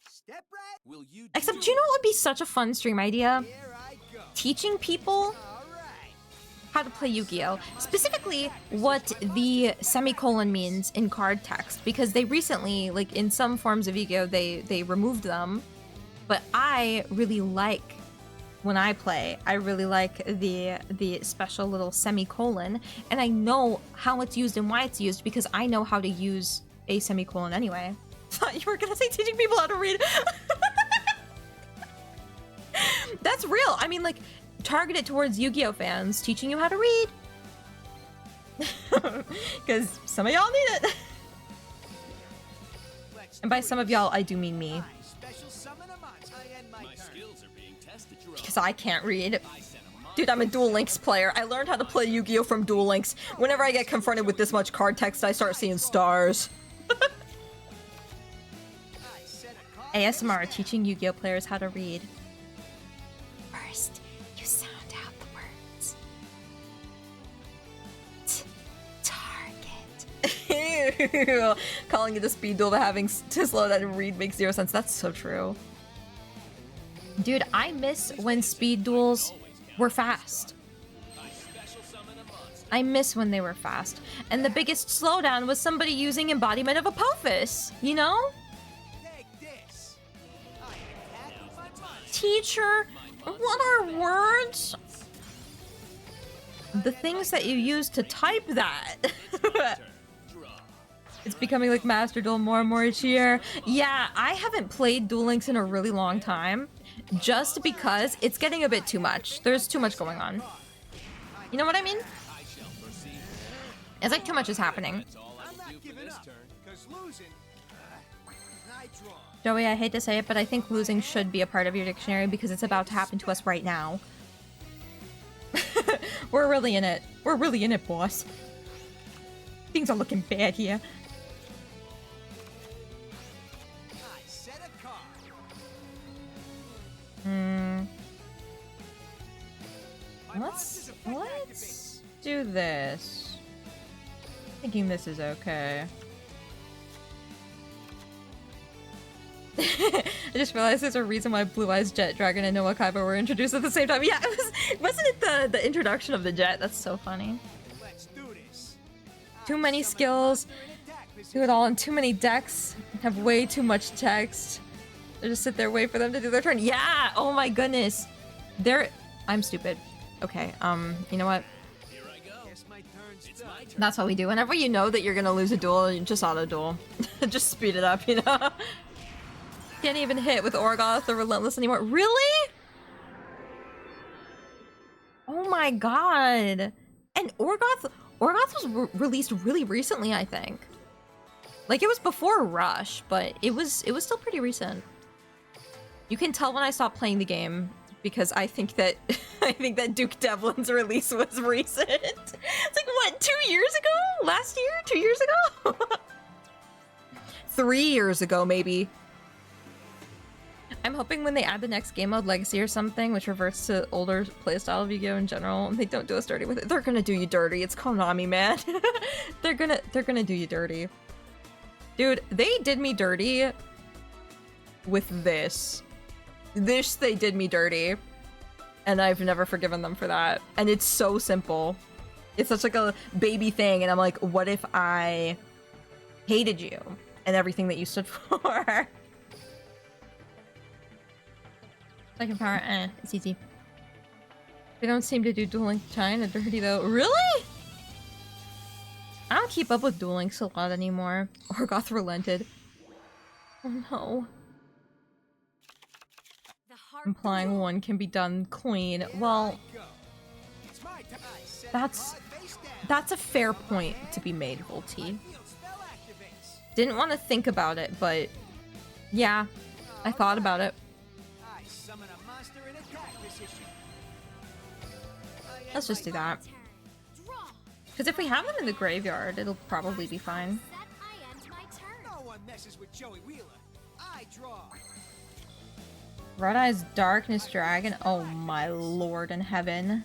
Step right. Will you Except, do you know what would be such a fun stream idea? Here I go. Teaching people All right. how to play Yu-Gi-Oh! Specifically, what the semicolon means in card text. Because they recently, like in some forms of Yu-Gi-Oh! They removed them. But I really like, when I play, I really like the special little semicolon. And I know how it's used and why it's used because I know how to use a semicolon anyway. Thought you were gonna say teaching people how to read. That's real. I mean, like, targeted towards Yu-Gi-Oh fans, teaching you how to read. Because some of y'all need it. And by some of y'all, I do mean me. Special summon a monster. I end my turn. Because I can't read. Dude, I'm a Duel Links player. I learned how to play Yu-Gi-Oh from Duel Links. Whenever I get confronted with this much card text, I start seeing stars. ASMR, teaching Yu-Gi-Oh players how to read. First, you sound out the words. Target. Calling it a speed duel but having to slow down and read makes 0 sense. That's so true. Dude, I miss when speed duels were fast. I miss when they were fast. And the biggest slowdown was somebody using embodiment of Apophis, you know? Teacher, what are words? The things that you use to type that. It's becoming like Master Duel more and more each year. Yeah, I haven't played Duel Links in a really long time. Just because it's getting a bit too much. There's too much going on. You know what I mean? It's like too much is happening. I'm not giving up. 'Cause losing, I draw. Joey, I hate to say it, but I think losing should be a part of your dictionary because it's about to happen to us right now. We're really in it. We're really in it, boss. Things are looking bad here. I set a card. Let's do this. Thinking this is okay. I just realized there's a reason why Blue Eyes Jet Dragon and Noah Kaiba were introduced at the same time. Yeah, wasn't it the introduction of the jet? That's so funny. Let's do this. Too many skills, do it all in too many decks, have way too much text. They just sit there, wait for them to do their turn. Yeah! Oh my goodness. I'm stupid. Okay, you know what? Guess my turn's done. That's what we do. Whenever you know that you're gonna lose a duel, you just auto-duel. Just speed it up, you know? Can't even hit with Orgoth or Relentless anymore. Really? Oh my god. And Orgoth was released really recently, I think. Like, it was before Rush, but it was still pretty recent. You can tell when I stopped playing the game because I think that Duke Devlin's release was recent. It's like, what, 2 years ago? Last year? 2 years ago? 3 years ago, maybe. I'm hoping when they add the next game mode, Legacy or something, which reverts to older playstyle of Yu-Gi-Oh! In general, and they don't do us dirty with it. They're gonna do you dirty. It's Konami, man. They're gonna do you dirty. Dude, they did me dirty with this. This they did me dirty. And I've never forgiven them for that. And it's so simple. It's such like a baby thing, and I'm like, what if I hated you and everything that you stood for? Second power, it's easy. They don't seem to do Duel Links China dirty though. Really? I don't keep up with Duel Links a lot anymore. Orgoth relented. Oh no. The heart Implying one can be done clean. Well, It's my turn. I set a that's card face down. that's a fair point to be made, Volty. Field spell activates. Didn't want to think about it, but yeah, I thought about it. I summon a monster in attack position. Let's just do that. Because if we have them in the graveyard, it'll probably be fine. No one messes with Joey Wheeler. I draw. Red Eyes Darkness Dragon. Oh my lord in heaven.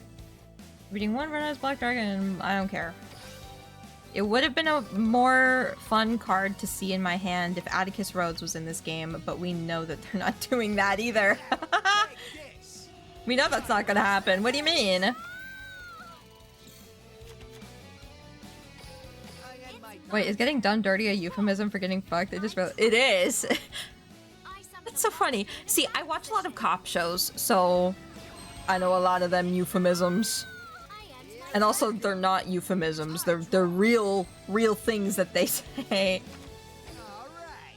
Reading one Red Eyes Black Dragon, I don't care. It would have been a more fun card to see in my hand if Atticus Rhodes was in this game, but we know that they're not doing that either. We know that's not gonna happen. What do you mean? Wait, is getting done dirty a euphemism for getting fucked? I just realized it is. That's so funny. See, I watch a lot of cop shows, so I know a lot of them euphemisms. And also, they're not euphemisms. They're real things that they say. All right.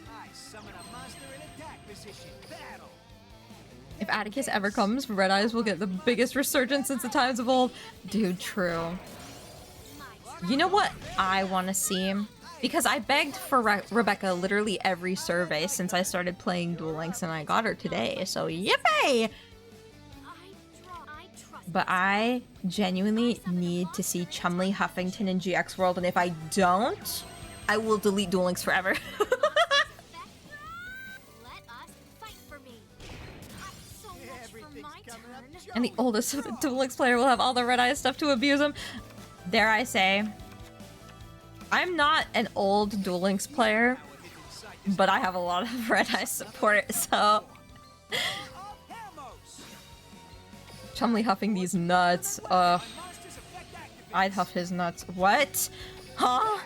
I summon a monster in attack position. Battle. If Atticus ever comes, Red Eyes will get the biggest resurgence since the times of old. Dude, true. You know what I want to see? Because I begged for Rebecca literally every survey since I started playing Duel Links, and I got her today, so yippee! But I genuinely need to see Chumley Huffington in GX World, and if I don't, I will delete Duel Links forever. And the oldest of the Duel Links player will have all the Red Eyes stuff to abuse him. Dare I say, I'm not an old Duel Links player, but I have a lot of Red Eyes support, so... Chumley huffing these nuts. I'd huff his nuts. What? Huh?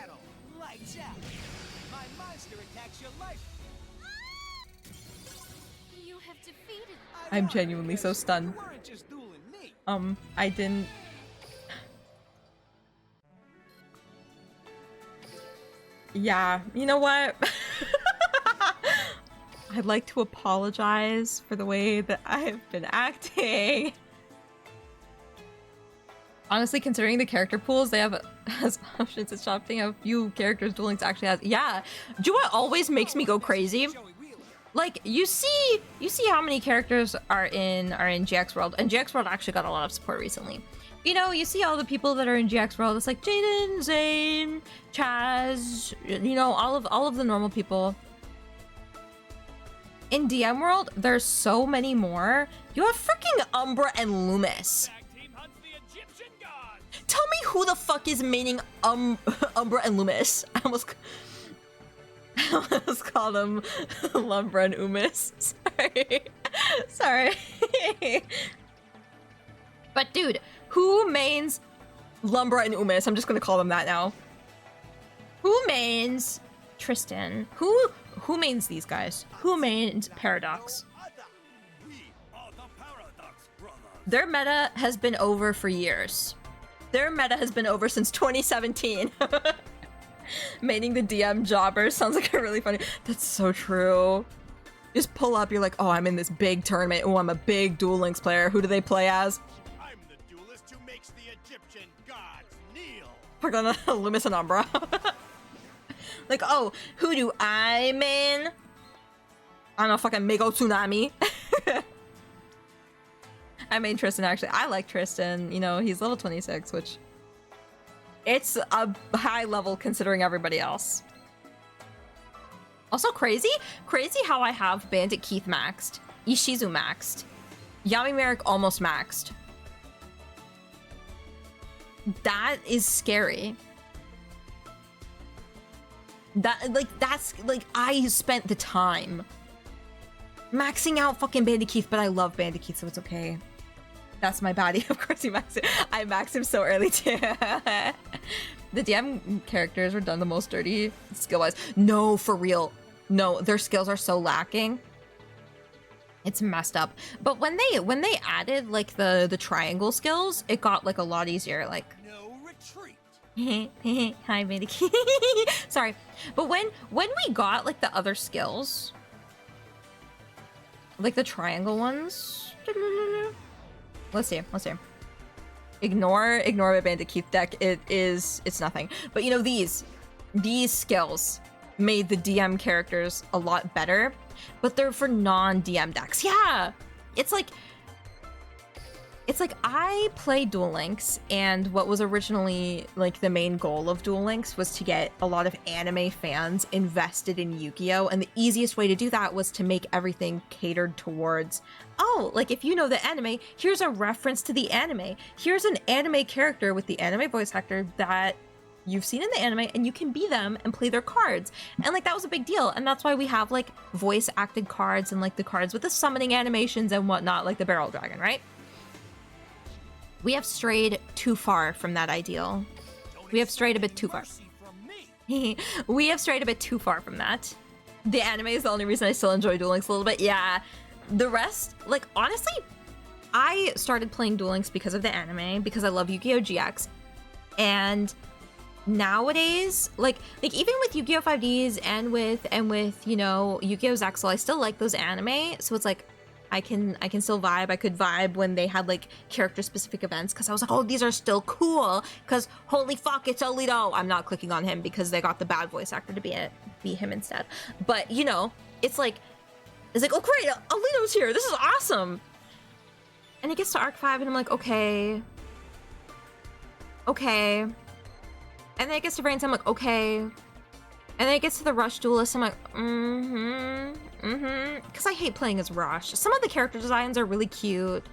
I'm genuinely so stunned. I didn't... Yeah, you know what? I'd like to apologize for the way that I've been acting. Honestly, considering the character pools they have as options at shopping, a few characters Duel Links actually has. Yeah, do you know what always makes me go crazy? Like, you see how many characters are in GX World, and GX World actually got a lot of support recently. You know, you see all the people that are in GX World. It's like Jaden, Zane, Chaz, you know, all of the normal people. In DM World, there's so many more. You have freaking Umbra and Loomis. Tell me who the fuck is maining Umbra and Loomis. I almost called them Lumbra and Umis. Sorry. But dude, who mains Lumbra and Umis? I'm just gonna call them that now. Who mains Tristan? Who mains these guys? Who mains Paradox? Their meta has been over for years. Their meta has been over since 2017. Maining the DM jobber sounds like a really funny... That's so true. Just pull up, you're like, oh, I'm in this big tournament. Oh, I'm a big Duel Links player. Who do they play as? I'm the duelist who makes the Egyptian gods kneel. We're gonna Loomis and Umbra. Like, oh, who do I main? I don't know, fucking Mego Tsunami. I main Tristan, actually. I like Tristan. You know, he's level 26, which... It's a high level considering everybody else. Also crazy how I have Bandit Keith maxed, Ishizu maxed, Yami Merrick almost maxed. That is scary. That's I spent the time maxing out fucking Bandit Keith, but I love Bandit Keith, so it's okay. That's my baddie. Of course you max it. I maxed him so early too. The DM characters were done the most dirty skill-wise. No, for real. No, their skills are so lacking. It's messed up. But when they added like the triangle skills, it got like a lot easier. Like No retreat. hi, Bandit Keith. Sorry. But when we got like the other skills, like the triangle ones. Let's see. Ignore my Bandit Keith deck. It's nothing. But you know, these skills made the DM characters a lot better, but they're for non-DM decks. Yeah, it's like it's like I play Duel Links, and what was originally like the main goal of Duel Links was to get a lot of anime fans invested in Yu-Gi-Oh! And the easiest way to do that was to make everything catered towards, oh, like if you know the anime, here's a reference to the anime. Here's an anime character with the anime voice actor that you've seen in the anime, and you can be them and play their cards. And like that was a big deal, and that's why we have like voice acted cards and like the cards with the summoning animations and whatnot, like the Barrel Dragon, right? We have strayed too far from that ideal. We have strayed a bit too far. We have strayed a bit too far from that. The anime is the only reason I still enjoy Duel Links a little bit. Yeah, the rest, like honestly, I started playing Duel Links because of the anime, because I love Yu-Gi-Oh! GX, and nowadays, like even with Yu-Gi-Oh! 5Ds and with you know Yu-Gi-Oh! Zexal, I still like those anime. So it's like I can still vibe. I could vibe when they had like character specific events, because I was like, oh, these are still cool. Because holy fuck, it's Alito. I'm not clicking on him because they got the bad voice actor to be him instead. But you know, it's like oh great, Alito's here. This is awesome. And it gets to Arc 5, and I'm like, okay. And then it gets to Brains, I'm like, okay. And then it gets to the Rush Duelist, I'm like, because I hate playing as Rush. Some of the character designs are really cute.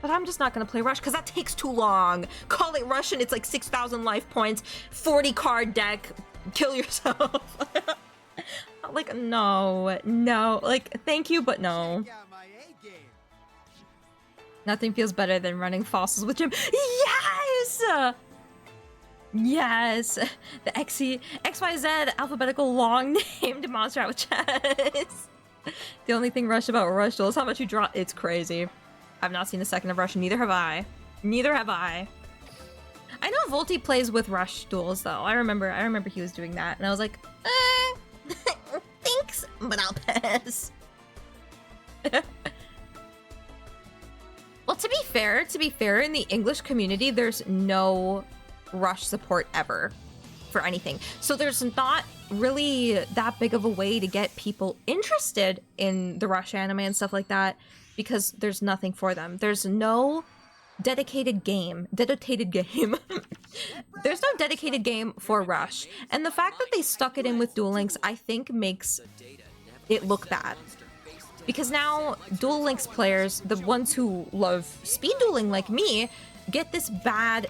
But I'm just not gonna play Rush, because that takes too long. Call it Rush, and it's like 6,000 life points, 40 card deck, kill yourself. Like, no, like, thank you, but no. Nathing feels better than running fossils with Jim. Yes! Yes! The XYZ alphabetical long-named monster out with chess. The only thing Rush about Rush Duel is how much you draw. It's crazy. I've not seen a second of Rush, neither have I. Neither have I. I know Volti plays with Rush Duels, though. I remember he was doing that, and I was like, thanks, but I'll pass. Well, to be fair, in the English community, there's no Rush support ever for anything. So there's not really that big of a way to get people interested in the Rush anime and stuff like that, because there's nothing for them. There's no dedicated game. There's no dedicated game for Rush. And the fact that they stuck it in with Duel Links, I think makes it look bad. Because now Duel Links players, the ones who love speed dueling like me, get this bad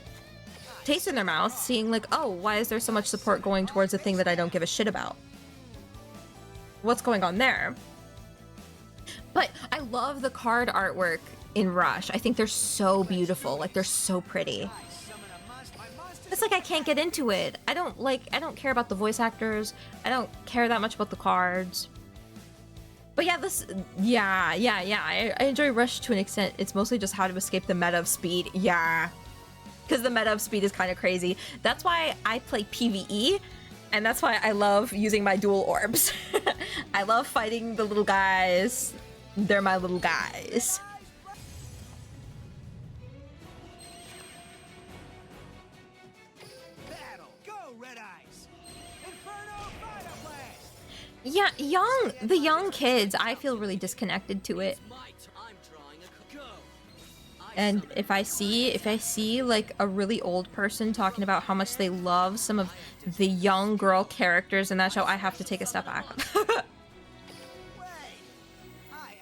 taste in their mouth, seeing like, oh, why is there so much support going towards a thing that I don't give a shit about? What's going on there? But I love the card artwork in Rush. I think they're so beautiful. Like, they're so pretty. It's like I can't get into it. I don't care about the voice actors. I don't care that much about the cards. But yeah, I enjoy Rush to an extent. It's mostly just how to escape the meta of speed. Yeah. Because the meta of speed is kind of crazy. That's why I play PvE, and that's why I love using my dual orbs. I love fighting the little guys. They're my little guys. Battle, go, Red Eyes! Inferno Fire Blast! Yeah, the young kids, I feel really disconnected to it. And if I see like a really old person talking about how much they love some of the young girl characters in that show, I have to take a step back. I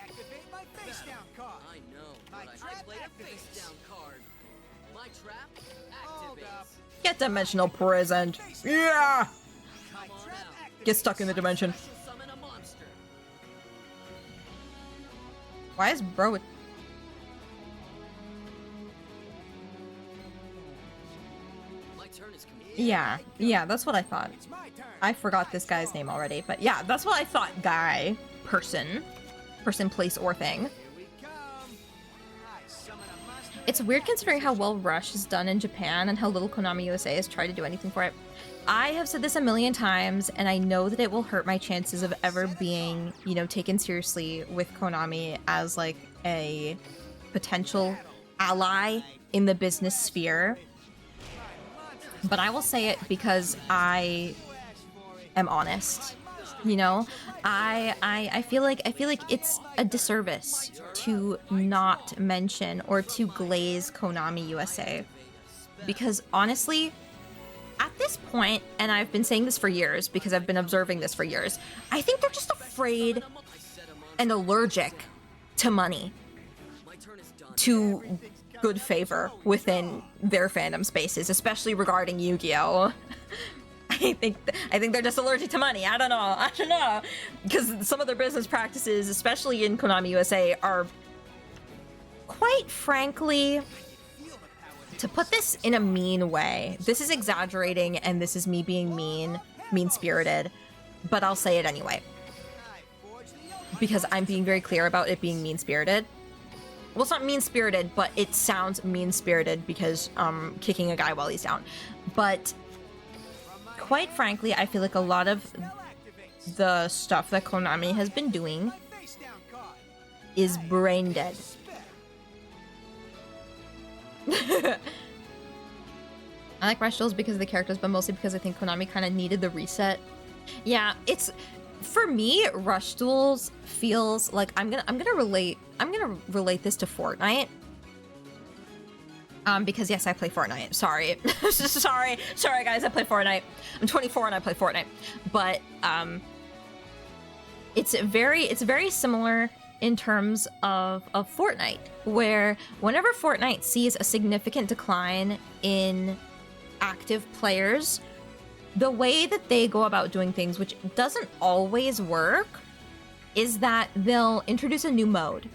activate my face down card. I know, My but I trap played a face activates. down card. My trap Hold up. activates. Get dimensional prison. Yeah. My Come on trap out. activates. Get stuck in the dimension. Special summon a monster. Why is bro? My turn is complete. Yeah, that's what I thought. It's my turn. I forgot this guy's name already, but yeah, that's what I thought. Guy, person, place, or thing. Here we come. I summon a monster. It's weird considering how well Rush is done in Japan and how little Konami USA has tried to do anything for it. I have said this a million times, and I know that it will hurt my chances of ever being, you know, taken seriously with Konami as like a potential ally in the business sphere. But I will say it because I am honest. You know, I feel like it's a disservice to not mention or to glaze Konami USA, because honestly, at this point, and I've been saying this for years because I've been observing this for years, I think they're just afraid and allergic to money, to good favor within their fandom spaces, especially regarding Yu-Gi-Oh! I think they're just allergic to money. I don't know. Because some of their business practices, especially in Konami USA, are quite frankly, to put this in a mean way, this is exaggerating and this is me being mean-spirited, but I'll say it anyway. Because I'm being very clear about it being mean-spirited. Well, it's not mean-spirited, but it sounds mean-spirited because kicking a guy while he's down. But quite frankly, I feel like a lot of the stuff that Konami has been doing is brain dead. I like Rush Duels because of the characters, but mostly because I think Konami kind of needed the reset. Yeah, it's, for me, Rush Duels feels like I'm gonna relate this to Fortnite. Because yes, I play Fortnite. Sorry. sorry guys, I play Fortnite. I'm 24 and I play Fortnite. But it's very similar in terms of Fortnite, where whenever Fortnite sees a significant decline in active players, the way that they go about doing things, which doesn't always work, is that they'll introduce a new mode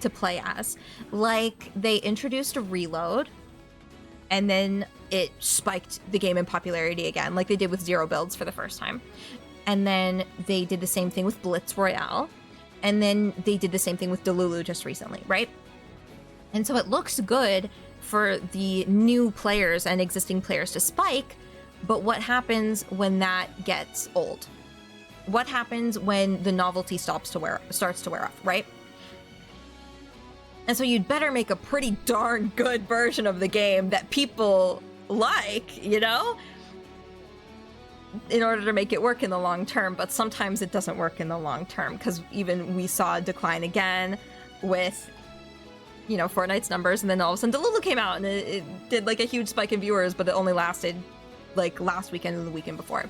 to play as. Like, they introduced a reload, and then it spiked the game in popularity again, like they did with Zero Builds for the first time. And then they did the same thing with Blitz Royale, and then they did the same thing with Delulu just recently, right? And so it looks good for the new players and existing players to spike, but what happens when that gets old? What happens when the novelty starts to wear off, right? And so you'd better make a pretty darn good version of the game that people like, you know? In order to make it work in the long term, but sometimes it doesn't work in the long term, because even we saw a decline again with, you know, Fortnite's numbers, and then all of a sudden Delulu came out and it did like a huge spike in viewers, but it only lasted like last weekend and the weekend before.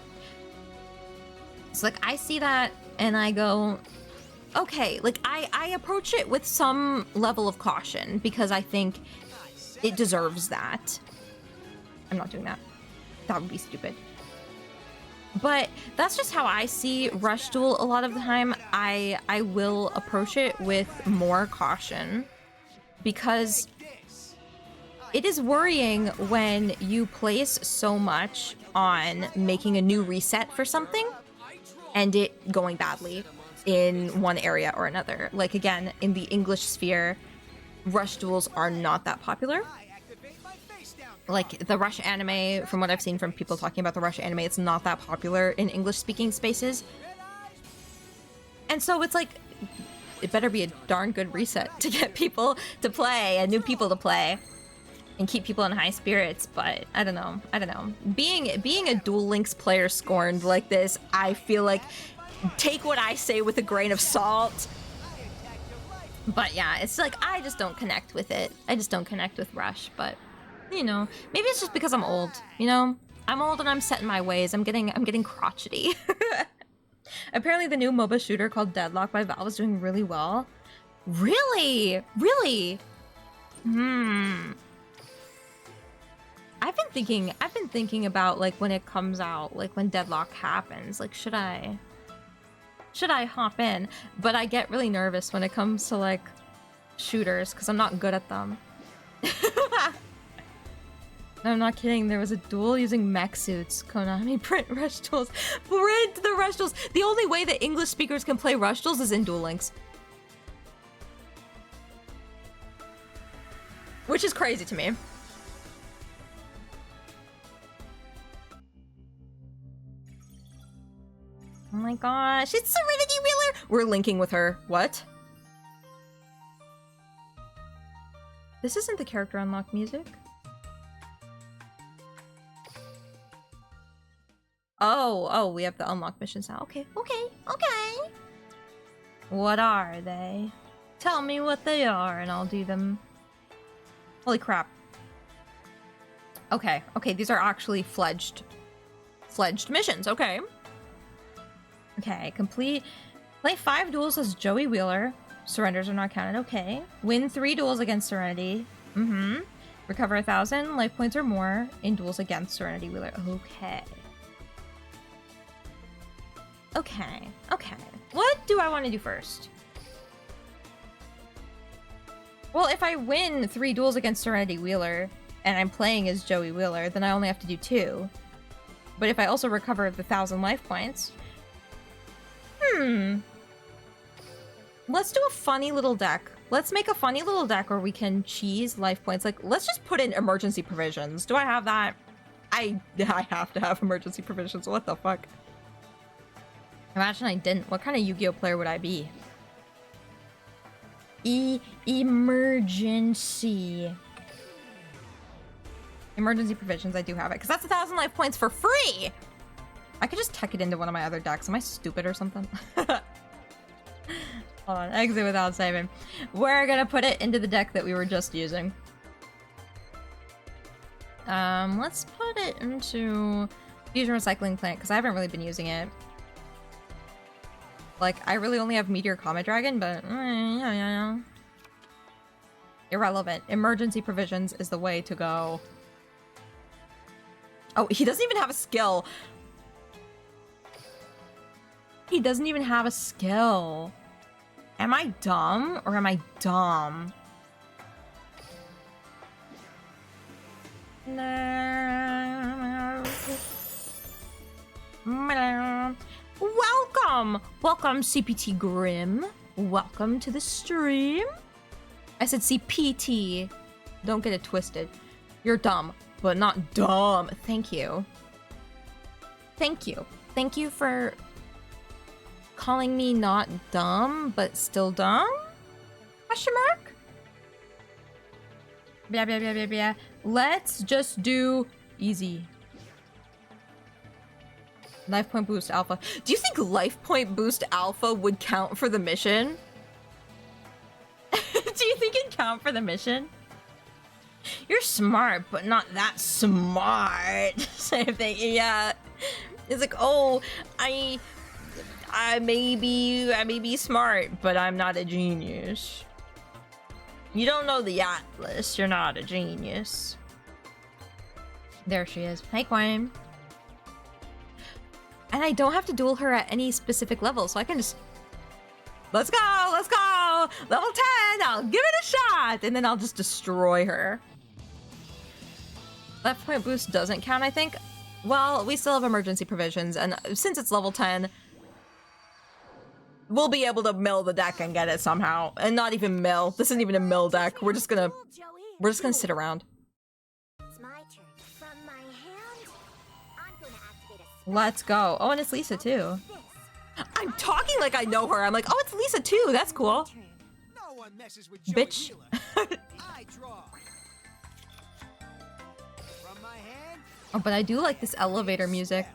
So like I see that and I go, okay, like I approach it with some level of caution because I think it deserves that. I'm not doing that. That would be stupid. But that's just how I see Rush Duel a lot of the time. I will approach it with more caution because it is worrying when you place so much on making a new reset for something and it going badly in one area or another. Like, again, in the English sphere, Rush Duels are not that popular. Like, the Rush anime, from what I've seen from people talking about the Rush anime, it's not that popular in English-speaking spaces. And so it's like, it better be a darn good reset to get people to play and new people to play and keep people in high spirits. But I don't know. Being a Duel Links player scorned like this, I feel like, take what I say with a grain of salt. But yeah, it's like, I just don't connect with it. I just don't connect with Rush, but you know, maybe it's just because I'm old, you know? I'm old and I'm set in my ways. I'm getting crotchety. Apparently the new MOBA shooter called Deadlock by Valve is doing really well. Really? Really? I've been thinking about, like, when it comes out, like when Deadlock happens, like should I hop in? But I get really nervous when it comes to like shooters because I'm not good at them. No, I'm not kidding. There was a duel using mech suits. Konami, print Rush Duels. Print the Rush Duels. The only way that English speakers can play Rush Duels is in Duel Links. Which is crazy to me. Oh my gosh, it's Serenity Wheeler! We're linking with her. What? This isn't the character unlock music. Oh, we have the unlock missions now. Okay. What are they? Tell me what they are and I'll do them. Holy crap. Okay, these are actually fledged missions. Okay, complete. Play 5 duels as Joey Wheeler. Surrenders are not counted. Okay. Win 3 duels against Serenity. Recover 1,000 life points or more in duels against Serenity Wheeler. Okay. What do I want to do first? Well, if I win 3 duels against Serenity Wheeler and I'm playing as Joey Wheeler, then I only have to do 2. But if I also recover the 1,000 life points... Let's do a funny little deck. Let's make a funny little deck where we can cheese life points. Like, let's just put in emergency provisions. Do I have that? I have to have emergency provisions. What the fuck? Imagine I didn't. What kind of Yu-Gi-Oh player would I be? Emergency provisions. I do have it because that's 1,000 life points for free. I could just tech it into one of my other decks. Am I stupid or something? Hold on, exit without saving. We're gonna put it into the deck that we were just using. Let's put it into Fusion Recycling Plant because I haven't really been using it. Like, I really only have Meteor Comet Dragon, but yeah. Irrelevant. Emergency provisions is the way to go. Oh, he doesn't even have a skill. He doesn't even have a skill. Am I dumb or am I dumb? Welcome, CPT Grim. Welcome to the stream. I said CPT. Don't get it twisted. You're dumb, but not dumb. Thank you. Thank you for calling me not dumb, but still dumb? Question mark? Blah. Let's just do easy. Life point boost alpha. Do you think life point boost alpha would count for the mission? Do you think it'd count for the mission? You're smart, but not that smart. Same thing. Yeah. It's like, oh, I may be smart, but I'm not a genius. You don't know the Atlas. You're not a genius. There she is. Hey, Queen. And I don't have to duel her at any specific level, so I can just... Let's go! Level 10! I'll give it a shot! And then I'll just destroy her. Left point boost doesn't count, I think. Well, we still have emergency provisions, and since it's level 10... We'll be able to mill the deck and get it somehow. And not even mill. This isn't even a mill deck. We're just gonna sit around. It's my turn. From my hand, I'm gonna activate a Let's go. Oh, and it's Lisa too. I'm talking like I know her. I'm like, oh, it's Lisa too. That's cool. No one messes with Joey Bitch. Wheeler. I draw. From my hand. Oh, but I do like this elevator music.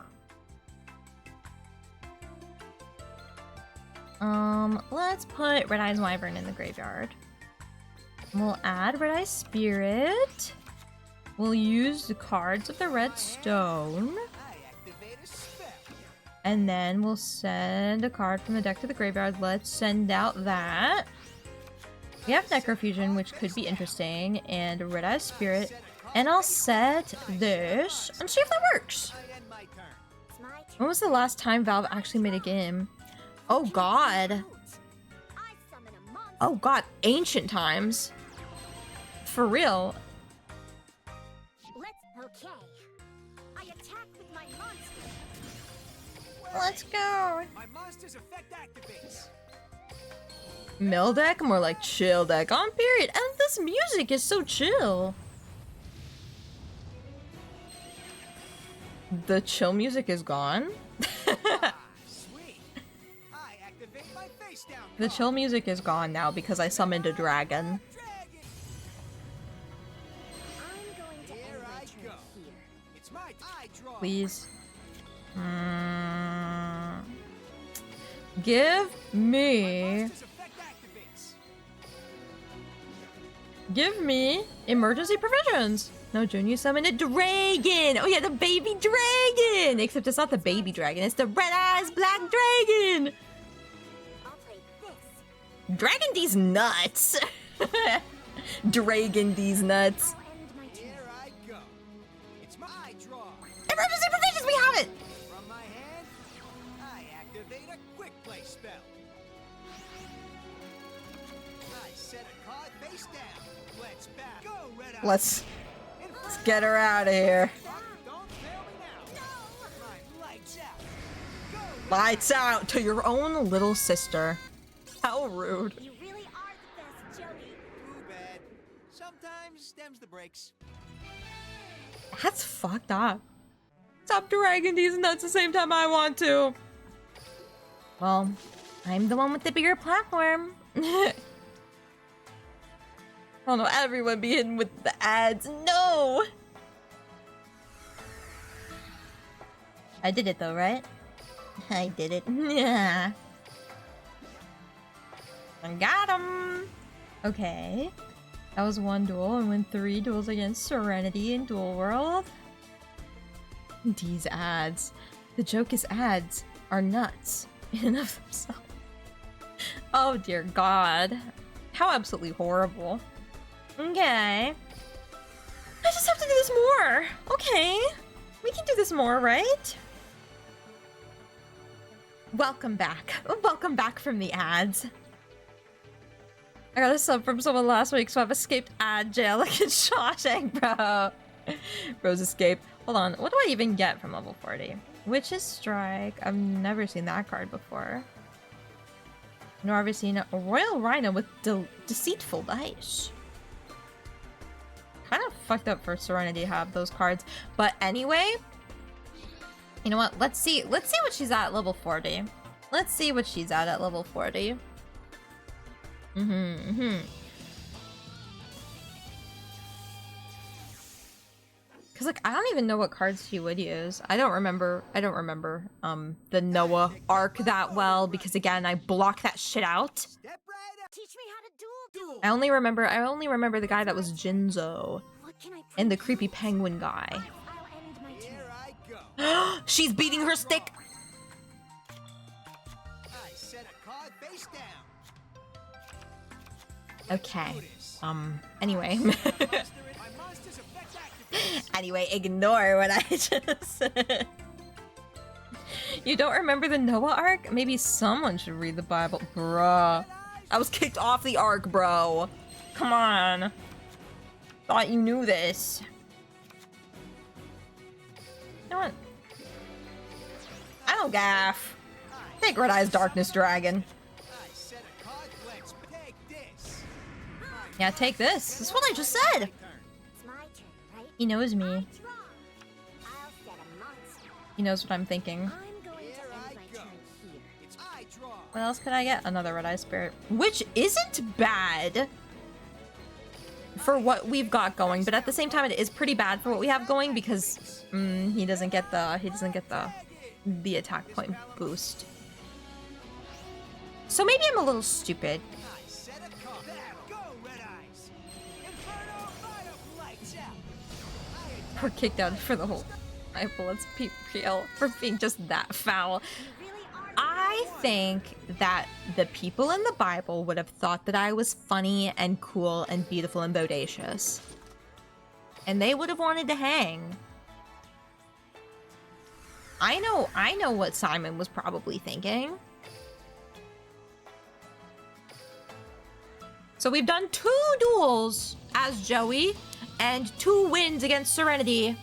Let's put Red Eyes Wyvern in the graveyard. We'll add Red Eye Spirit. We'll use the cards of the Red Stone. I activate a spell. And then we'll send a card from the deck to the graveyard. Let's send out that. We have Necrofusion, which could be interesting, and Red Eye Spirit. And I'll set this and see if that works. I end my turn. It's my turn. When was the last time Valve actually made a game? Oh god. I summon a monster. Oh god, ancient times. For real. Okay. I attack with my monster. Let's go. My monster's effect activates. Mill deck? More like chill deck. On period. And this music is so chill. The chill music is gone? Sweet. I activate my face down. The chill music is gone now because I summoned a dragon. Dragon. I'm going to Here end my I turn go. here. It's my I draw. Please. Give me... Give me emergency provisions. No, June, you summon a dragon. Oh yeah, the baby dragon. Except it's not the baby dragon. It's the red eyes black dragon. I'll play this. Dragon these nuts. Dragon these nuts. I'll end my turn. Here I go. It's my draw. Emergency provisions, we have it. From my hand, I activate a quick play spell. I set a card face down. Let's back. Go, Red Eye. Let's get her out of here. Don't fail me now. Line lights out. Go, Red Lights out to your own little sister. How rude. You really are the best, Joey. Too bad. Sometimes stems the breaks. That's fucked up. Stop dragging these nuts the same time I want to. Well, I'm the one with the bigger platform. Oh no, everyone be hidden with the ads. No! I did it though, right? I did it. Yeah. I got him! Okay. That was one duel, and win 3 duels against Serenity in Duel World. These ads. The joke is ads are nuts in and of themselves. Oh dear god. How absolutely horrible. Okay. I just have to do this more. Okay. We can do this more, right? Welcome back. Welcome back from the ads. I got a sub from someone last week, so I've escaped ad jail like in Shawshank, bro. Bro's escaped. Hold on, what do I even get from level 40? Witch's Strike. I've never seen that card before. Nor have I seen a Royal Rhino with Deceitful Dice. Kind of fucked up for Serenity to have those cards. But anyway, you know what? Let's see what she's at level 40. Let's see what she's at level 40. Cause like I don't even know what cards she would use. I don't remember the Noah arc that well because again I blocked that shit out. Step right up. Teach me how to duel. I only remember the guy that was Jinzo What can I and the creepy penguin guy. I'll end my turn. Here I go. She's beating her stick. I set a card face down. Okay. Anyway. Monster in my monster's effect activates. Anyway, ignore what I just said. You don't remember the Noah arc? Maybe someone should read the Bible. Bruh. I was kicked off the arc, bro. Come on. Thought you knew this. You know what? I don't gaff. Take Red Eye's Darkness Dragon. I set a card. Let's take this. Yeah, take this. That's what I just said. It's my turn, right? He knows me. Draw. I'll set a monster. He knows what I'm thinking. I'm going Here to end I my go. turn here. It's I draw. What else could I get? Another Red Eye Spirit. Which isn't bad for what we've got going, but at the same time it is pretty bad for what we have going because he doesn't get the attack point boost. So maybe I'm a little stupid. I set a card. There, go, Red Eyes. Inferno fire lights out. We're kicked out for the whole Let's PL for being just that foul. You really are. I think that the people in the Bible would have thought that I was funny and cool and beautiful and bodacious. And they would have wanted to hang. I know what Simon was probably thinking. So we've done 2 duels as Joey and 2 wins against Serenity.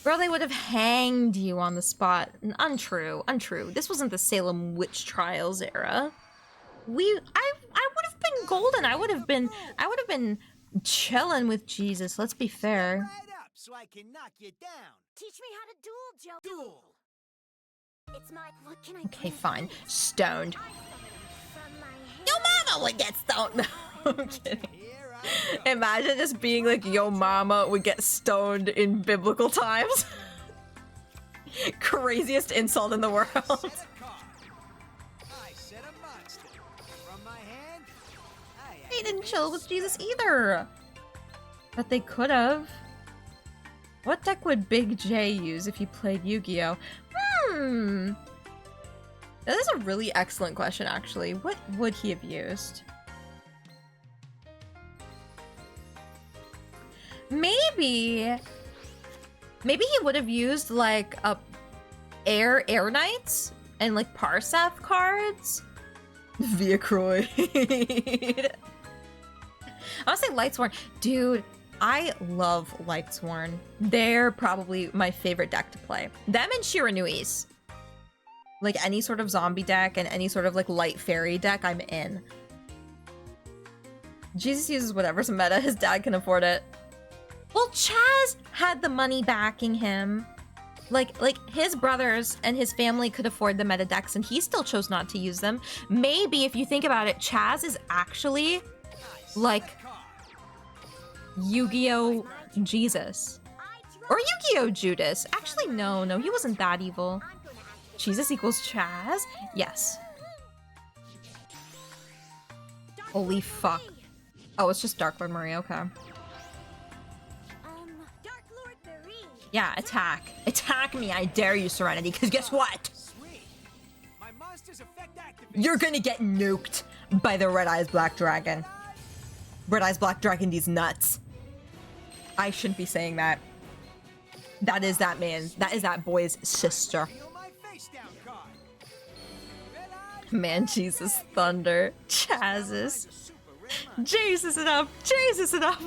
Girl, they would have hanged you on the spot. Untrue. This wasn't the Salem witch trials era. I would have been golden. I would have been chilling with Jesus. Let's be fair. Right up so I can knock you down. Teach me how to duel, Joe. Duel. It's my. What can I Okay, play? fine. Stoned. I summon from my hand. Yo mama would get stoned. No, I'm kidding. Here I go. Imagine just being like, yo mama would get stoned in biblical times. Craziest insult in the world. Set a car. I set a monster. From my hand, They didn't chill with Jesus either. But they could have. What deck would Big J use if he played Yu-Gi-Oh? That is a really excellent question, actually. What would he have used? Maybe he would have used like a Air Knights and like Parseth cards. Viacroid. I want to say Lightsworn. Dude, I love Lightsworn. They're probably my favorite deck to play. Them and Shiranui's. Like any sort of zombie deck and any sort of like light fairy deck, I'm in. Jesus uses whatever's meta. His dad can afford it. Well, Chaz had the money backing him. Like his brothers and his family could afford the meta decks and he still chose not to use them. Maybe if you think about it, Chaz is actually like Yu-Gi-Oh! Jesus. Or Yu-Gi-Oh! Judas. Actually, no, he wasn't that evil. Jesus equals Chaz? Yes. Holy fuck. Oh, it's just Dark Lord Marie, okay. Dark Lord Marie. Yeah, attack. Attack me, I dare you, Serenity, because guess what? sweet. My monster's effect activates. You're gonna get nuked by the Red Eyes Black Dragon. Red Eyes Black Dragon, these nuts. I shouldn't be saying that. That is that man. That is that boy's sister. Feel my face down card. Red eyes. Man, Jesus Thunder. Chaz's. Jesus it up. Jesus it up.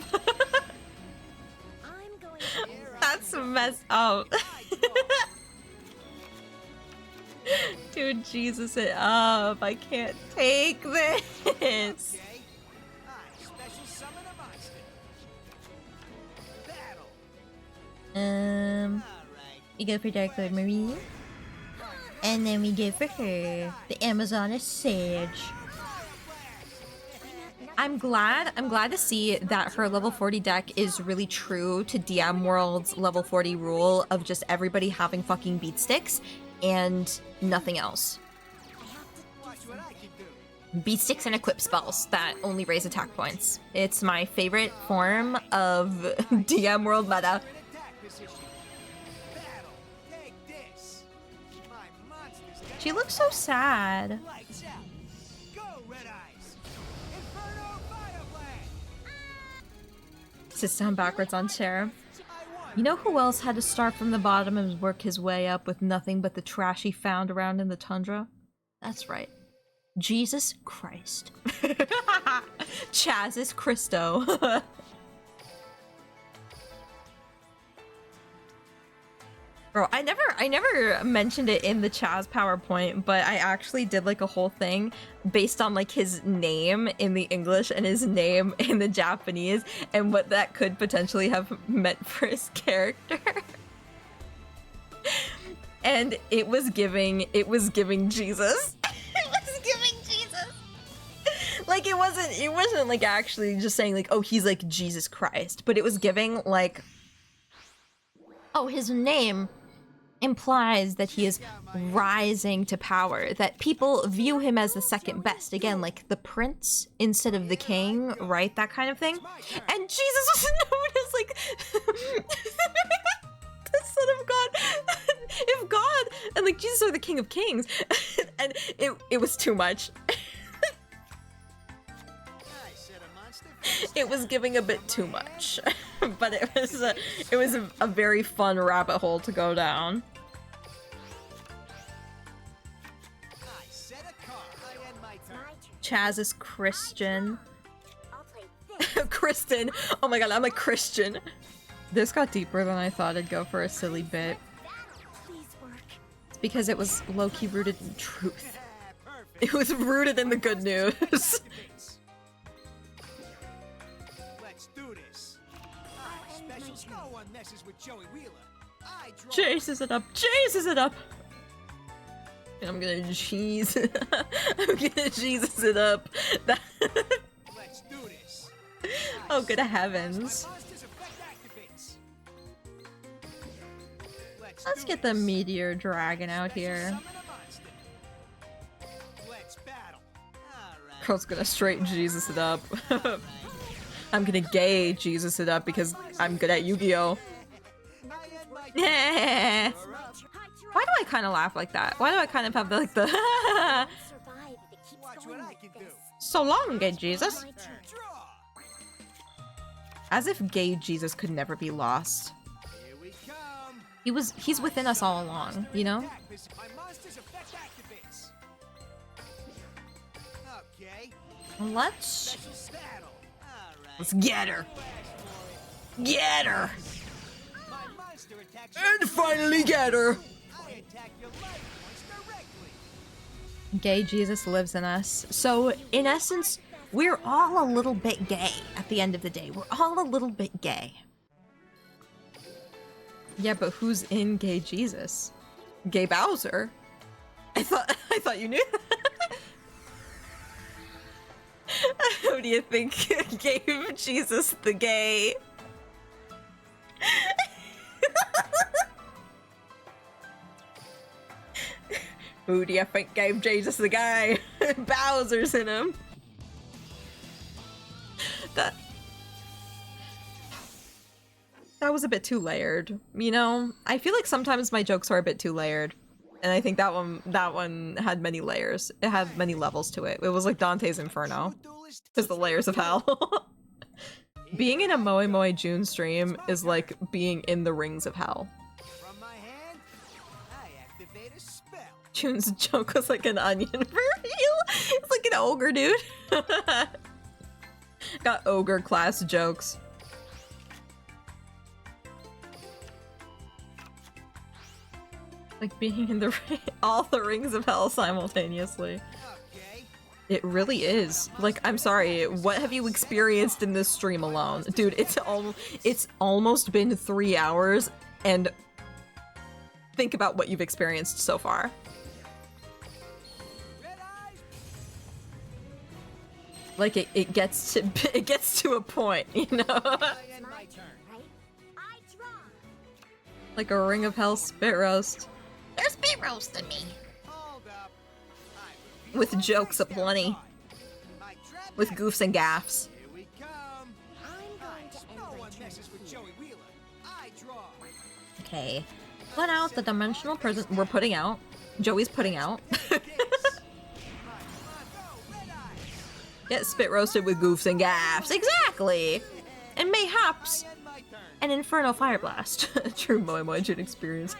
I'm going to That's messed up. Dude, Jesus it up. I can't take this. Okay. I special summon a monster. Battle. All right. We go for Dark Lord Marie. And then we go for her. The Amazoness Sage. I'm glad to see that her level 40 deck is really true to DM World's level 40 rule of just everybody having fucking beat sticks and nothing else. Watch what I can do. Beat sticks and equip spells that only raise attack points. It's my favorite form of DM World meta. Attack this issue. Battle. Take this. My monster's got She looks so sad. lights out. Go, Red Eyes. Inferno Fire Blast. Sits down backwards on chair. I won. You know who else had to start from the bottom and work his way up with nothing but the trash he found around in the tundra? That's right. Jesus Christ. Chaz is Christo. Bro, I never mentioned it in the Chaz PowerPoint, but I actually did like a whole thing based on like his name in the English and his name in the Japanese and what that could potentially have meant for his character. And it was giving Jesus. It was giving Jesus. Like it wasn't like actually just saying like, oh, he's like Jesus Christ, but it was giving like, oh, his name implies that he is rising to power, that people view him as the second best. Again, like the prince instead of the king, right? That kind of thing. And Jesus was known as like the son of God. If God and like Jesus are the king of kings. And it was too much. I set a monster. It was giving a bit too much. But it was a very fun rabbit hole to go down. I set a car. I end my turn. Chaz is Christian. I'll play this. Kristen. Oh my god, I'm a Christian. This got deeper than I thought it'd go for a silly bit. Please work. It's because it was low-key rooted in truth. Yeah, perfect. It was rooted in the good news. Activates. Let's do this. I end my special. turn. No one messes with Joey Wheeler. I draw. Jesus it up. Jesus it up. And I'm gonna cheese. I'm gonna Jesus it up. Let's do this. Oh, good heavens. My monster's effect activates. Let's Let's get the meteor dragon out here. Summon a monster. Let's battle. Alright. Girl's gonna straight Jesus it up. I'm gonna gay Jesus it up because I'm good at Yu-Gi-Oh! I had my Why do I kind of laugh like that? Why do I kind of have like the Survive if it keeps Watch going what I like can do. this. so long, gay Jesus? My turn. Draw. As if gay Jesus could never be lost. Here we come. He's within us all along, you know? My monster's effect activates. Okay. Let's Battle. Alright. let's get her. Get her. My monster attacks And finally get her. I attack your life points directly. Gay Jesus lives in us. So, in essence, we're all a little bit gay at the end of the day. We're all a little bit gay. Yeah, but who's in gay Jesus? Gay Bowser? I thought you knew. Who do you think gave Jesus the gay? Who do you think gave Jesus the guy? Bowser's in him. That was a bit too layered, you know? I feel like sometimes my jokes are a bit too layered. And I think that one had many layers. It had many levels to it. It was like Dante's Inferno. Just the layers of hell. Being in a Moe Moe June stream is like being in the rings of hell. From my hand, I activate a spell. June's joke was like an onion for you. It's like an ogre, dude. Got ogre class jokes. Like being in the all the rings of hell simultaneously. Okay. It really is. Like, I'm sorry, what have you experienced in this stream alone? Dude, it's almost been 3 hours, and think about what you've experienced so far. Red eyes. Like, it gets to a point, you know? I end my turn. Right? I draw. Like a ring of hell spit roast. There's spit roasting me. Hold up. I reveal With my jokes first aplenty. card. My trap With act- goofs and gaffs. Here we come. I'm going to Nice. end No my one turn messes with here. Joey Wheeler. I draw. Okay. Put out the dimensional prison we're putting out. Joey's putting out. This. My go, red eyes. Get spit roasted with goofs and gaffs. Exactly! And mayhaps I end my turn. an Inferno Fire Blast. True Moe Moe June experience.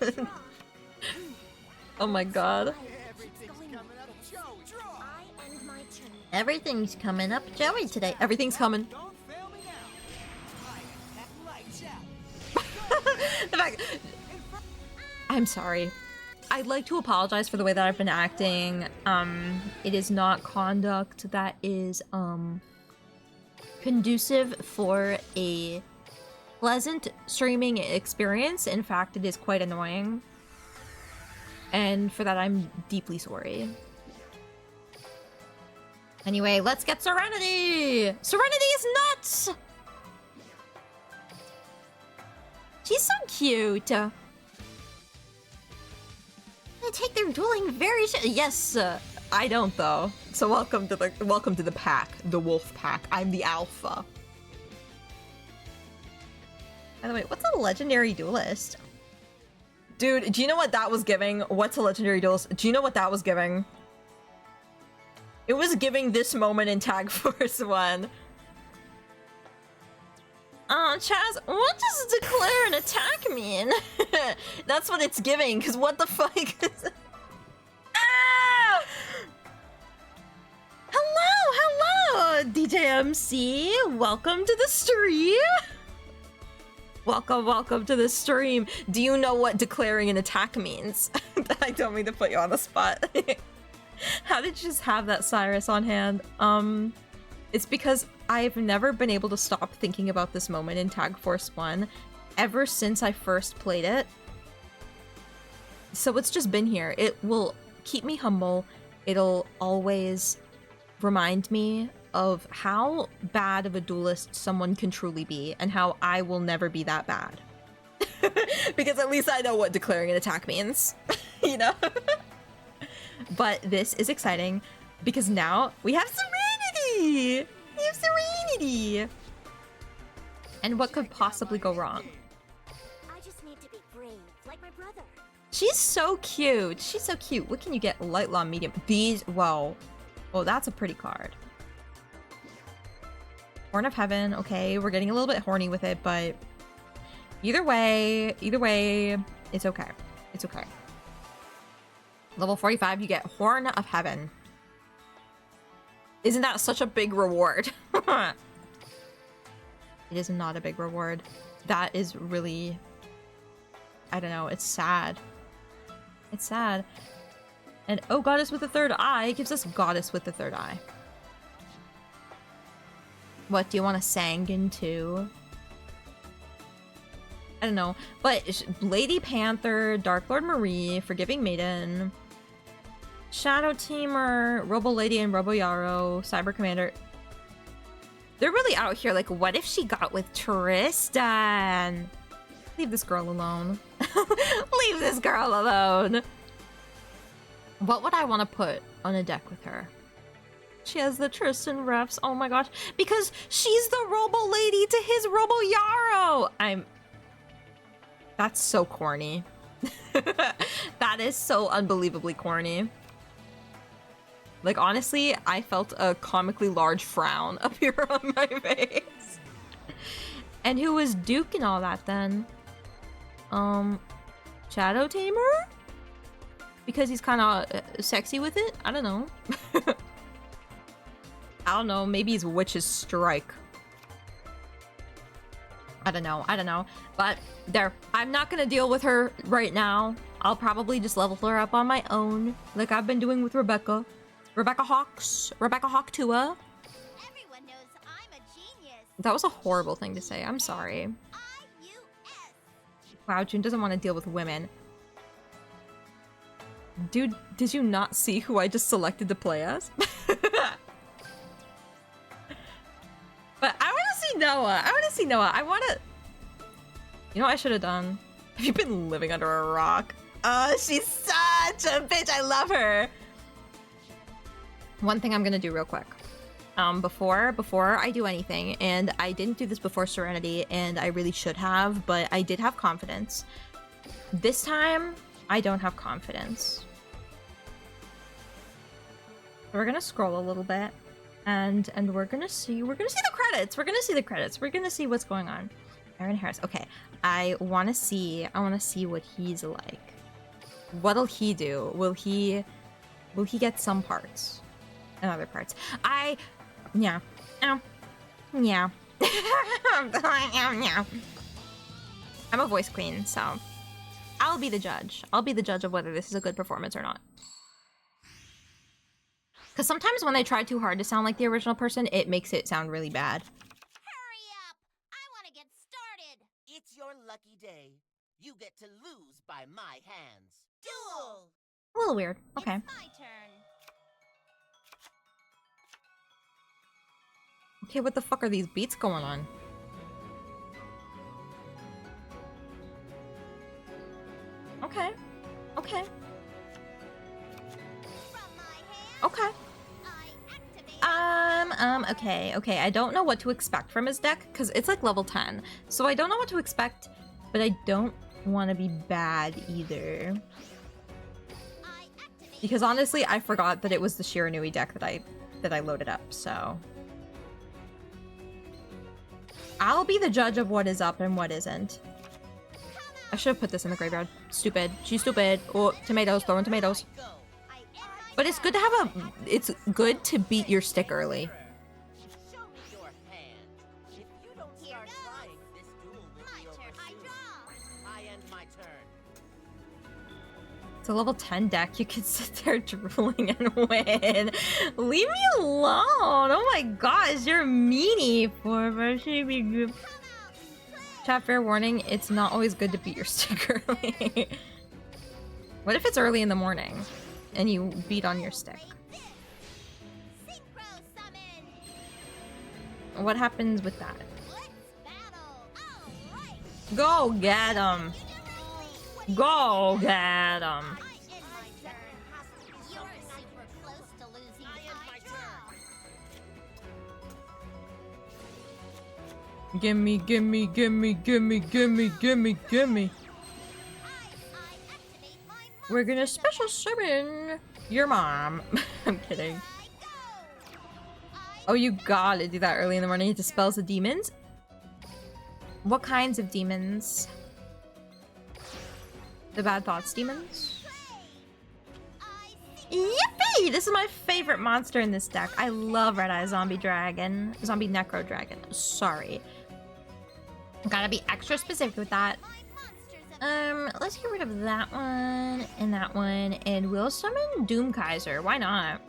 Oh my god. Everything's coming up, Joey. Draw. I end my turn. Everything's coming up Joey today. Everything's coming. Don't fail me now. I attack lights out. The fact- I'm sorry. I'd like to apologize for the way that I've been acting. It is not conduct that is, conducive for a pleasant streaming experience. In fact, it is quite annoying. And for that, I'm deeply sorry. Anyway, let's get Serenity! Serenity is nuts! She's so cute. They take their dueling very yes, I don't though. So welcome to the pack, the wolf pack. I'm the alpha. By the way, what's a legendary duelist? Dude, do you know what that was giving? What's a legendary duelist? Do you know what that was giving? It was giving this moment in Tag Force 1. Chaz, what does declare an attack mean? That's what it's giving, because what the fuck is... Ah! Hello, DJMC. Welcome to the stream. Welcome to the stream. Do you know what declaring an attack means? I don't mean to put you on the spot. How did you just have that, Cyrus, on hand? It's because I've never been able to stop thinking about this moment in Tag Force 1 ever since I first played it. So it's just been here. It will keep me humble. It'll always remind me of how bad of a duelist someone can truly be and how I will never be that bad. Because at least I know what declaring an attack means, you know? But this is exciting because now we have Serenity! We have Serenity! And what could possibly go wrong? I just need to be brave, like my brother. She's so cute. She's so cute. What can you get? Light law, medium. These, whoa. Oh, that's a pretty card. Horn of Heaven. Okay, we're getting a little bit horny with it, but either way, it's okay. It's okay. Level 45, you get Horn of Heaven. Isn't that such a big reward? It is not a big reward. That is really... I don't know, it's sad. It's sad. And oh, Goddess with the Third Eye gives us Goddess with the Third Eye. What, do you want a Sanguine too? I don't know. But Lady Panther, Dark Lord Marie, Forgiving Maiden, Shadow Teamer, Robo Lady and Robo Yarrow, Cyber Commander. They're really out here like, what if she got with Tristan? Leave this girl alone. Leave this girl alone. What would I want to put on a deck with her? She has the Tristan refs. Oh my gosh. Because she's the Robo Lady to his Robo Yarrow. That's so corny. That is so unbelievably corny. Like, honestly, I felt a comically large frown appear on my face. And who was Duke and all that then? Shadow Tamer? Because he's kind of sexy with it? I don't know. I don't know, maybe he's Witch's Strike. I don't know. But there, I'm not gonna deal with her right now. I'll probably just level her up on my own, like I've been doing with Rebecca. Rebecca Hawk 2. Everyone knows I'm a genius. That was a horrible thing to say. I'm sorry. Wow, June doesn't want to deal with women. Dude, did you not see who I just selected to play as? But I want to see Noah. I want to... You know what I should have done? Have you been living under a rock? Oh, she's such a bitch. I love her. One thing I'm going to do real quick. Before I do anything, and I didn't do this before Serenity, and I really should have, but I did have confidence. This time, I don't have confidence. We're gonna scroll a little bit, and we're gonna see the credits. We're gonna see what's going on. Aaron Harris. Okay, I want to see what he's like. What'll he do? Will he get some parts and other parts? Yeah. Yeah. I'm a voice queen, so I'll be the judge. I'll be the judge of whether this is a good performance or not. Because sometimes when they try too hard to sound like the original person, it makes it sound really bad. Hurry up! I want to get started. It's your lucky day. You get to lose by my hands. Duel! A little weird. Okay. It's my turn. Okay, what the fuck are these beats going on? Okay. Okay. From my hand, Okay. I activate. Okay. I don't know what to expect from his deck, because it's like level 10. So I don't know what to expect, but I don't want to be bad either. I activate. Because honestly, I forgot that it was the Shiranui deck that I loaded up, so... I'll be the judge of what is up and what isn't. I should have put this in the graveyard. Stupid. She's stupid. Oh, tomatoes. Throwing tomatoes. I end my But it's good to have it's good to beat your stick early. Show me your hand. If you don't Here start goes. trying, this duel will My be over turn. I soon. draw. I end my turn. It's a level 10 deck. You could sit there drooling and win. Leave me alone. Oh my gosh, you're a meanie for Varsity group. Come out and play. Chat, fair warning, it's not always good to beat your stick early. What if it's early in the morning and you beat on your stick? This. Synchro summon. What happens with that? Let's battle. All right. Go get him. Go get him. You're super close to losing my turn. Gimme, gimme, gimme, gimme, gimme, gimme, gimme. We're gonna special summon your mom. I'm kidding. Oh, you gotta do that early in the morning. It dispels the demons. What kinds of demons? The bad thoughts demons? Yippee! This is my favorite monster in this deck. I love Red Eye Zombie Dragon. Zombie Necro Dragon. Sorry. Gotta be extra specific with that. Let's get rid of that one, and we'll summon Doom Kaiser. Why not?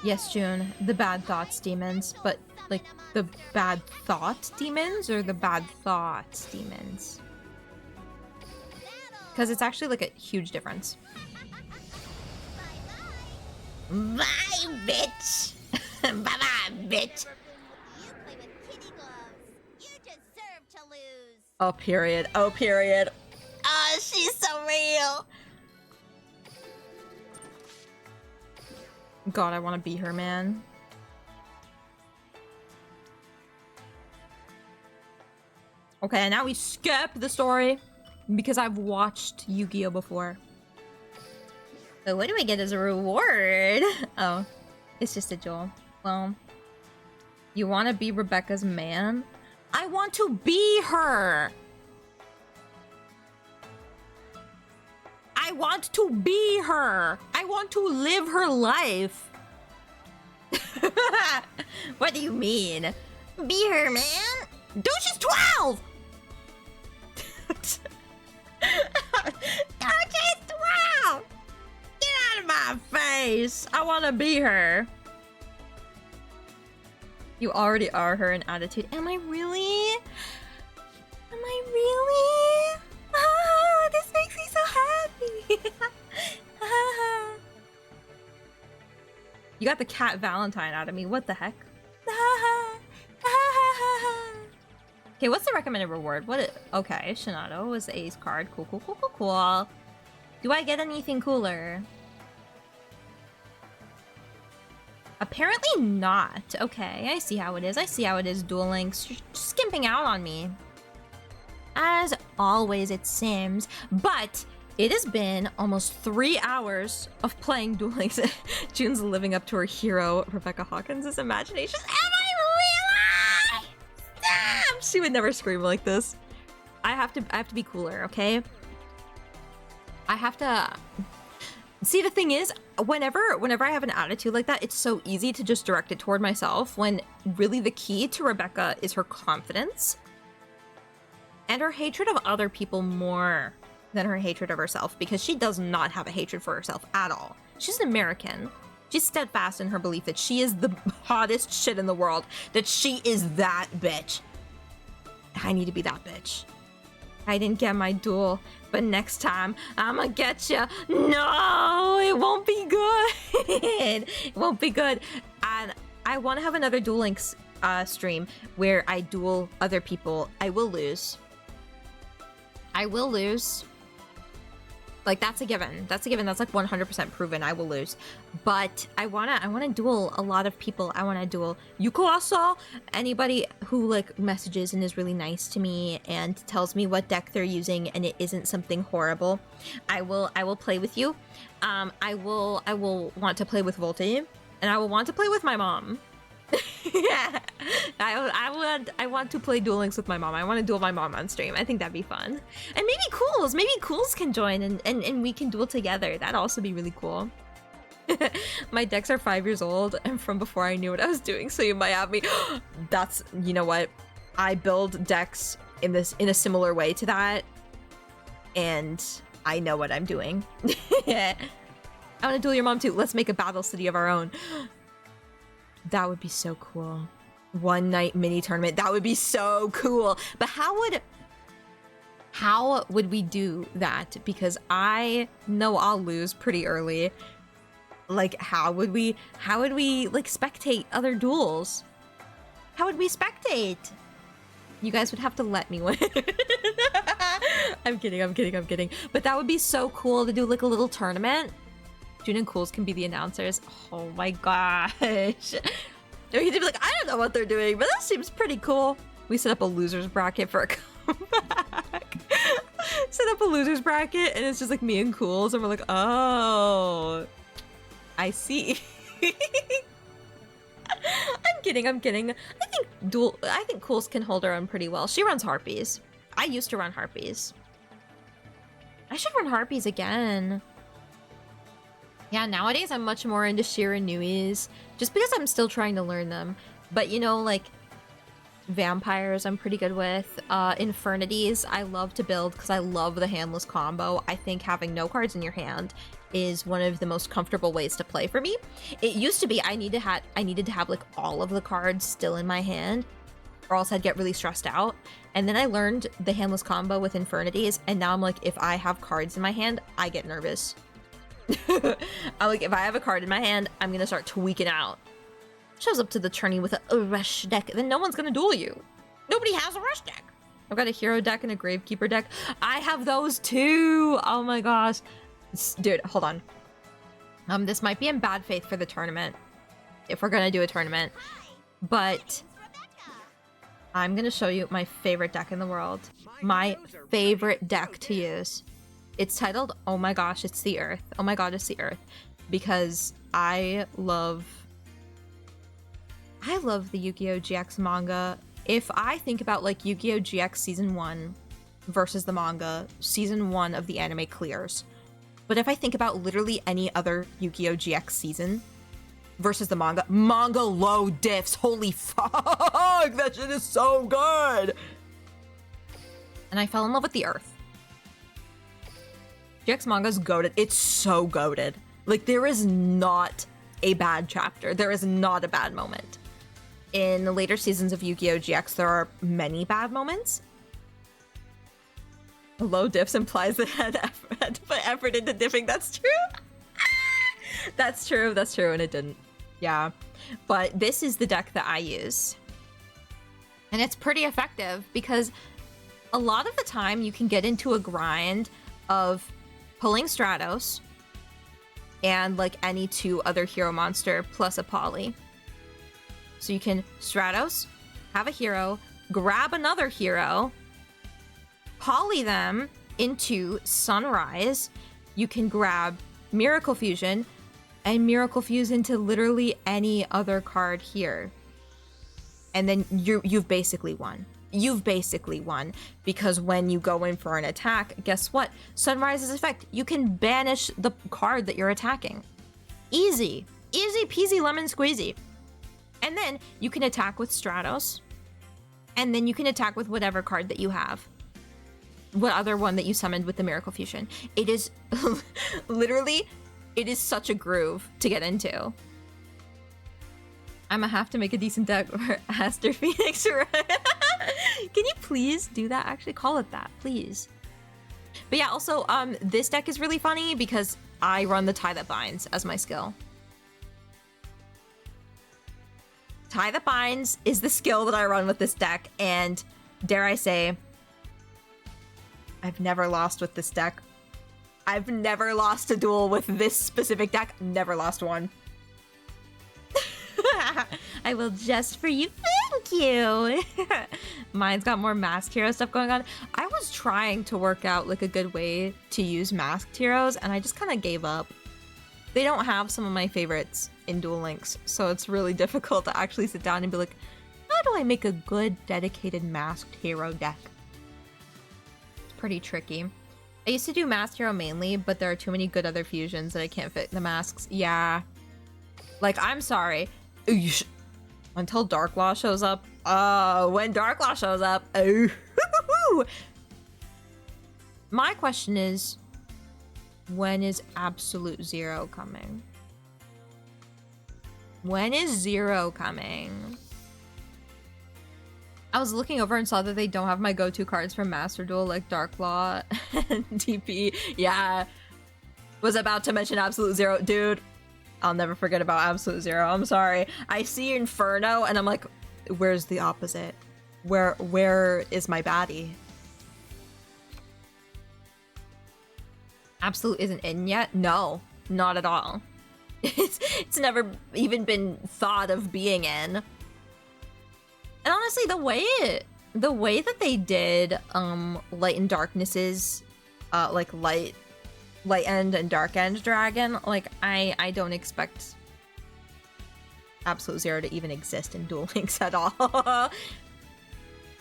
Yes, June. The bad thoughts demons, but like the bad thought demons or the bad thoughts demons? Because it's actually like a huge difference. Bye, bitch. Bye-bye, bitch. You play with kitty gloves. You deserve to lose. Oh, period. Oh, period. Oh, she's so real. God, I want to be her, man. Okay, now we skip the story because I've watched Yu-Gi-Oh before. So what do I get as a reward? Oh, it's just a jewel. Well, you want to be Rebecca's man? I want to be her! I want to be her! I want to live her life! What do you mean? Be her, man. Dude, she's 12! Oh, she's 12. Get out of my face! I want to be her. You already are her in attitude. Am I really? Am I really? Ah, this makes me so happy. You got the cat Valentine out of me. What the heck? Okay, what's the recommended reward? Okay, Shinado was the ace card. Cool, cool, cool, cool, cool. Do I get anything cooler? Apparently not. Okay, I see how it is. I see how it is, Duel Links. You're skimping out on me. As always, it seems. But it has been almost 3 hours of playing Duel Links. June's living up to her hero, Rebecca Hawkins' imagination. Am I really? Damn! She would never scream like this. I have to be cooler, okay? I have to... See, the thing is, whenever I have an attitude like that, it's so easy to just direct it toward myself, when really the key to Rebecca is her confidence and her hatred of other people more than her hatred of herself, because she does not have a hatred for herself at all. She's an American. She's steadfast in her belief that she is the hottest shit in the world, that she is that bitch. I need to be that bitch. I didn't get my duel, but next time I'ma get ya. No, it won't be good. It won't be good. And I want to have another Duel Links stream where I duel other people. I will lose. I will lose. Like, that's a given. That's a given. That's like 100% proven. I will lose. But I wanna duel a lot of people. I wanna duel Yugioh, anybody who like messages and is really nice to me and tells me what deck they're using and it isn't something horrible. I will play with you. I will want to play with Volti, and I will want to play with my mom. Yeah, I want to play Duel Links with my mom. I want to duel my mom on stream. I think that'd be fun. And maybe Cools can join and we can duel together. That'd also be really cool. My decks are 5 years old and from before I knew what I was doing, so you might have me. That's, you know what? I build decks in a similar way to that, and I know what I'm doing. I want to duel your mom too. Let's make a battle city of our own. That would be so cool. One night mini tournament. That would be so cool. But how would we do that? Because I know I'll lose pretty early. Like, how would we like spectate other duels? How would we spectate? You guys would have to let me win. I'm kidding. But that would be so cool to do like a little tournament. June and Cools can be the announcers. Oh my gosh. We could be like, I don't know what they're doing, but that seems pretty cool. We set up a loser's bracket for a comeback. Set up a loser's bracket, and it's just like me and Cools, and we're like, oh, I see. I'm kidding. I think Cools can hold her own pretty well. She runs Harpies. I used to run Harpies. I should run Harpies again. Yeah, nowadays I'm much more into Shiranuis, just because I'm still trying to learn them. But you know, like, vampires I'm pretty good with. Infernities I love to build because I love the handless combo. I think having no cards in your hand is one of the most comfortable ways to play for me. It used to be I needed to have like all of the cards still in my hand, or else I'd get really stressed out. And then I learned the handless combo with Infernities, and now I'm like, if I have cards in my hand, I get nervous. I'm like, if I have a card in my hand, I'm gonna start tweaking out. Shows up to the tourney with a rush deck, then no one's gonna duel you. Nobody has a rush deck. I've got a hero deck and a gravekeeper deck. I have those too. Oh my gosh. Dude, hold on. This might be in bad faith for the tournament, if we're gonna do a tournament, but I'm gonna show you my favorite deck in the world. My favorite deck to use. It's titled, oh my gosh, it's the Earth. Oh my god, it's the Earth. Because I love the Yu-Gi-Oh! GX manga. If I think about like Yu-Gi-Oh! GX Season 1 versus the manga, Season 1 of the anime clears. But if I think about literally any other Yu-Gi-Oh! GX season versus the manga low diffs, holy fuck, that shit is so good! And I fell in love with the Earth. GX manga's goated. It's so goated. Like, there is not a bad chapter. There is not a bad moment. In the later seasons of Yu-Gi-Oh! GX, there are many bad moments. Low diffs implies that I had to put effort into diffing. That's true. That's true, and it didn't. Yeah. But this is the deck that I use. And it's pretty effective because a lot of the time you can get into a grind of pulling Stratos and like any two other hero monster plus a poly. So you can Stratos, have a hero, grab another hero, poly them into Sunrise. You can grab Miracle Fusion and Miracle Fuse into literally any other card here. And then you've basically won. You've basically won, because when you go in for an attack, guess what? Sunrise's effect, you can banish the card that you're attacking. Easy. Easy peasy lemon squeezy. And then you can attack with Stratos, and then you can attack with whatever card that you have. What other one that you summoned with the Miracle Fusion. It is literally, it is such a groove to get into. I'm gonna have to make a decent deck for Aster Phoenix. Can you please do that? Actually, call it that, please. But yeah, also, this deck is really funny because I run the Tie That Binds as my skill. Tie That Binds is the skill that I run with this deck, and dare I say, I've never lost with this deck. I've never lost a duel with this specific deck. Never lost one. I will just for you. Thank you. Mine's got more masked hero stuff going on. I was trying to work out like a good way to use masked heroes, and I just kind of gave up. They don't have some of my favorites in Duel Links, so it's really difficult to actually sit down and be like, how do I make a good dedicated masked hero deck? It's pretty tricky. I used to do masked hero mainly, but there are too many good other fusions that I can't fit in the masks. Yeah. Like, I'm sorry. Until Darklaw shows up. When Darklaw shows up. My question is, when is Absolute Zero coming? When is Zero coming? I was looking over and saw that they don't have my go-to cards from Master Duel, like Darklaw and DP. Yeah. Was about to mention Absolute Zero. Dude, I'll never forget about Absolute Zero. I'm sorry. I see Inferno and I'm like, where's the opposite? Where is my baddie? Absolute isn't in yet? No, not at all. It's never even been thought of being in. And honestly, the way that they did Light and Darkness's like Light End and Dark End Dragon, like I don't expect Absolute Zero to even exist in Duel Links at all.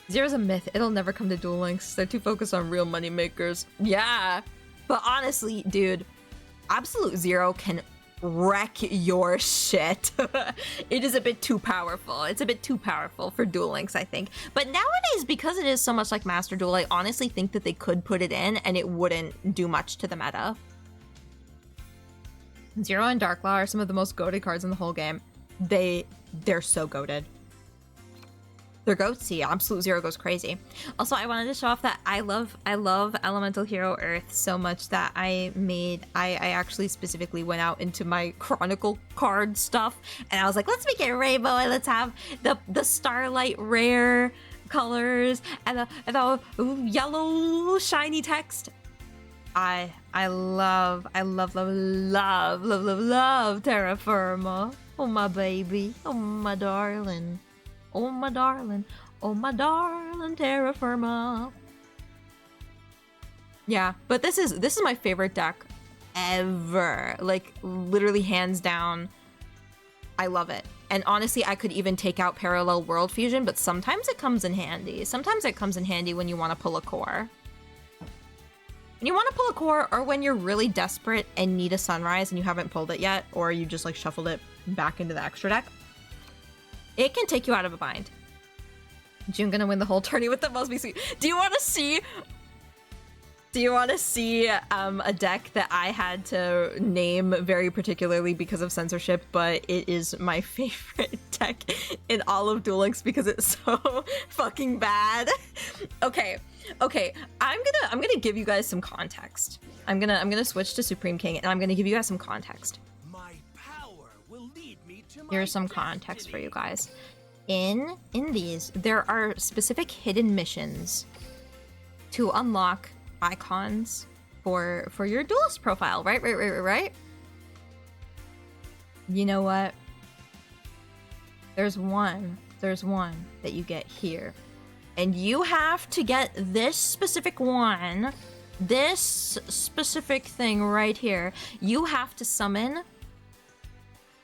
Zero's a myth. It'll never come to Duel Links. They're too focused on real money makers. Yeah. But honestly, dude, Absolute Zero can wreck your shit. It is a bit too powerful. It's a bit too powerful for Duel Links, I think. But nowadays, because it is so much like Master Duel, I honestly think that they could put it in and it wouldn't do much to the meta. Zero and Darklaw are some of the most goated cards in the whole game. They're so goated. They're goatsy. Absolute Zero goes crazy. Also, I wanted to show off that I love Elemental Hero Earth so much that I actually specifically went out into my Chronicle card stuff and I was like, let's make it rainbow and let's have the Starlight rare colors and the yellow shiny text. I love Terra Firma. Oh my baby. Oh my darling. Oh my darling, Terra Firma. Yeah, but this is my favorite deck ever. Like literally hands down. I love it. And honestly, I could even take out Parallel World Fusion, but sometimes it comes in handy. Sometimes it comes in handy when you want to pull a core. When you want to pull a core, or when you're really desperate and need a Sunrise and you haven't pulled it yet, or you just like shuffled it back into the extra deck. It can take you out of a bind. June gonna win the whole tourney with the Mosby Suite. Do you want to see a deck that I had to name very particularly because of censorship, but it is my favorite deck in all of Duel Links because it's so fucking bad? Okay. I'm gonna give you guys some context. I'm gonna switch to Supreme King and I'm gonna give you guys some context. Here's some context for you guys. In these, there are specific hidden missions to unlock icons for your duelist profile, right? You know what? There's one that you get here. And you have to get this specific one, this specific thing right here. You have to summon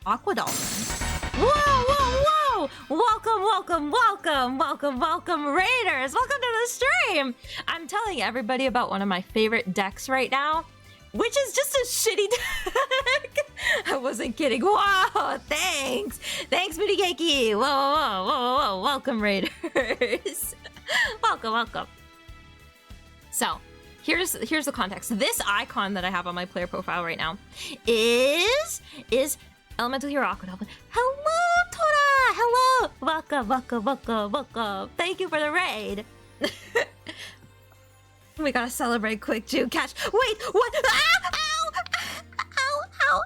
Aqua Dolphin. Whoa! Welcome, Raiders! Welcome to the stream! I'm telling everybody about one of my favorite decks right now, which is just a shitty deck. I wasn't kidding. Wow, thanks! Thanks, Moody Keiki! Whoa! Welcome, Raiders! Welcome. So, here's the context. This icon that I have on my player profile right now is Elemental Hero Aqua Dolphin. Hello, Tora! Hello! Welcome. Thank you for the raid. We gotta celebrate quick, Jew. Catch. Wait, what? Ah! Ow!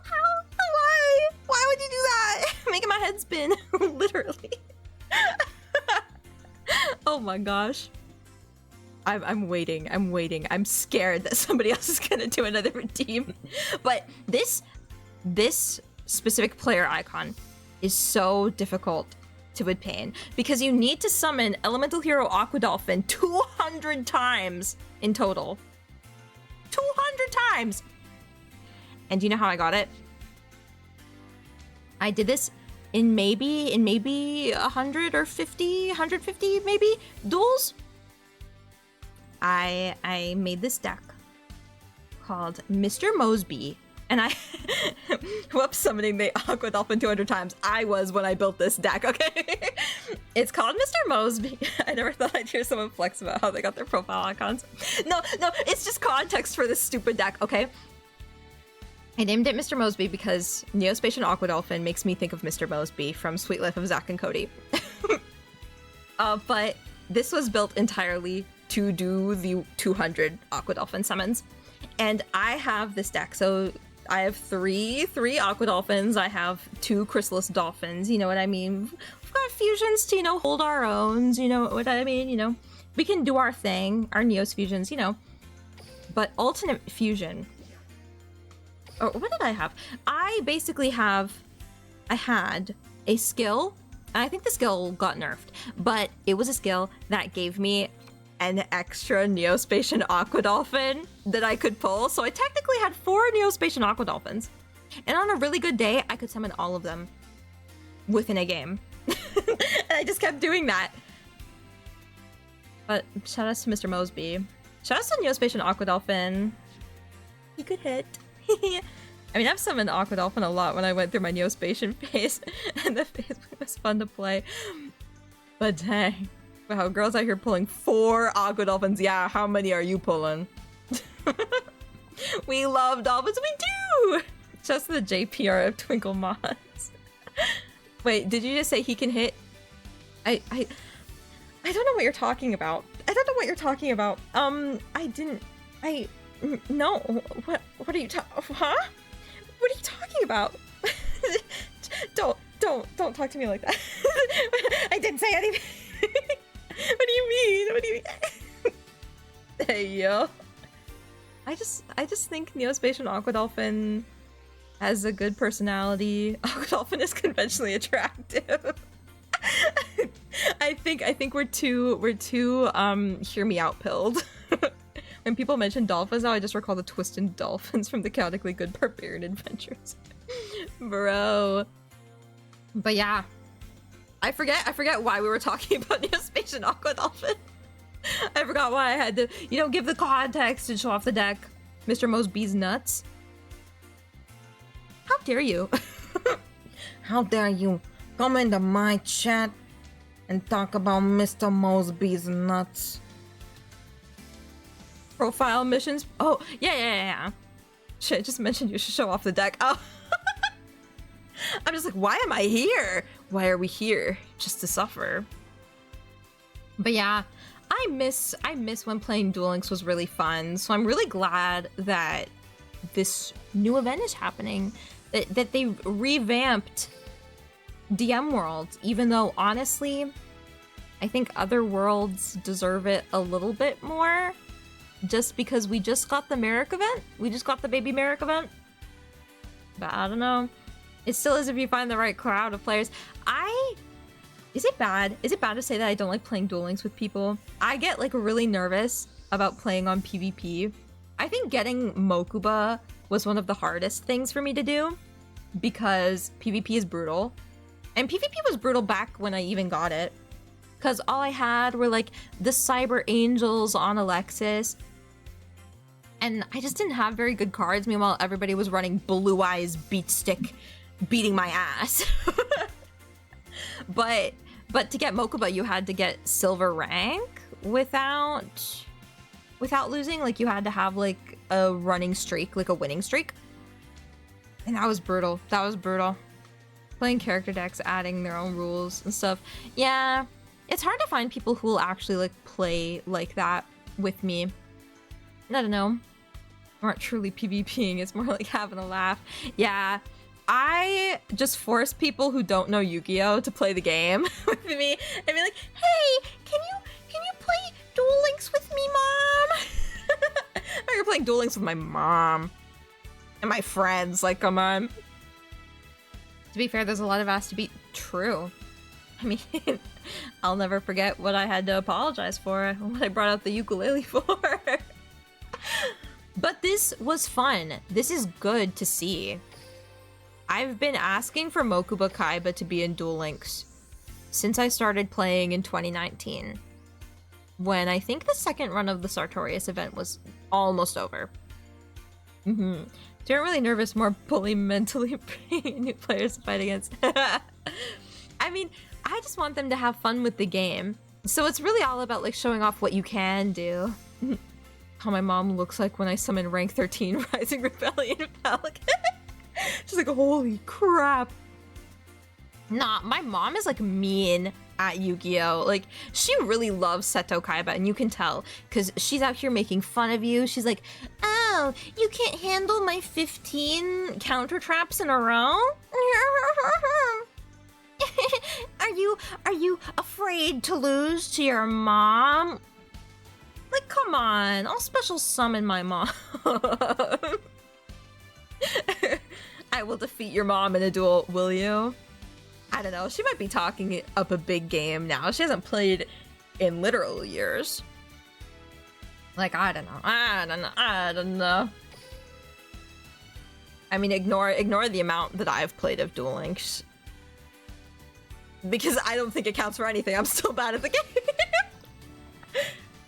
Why would you do that? Making my head spin. Literally. Oh my gosh. I'm waiting. I'm scared that somebody else is gonna do another redeem. But this specific player icon is so difficult to obtain because you need to summon Elemental Hero Aqua Dolphin 200 times in total. 200 times! And do you know how I got it? I did this in maybe 100 or 150 maybe duels. I made this deck called Mr. Mosby. And I, whoops, summoning the Aqua Dolphin 200 times. I was when I built this deck, okay? It's called Mr. Mosby. I never thought I'd hear someone flex about how they got their profile icons. No, it's just context for this stupid deck, okay? I named it Mr. Mosby because Neospatial Aqua Dolphin makes me think of Mr. Mosby from Sweet Life of Zack and Cody. But this was built entirely to do the 200 Aqua Dolphin summons. And I have this deck, so I have three Aqua Dolphins. I have 2 Chrysalis Dolphins. You know what I mean? We've got a fusions to, you know, hold our owns, you know what I mean? You know, we can do our thing, our Neos fusions, you know. But alternate fusion. Oh, what did I have? I had a skill, and I think the skill got nerfed, but it was a skill that gave me an extra Neospatian Aqua Dolphin that I could pull. So I technically had 4 Neospatian Aqua Dolphins. And on a really good day, I could summon all of them within a game. And I just kept doing that. But shout outs to Mr. Mosby. Shout outs to Neospatian Aqua Dolphin. He could hit. I mean, I've summoned Aqua Dolphin a lot when I went through my Neospatian phase, and the phase was fun to play. But dang. Wow, girls out here pulling 4 Aqua Dolphins. Yeah, how many are you pulling? We love dolphins, we do! Just the JPR of Twinkle Mods. Wait, did you just say he can hit? I don't know what you're talking about. I don't know what you're talking about. No. What are you huh? What are you talking about? Don't talk to me like that. I didn't say anything. What do you mean? What do you mean? Hey, yo. I just think Neospatian Aqua Dolphin has a good personality. Aqua Dolphin is conventionally attractive. I think we're too hear me out pilled. When people mention dolphins now, I just recall the Twisted Dolphins from the Chaotically Good Barbarian Adventures. Bro. But yeah. I forget why we were talking about Neospatian Aqua Dolphin. I forgot why I had to, you know, give the context and show off the deck. Mr. Mosby's nuts. How dare you? How dare you come into my chat and talk about Mr. Mosby's nuts? Profile missions? Oh, yeah. Shit, I just mentioned you should show off the deck. Oh. I'm just like, why am I here? Why are we here? Just to suffer. But yeah, I miss when playing Duel Links was really fun. So I'm really glad that this new event is happening. That they revamped DM Worlds, even though honestly, I think other worlds deserve it a little bit more. Just because we just got the Merrick event. We just got the Baby Merrick event. But I don't know. It still is if you find the right crowd of players. Is it bad? Is it bad to say that I don't like playing Duel Links with people? I get like really nervous about playing on PvP. I think getting Mokuba was one of the hardest things for me to do because PvP is brutal. And PvP was brutal back when I even got it. Because all I had were like the Cyber Angels on Alexis. And I just didn't have very good cards. Meanwhile, everybody was running Blue Eyes Beat Stick, beating my ass. But to get Mokuba, you had to get silver rank without losing. Like you had to have like a running streak, like a winning streak. And that was brutal. That was brutal. Playing character decks, adding their own rules and stuff. Yeah, it's hard to find people who will actually like play like that with me. I don't know. Aren't truly PvPing, it's more like having a laugh. Yeah, I just force people who don't know Yu-Gi-Oh to play the game with me and be like, hey, can you play Duel Links with me, Mom? Or you're playing Duel Links with my mom and my friends, like, come on. To be fair, there's a lot of ass to beat. True. I mean, I'll never forget what I had to apologize for, what I brought out the ukulele for. But this was fun. This is good to see. I've been asking for Mokuba Kaiba to be in Duel Links since I started playing in 2019, when I think the second run of the Sartorius event was almost over. So you're really nervous, more bully mentally bringing new players to fight against. I mean, I just want them to have fun with the game. So it's really all about like showing off what you can do. How my mom looks like when I summon rank 13 Rising Rebellion Pelican. She's like, holy crap. Nah, my mom is like mean at Yu-Gi-Oh! Like, she really loves Seto Kaiba, and you can tell, because she's out here making fun of you. She's like, oh, you can't handle my 15 counter traps in a row? Are afraid to lose to your mom? Like, come on, I'll special summon my mom. I will defeat your mom in a duel, will you? I don't know, she might be talking up a big game now. She hasn't played in literal years. Like, I don't know. I mean, ignore the amount that I've played of Duel Links. Because I don't think it counts for anything. I'm still bad at the game.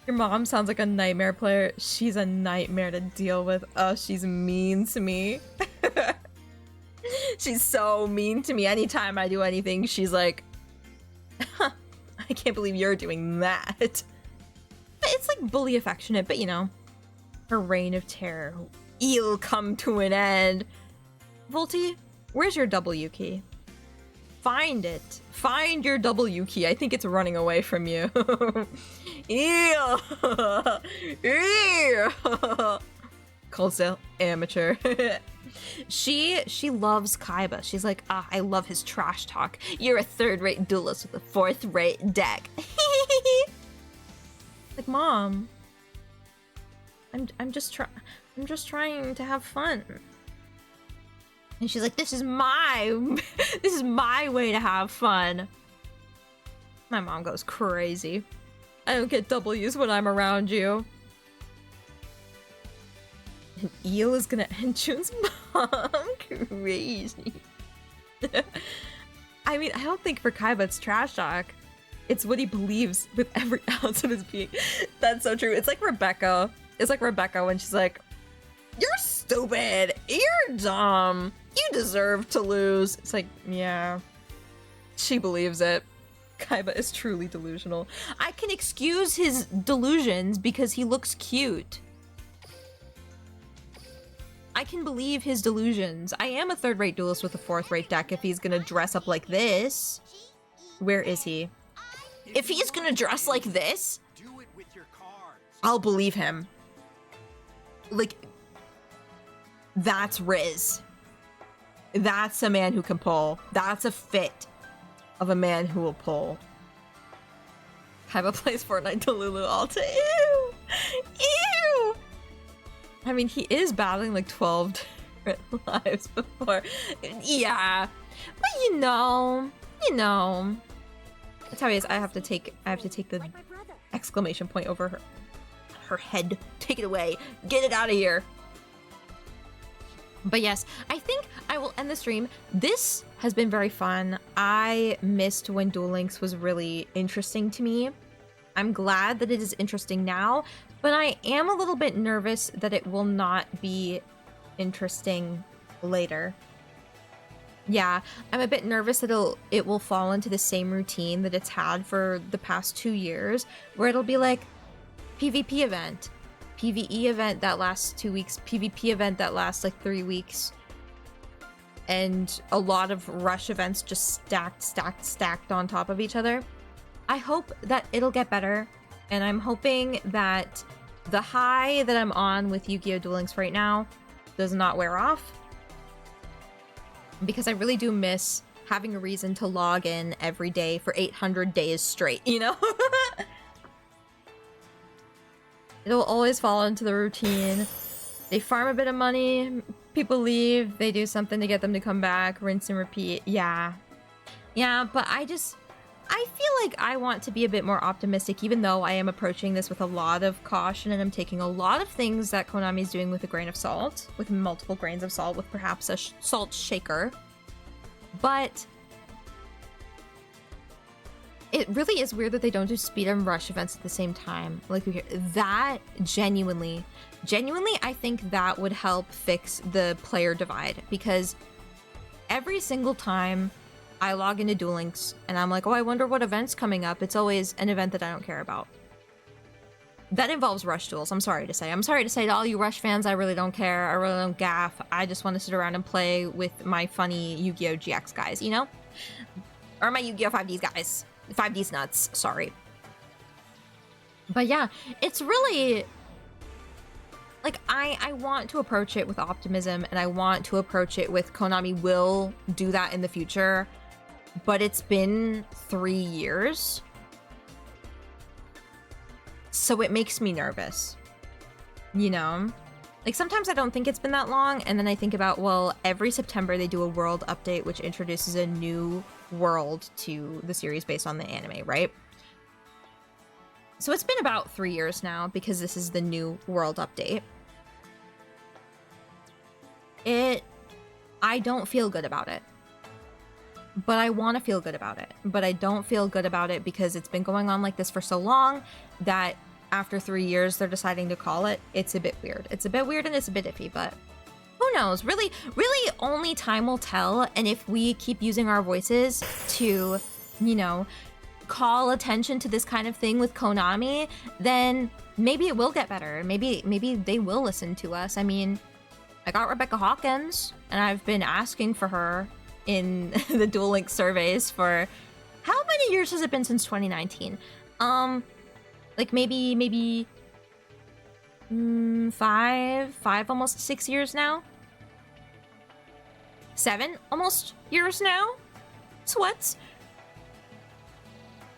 Your mom sounds like a nightmare player. She's a nightmare to deal with. Oh, she's mean to me. She's so mean to me. Anytime I do anything, she's like, huh, I can't believe you're doing that. But it's like bully affectionate, but you know, her reign of terror will come to an end. Volty, where's your W key? Find it. Find your W key. I think it's running away from you. Ew. Ew. Calls the amateur. She loves Kaiba. She's like, ah, I love his trash talk. You're a third-rate duelist with a fourth-rate deck. Like, Mom, I'm just trying to have fun. And she's like, this is my way to have fun. My mom goes crazy. I don't get W's when I'm around you. And Eel is gonna end June's mom. Crazy. I mean, I don't think for Kaiba it's trash talk. It's what he believes with every ounce of his being. That's so true. It's like Rebecca. It's like Rebecca when she's like, you're stupid. You're dumb. You deserve to lose. It's like, yeah. She believes it. Kaiba is truly delusional. I can excuse his delusions because he looks cute. I can believe his delusions. I am a third-rate duelist with a fourth-rate deck if he's gonna dress up like this. Where is he? If he's gonna dress like this, Do it with your cards. I'll believe him. Like, that's Riz. That's a man who can pull. That's a fit of a man who will pull. Kaiba plays Fortnite to Lulu Alta. Ew! Ew! I mean, he is battling like 12 different lives before. Yeah. But you know. That's how he is. I have to take the exclamation point over her head. Take it away. Get it out of here. But yes, I think I will end the stream. This has been very fun. I missed when Duel Links was really interesting to me. I'm glad that it is interesting now, but I am a little bit nervous that it will not be interesting later. Yeah, I'm a bit nervous that it will fall into the same routine that it's had for the past 2 years, where it'll be like PvP event, PvE event that lasts 2 weeks, PvP event that lasts like 3 weeks, and a lot of rush events just stacked on top of each other. I hope that it'll get better, and I'm hoping that the high that I'm on with Yu-Gi-Oh! Duel Links right now does not wear off, because I really do miss having a reason to log in every day for 800 days straight, you know? It'll always fall into the routine. They farm a bit of money, people leave, they do something to get them to come back, rinse and repeat. Yeah, but I feel like I want to be a bit more optimistic, even though I am approaching this with a lot of caution, and I'm taking a lot of things that Konami is doing with a grain of salt, with multiple grains of salt, with perhaps a salt shaker. But it really is weird that they don't do speed and rush events at the same time. Like, that genuinely, I think that would help fix the player divide, because every single time I log into Duel Links and I'm like, oh, I wonder what event's coming up, it's always an event that I don't care about. That involves Rush duels, I'm sorry to say. I'm sorry to say to all you Rush fans, I really don't care, I really don't gaff. I just want to sit around and play with my funny Yu-Gi-Oh! GX guys, you know? Or my Yu-Gi-Oh! 5Ds guys. 5Ds nuts, sorry. But yeah, it's really... like, I want to approach it with optimism, and I want to approach it with Konami will do that in the future. But it's been 3 years. So it makes me nervous. You know? Like, sometimes I don't think it's been that long, and then I think about, well, every September they do a world update which introduces a new world to the series based on the anime, right? So it's been about 3 years now, because this is the new world update. I don't feel good about it. But I want to feel good about it. But I don't feel good about it because it's been going on like this for so long that after 3 years they're deciding to call it. It's a bit weird. It's a bit weird and it's a bit iffy, but who knows? Really only time will tell. And if we keep using our voices to, you know, call attention to this kind of thing with Konami, then maybe it will get better. Maybe they will listen to us. I mean, I got Rebecca Hawkins, and I've been asking for her in the Duel Link surveys for how many years has it been since 2019? Like maybe 5, almost 6 years now. 7 almost years now. Sweats.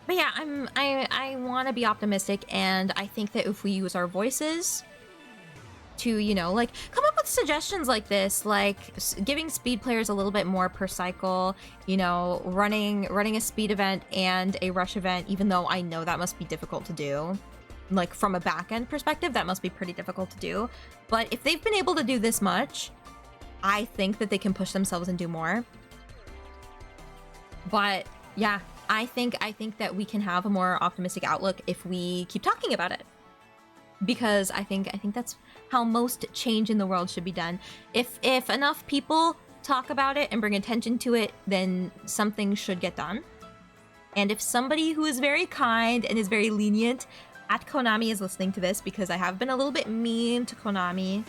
But yeah, I want to be optimistic, and I think that if we use our voices to, you know, like, come up with suggestions like this, like giving speed players a little bit more per cycle, you know, running a speed event and a rush event, even though I know that must be difficult to do. Like, from a back-end perspective, that must be pretty difficult to do. But if they've been able to do this much, I think that they can push themselves and do more. But yeah, I think that we can have a more optimistic outlook if we keep talking about it. Because I think that's how most change in the world should be done. If enough people talk about it and bring attention to it, then something should get done. And if somebody who is very kind and is very lenient at Konami is listening to this, because I have been a little bit mean to Konami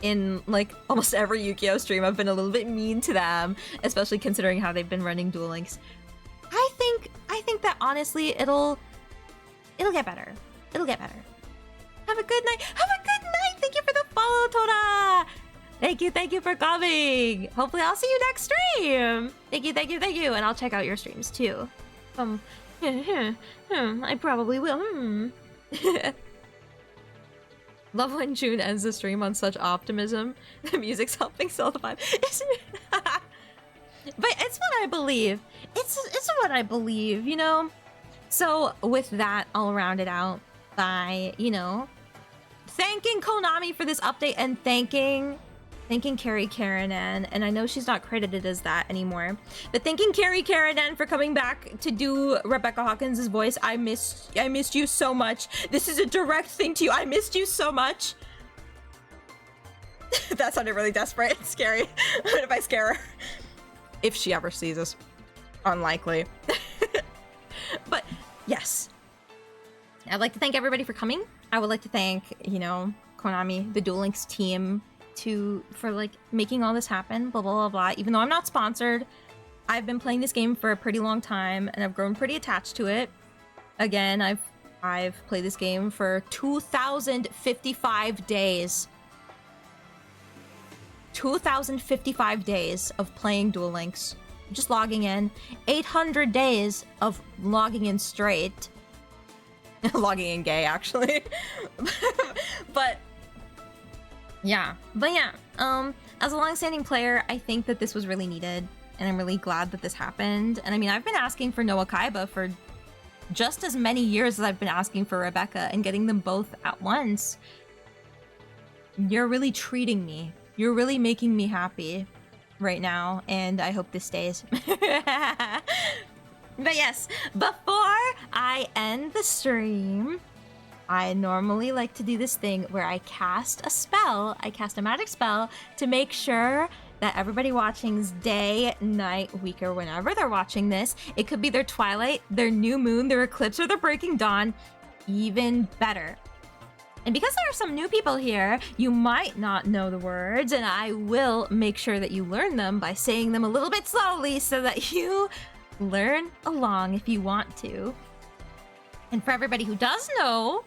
in like almost every Yugioh stream, I've been a little bit mean to them, especially considering how they've been running Duel Links. I think that honestly it'll get better. It'll get better. Have a good night. Have a good night. Thank you for the follow, Toda. Thank you for coming. Hopefully I'll see you next stream. Thank you. And I'll check out your streams too. I probably will. Love when June ends the stream on such optimism. The music's helping sell the vibe. But it's what I believe. It's what I believe, you know? So with that, I'll round it out by, you know, thanking Konami for this update and thanking Carrie Karanen, and I know she's not credited as that anymore, but thanking Carrie Karanen for coming back to do Rebecca Hawkins' voice. I missed you so much. This is a direct thing to you. I missed you so much. That sounded really desperate and scary. What if I scare her? If she ever sees us. Unlikely. But yes. I'd like to thank everybody for coming. I would like to thank, you know, Konami, the Duel Links team, for like making all this happen, blah, blah, blah, blah. Even though I'm not sponsored, I've been playing this game for a pretty long time and I've grown pretty attached to it. Again, I've played this game for 2,055 days. 2,055 days of playing Duel Links. Just logging in. 800 days of logging in straight. Logging in gay, actually. But yeah. As a long-standing player, I think that this was really needed, and I'm really glad that this happened. And I mean, I've been asking for Noah Kaiba for just as many years as I've been asking for Rebecca, and getting them both at once. You're really treating me. You're really making me happy right now, and I hope this stays. But yes, before I end the stream, I normally like to do this thing where I cast a magic spell to make sure that everybody watching's day, night, week, or whenever they're watching this, it could be their twilight, their new moon, their eclipse, or their breaking dawn, even better. And because there are some new people here, you might not know the words, and I will make sure that you learn them by saying them a little bit slowly so that you learn along if you want to. And for everybody who does know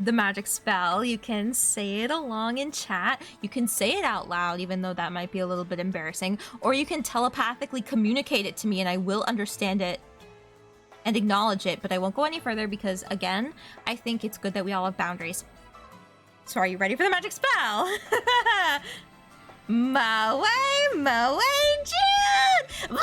the magic spell, you can say it along in chat. You can say it out loud, even though that might be a little bit embarrassing, or you can telepathically communicate it to me and I will understand it and acknowledge it, but I won't go any further because, again, I think it's good that we all have boundaries. So are you ready for the magic spell? Moe, June!